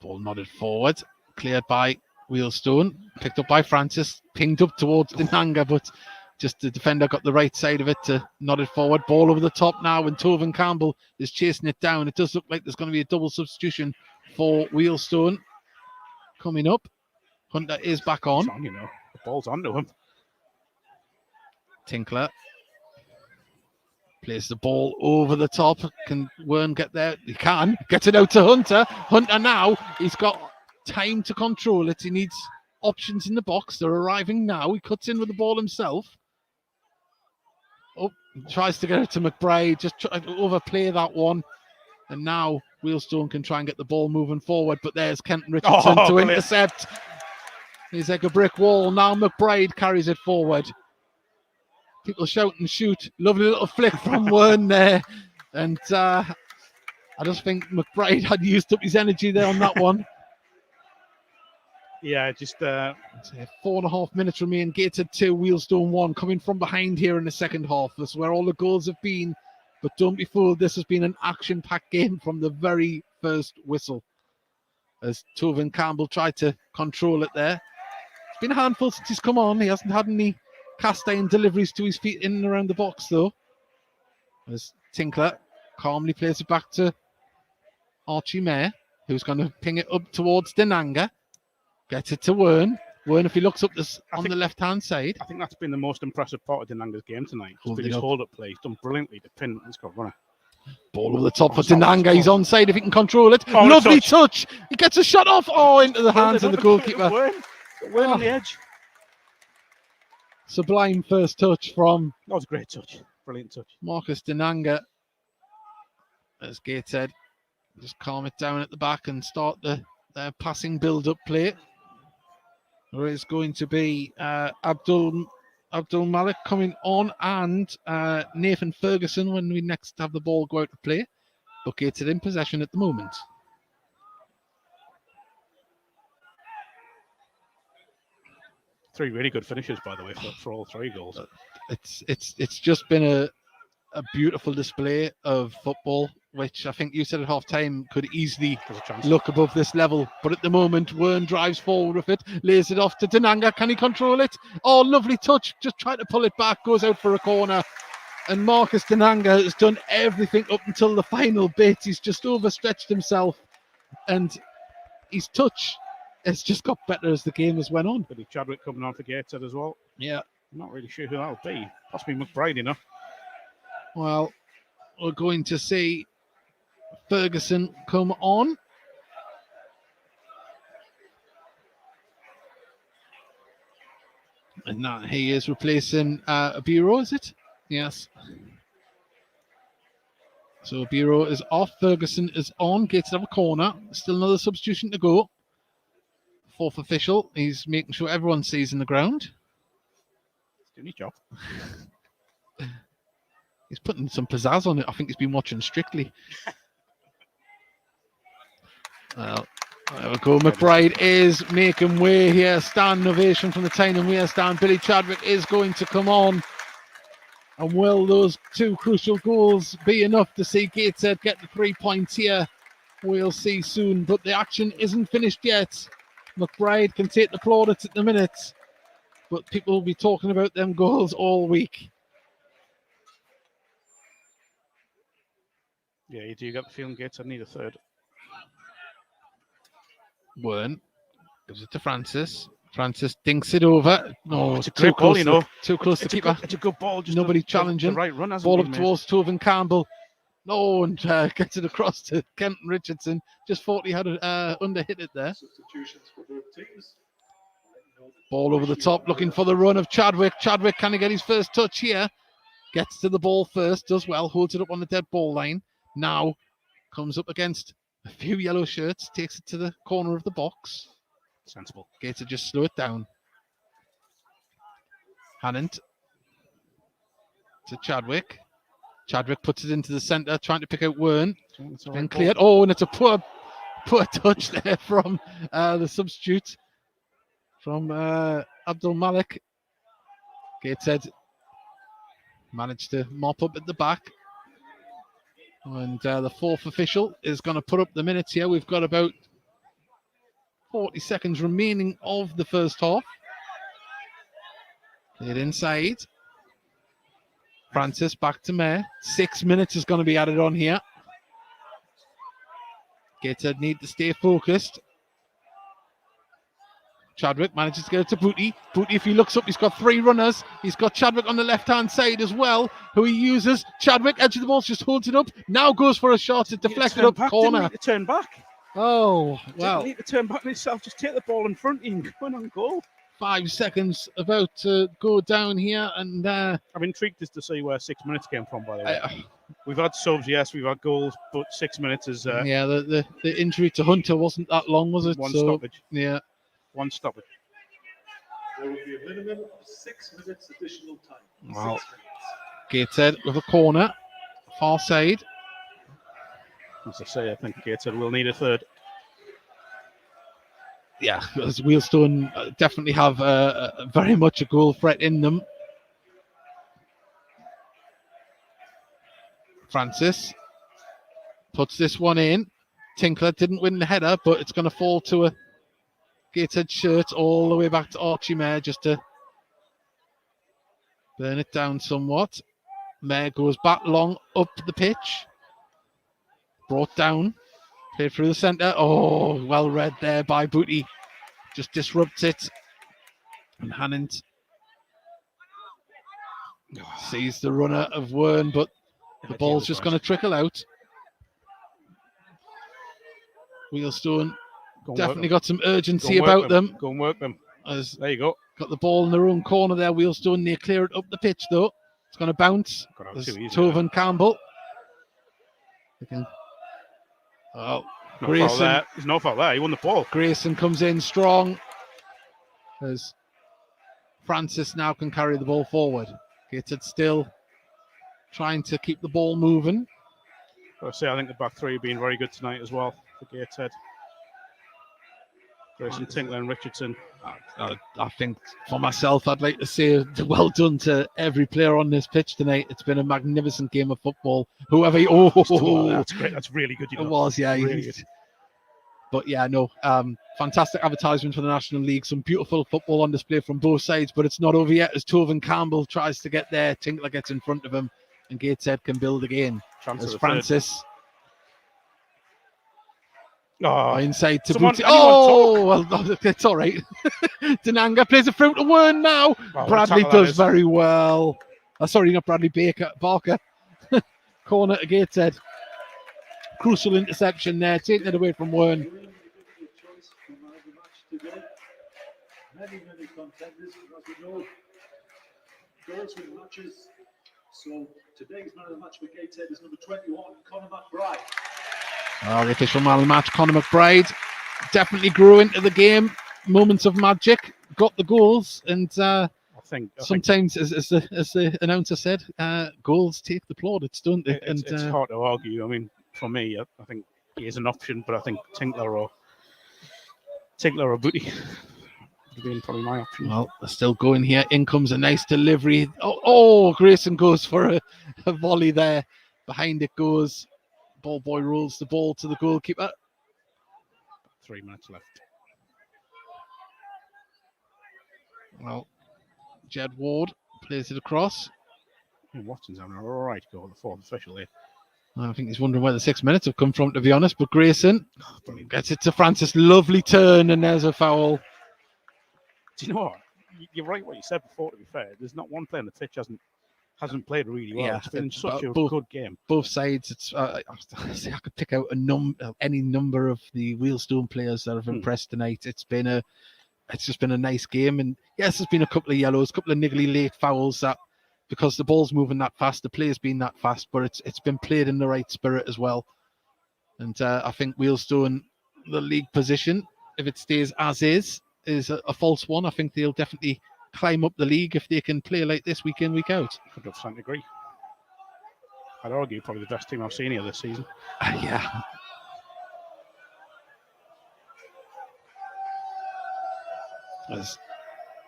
Ball nodded forward. Cleared by Wealdstone. Picked up by Francis. Pinged up towards Denanga, but just the defender got the right side of it to nod it forward. Ball over the top now, and Tovin Campbell is chasing it down. It does look like there's going to be a double substitution for Wealdstone coming up. Hunter is back on. The ball's onto him. Tinkler plays the ball over the top. Can Wern get there? He can. Gets it out to Hunter. Hunter now, he's got time to control it. He needs options in the box. They're arriving now. He cuts in with the ball himself. Oh, tries to get it to McBride. Just try to overplay that one. And now Wealdstone can try and get the ball moving forward. But there's Kenton Richardson to intercept. He's like a brick wall. Now McBride carries it forward. People shout and shoot. Lovely little flick from Wern there. And I just think McBride had used up his energy there on that one. Yeah, just 4.5 minutes remain. Gateshead 2, Wealdstone 1. Coming from behind here in the second half. This is where all the goals have been. But don't be fooled. This has been an action-packed game from the very first whistle. As Tovin Campbell tried to control it there. It's been a handful since he's come on. He hasn't had any cast iron deliveries to his feet in and around the box, though. As Tinkler calmly plays it back to Archie Mayer, who's going to ping it up towards Denanga. Gets it to Wern. Wern, if he looks up this on the left-hand side. I think that's been the most impressive part of Denanga's game tonight. It's been his hold-up play. He's done brilliantly to pin. He's got a runner. Ball over the top for Denanga. He's onside if he can control it. Lovely touch. He gets a shot off. Oh, into the hands of the goalkeeper. We're on the edge. Sublime first touch from That was a great touch. Brilliant touch. Marcus Denanga. As Gateshead just calm it down at the back and start the passing build-up play. There is going to be Abdul Malik coming on and Nathan Ferguson when we next have the ball go out to play. But Gateshead in possession at the moment. Three really good finishes, by the way, for all three goals. It's just been a beautiful display of football, which I think you said at half time could easily look above this level. But at the moment, Wern drives forward with it, lays it off to Denanga. Can he control it? Oh, lovely touch. Just trying to pull it back, goes out for a corner. And Marcus Denanga has done everything up until the final bit. He's just overstretched himself. And his touch has just got better as the game has went on. Billy Chadwick coming on for Gateshead as well. Yeah. I'm not really sure who that'll be. Possibly McBride, you know. Well, we're going to see Ferguson come on. And now he is replacing Abiro, is it? Yes. So Abiro is off. Ferguson is on. Gateshead have a corner. Still another substitution to go. Fourth official. He's making sure everyone sees in the ground. He's doing his job. He's putting some pizzazz on it. I think he's been watching Strictly. Well, there we go. McBride is making way here. Stand ovation from the Tyne Weir stand. Billy Chadwick is going to come on. And will those two crucial goals be enough to see Gateshead get the 3 points here? We'll see soon. But the action isn't finished yet. McBride can take the plaudits at the minute. But people will be talking about them goals all week. Yeah, you do get the feeling Gateshead need a third. Wern gives it to Francis. Francis dinks it over. No, it's a great ball, you know. Too close to keeper. It's a good ball. Just nobody challenging. The right run ball up towards Tovin Campbell. No, and gets it across to Kenton Richardson. Just thought he had underhit it there. Substitutions for both teams. Ball over the top, looking for the run of Chadwick. Chadwick, can he get his first touch here? Gets to the ball first, does well, holds it up on the dead ball line. Now comes up against a few yellow shirts, takes it to the corner of the box. Sensible. Gator just slow it down. Hannant to Chadwick. Chadwick puts it into the centre, trying to pick out Wern. Then cleared. Oh, and it's a poor touch there from the substitute from Abdul Malik. Gateshead managed to mop up at the back. And the fourth official is going to put up the minutes here. We've got about 40 seconds remaining of the first half. Played inside. Francis back to Mayer. 6 minutes is going to be added on here. Gateshead need to stay focused. Chadwick manages to get it to Booty. Booty, if he looks up, he's got three runners. He's got Chadwick on the left-hand side as well, who he uses. Chadwick, edge of the ball, just holds it up. Now goes for a shot. It deflected up corner. Didn't need to turn back. Oh, well. Didn't need to turn back on himself. Just take the ball in front of you and go on goal. 5 seconds about to go down here. And I'm intrigued as to see where 6 minutes came from, by the way. We've had subs, yes, we've had goals, but 6 minutes is... yeah, the injury to Hunter wasn't that long, was it? One stoppage. Yeah. One stoppage. There will be a minimum of 6 minutes additional time. Wow. Gateshead with a corner, far side. As I say, I think Gateshead will need a third. Yeah, because Wealdstone definitely have very much a goal threat in them. Francis puts this one in. Tinkler didn't win the header, but it's going to fall to a Gateshead shirt all the way back to Archie Mayer just to burn it down somewhat. Mayer goes back long up the pitch. Brought down. Played through the centre. Oh, well read there by Booty. Just disrupts it. And Hannant sees the runner of Wern, but the ball's just going to trickle out. Wealdstone definitely got some urgency about them. Go and work them. There you go. Got the ball in their own corner there. Wealdstone, they clear it up the pitch though. It's going to bounce. There's Tovin Campbell. Grayson. There's no foul there. He won the ball. Grayson comes in strong as Francis now can carry the ball forward. Gateshead still trying to keep the ball moving. I think the back three have been very good tonight as well for Gateshead. Grayson, Tinkler and Richardson. I think for myself, I'd like to say well done to every player on this pitch tonight. It's been a magnificent game of football. That's great. That's really good. It was, yeah. Really good. But yeah, no, fantastic advertisement for the National League. Some beautiful football on display from both sides, but it's not over yet as Tovin Campbell tries to get there. Tinkler gets in front of him and Gateshead can build again. As Francis. Inside to Booty. Well, it's all right. Denanga plays a through to Wern now. Bradley does very well. Sorry, not Bradley, Barker. Corner to Gateshead. Crucial interception there, taking it away from Wern. Many contenders, as we know, girls win matches. So today's man of the match for Gateshead is number 21, Conor McBride. The official man of the match, Conor McBride, definitely grew into the game. Moments of magic, got the goals, and sometimes, as the announcer said, goals take the plaudits, don't they? It's hard to argue. I mean, for me, I think he is an option, but I think Tinkler or Booty would be probably my option. Well, they're still going here. In comes a nice delivery. Grayson goes for a volley there. Behind it goes. Ball boy rolls the ball to the goalkeeper. 3 minutes left. Well, Jed Ward plays it across. Watson's having an all right goal, the fourth official there. I think he's wondering where the 6 minutes have come from, to be honest. But Grayson gets it to Francis. Lovely turn, and there's a foul. Do you know what? You're right what you said before, to be fair. There's not one player on the pitch hasn't played really well. Yeah, it's been such a good game. Both sides. It's I could pick out any number of the Wealdstone players that have impressed tonight. It's just been a nice game, and yes, there's been a couple of yellows, a couple of niggly late fouls that because the ball's moving that fast, the play's been that fast, but it's been played in the right spirit as well. And I think Wealdstone, the league position, if it stays as is a false one. I think they'll definitely climb up the league if they can play like this week in, week out. 100% agree. I'd argue probably the best team I've seen here this season. Yeah. As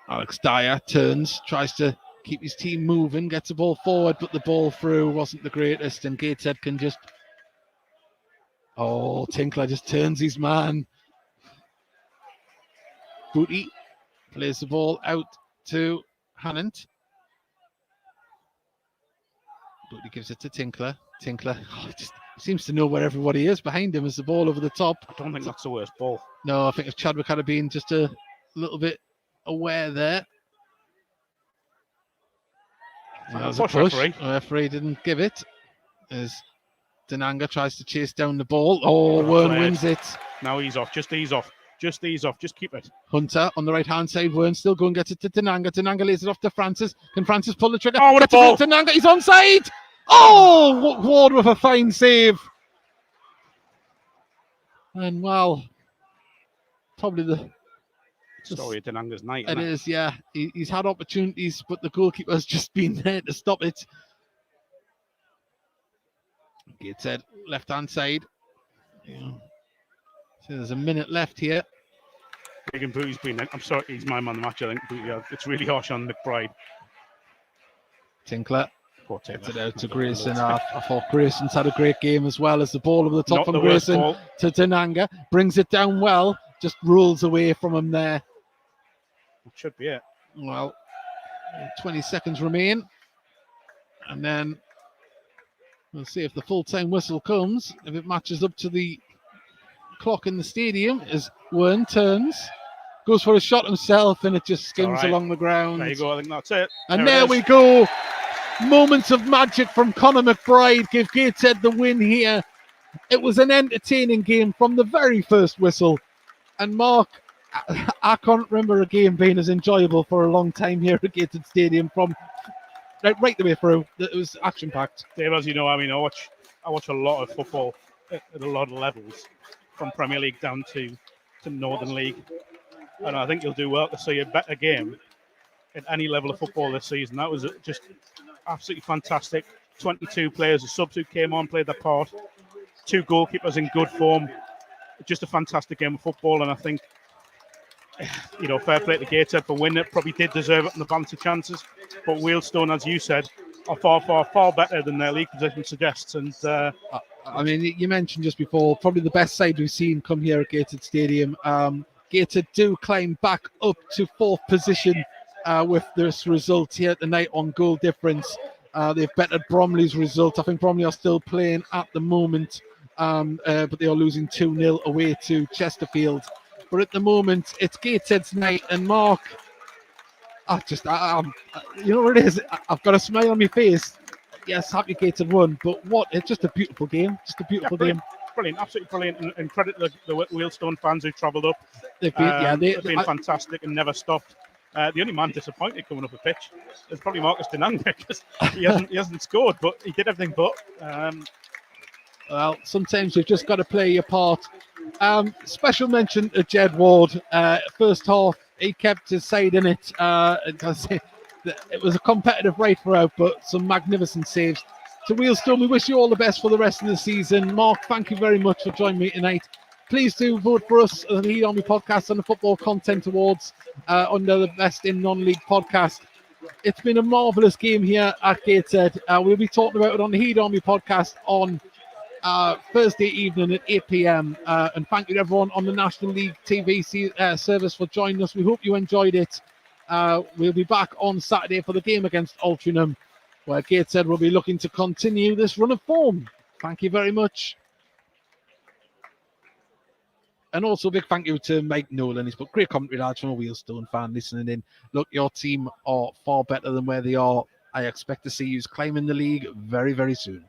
Alex Dyer turns, tries to keep his team moving, gets the ball forward, but the ball through wasn't the greatest, and Gateshead can just... Tinkler just turns his man. Booty plays the ball out to Hannant. Booty gives it to Tinkler. Tinkler just seems to know where everybody is behind him as the ball over the top. I don't think that's the worst ball. No, I think if Chadwick had been just a little bit aware there. That was a push. The referee didn't give it. As Denanga tries to chase down the ball. Wern wins it. Now he's off. Just ease off. Just keep it. Hunter on the right-hand side. Wern still going, gets it to Denanga. Denanga lays it off to Francis. Can Francis pull the trigger? What a ball! Denanga, he's onside! Ward with a fine save. And well, probably the story of Denanga's night. It is, yeah. He's had opportunities, but the goalkeeper's just been there to stop it. Gateshead, left-hand side. Yeah. So there's a minute left here. Big Booty's been. I'm sorry, he's my man of the match. I think it's really harsh on McBride. Tinkler gets it out to Grayson. I thought Grayson's had a great game as well as the ball over the top from Grayson to Denanga. Brings it down well, just rolls away from him there. That should be it. Well, 20 seconds remain. And then we'll see if the full-time whistle comes. If it matches up to the clock in the stadium as Wern turns, goes for a shot himself, and it just skims along the ground. There you go. I think that's it. And there we go. Moments of magic from Conor McBride give Gateshead the win here. It was an entertaining game from the very first whistle. And Mark, I can't remember a game being as enjoyable for a long time here at Gateshead Stadium from right the way through. It was action packed. Dave, as you know, I mean, I watch a lot of football at a lot of levels, from Premier League down to Northern League, and I think you'll do well to see a better game at any level of football this season. That was just absolutely fantastic. 22 players, the subs who came on played their part. 2 goalkeepers in good form. Just a fantastic game of football, and I think, fair play to Gateshead for winning it. Probably did deserve it in the balance of chances, but Wealdstone, as you said, are far better than their league position suggests. And I mean, you mentioned just before, probably the best side we've seen come here at Gateshead Stadium. Gateshead do climb back up to 4th position with this result here tonight on goal difference. They've bettered Bromley's result. I think Bromley are still playing at the moment, but they are losing 2-0 away to Chesterfield. But at the moment, it's Gateshead's night, and Mark, you know what it is? I've got a smile on my face. Yes, happy Gateshead won, but it's just a beautiful game. Just a beautiful game. Brilliant, absolutely brilliant, and credit the Wealdstone fans who travelled up. They've been fantastic and never stopped. The only man disappointed coming up a pitch is probably Marcus Denanga, because he hasn't scored, but he did everything but. Well, sometimes you've just got to play your part. Special mention to Jed Ward. First half, he kept his side in it. It was a competitive right throughout, but some magnificent saves. To Wealdstone, we wish you all the best for the rest of the season. Mark, thank you very much for joining me tonight. Please do vote for us on the Heat Army podcast and the Football Content Awards under the Best in Non-League podcast. It's been a marvellous game here at Gateshead. We'll be talking about it on the Heat Army podcast on Thursday evening at 8 p.m. And thank you to everyone on the National League TV service for joining us. We hope you enjoyed it. We'll be back on Saturday for the game against Altrincham, where Gateshead will be looking to continue this run of form. Thank you very much. And also a big thank you to Mike Nolan. He's put great commentary, lads, from a Wealdstone fan listening in. Look, your team are far better than where they are. I expect to see you climbing the league very, very soon.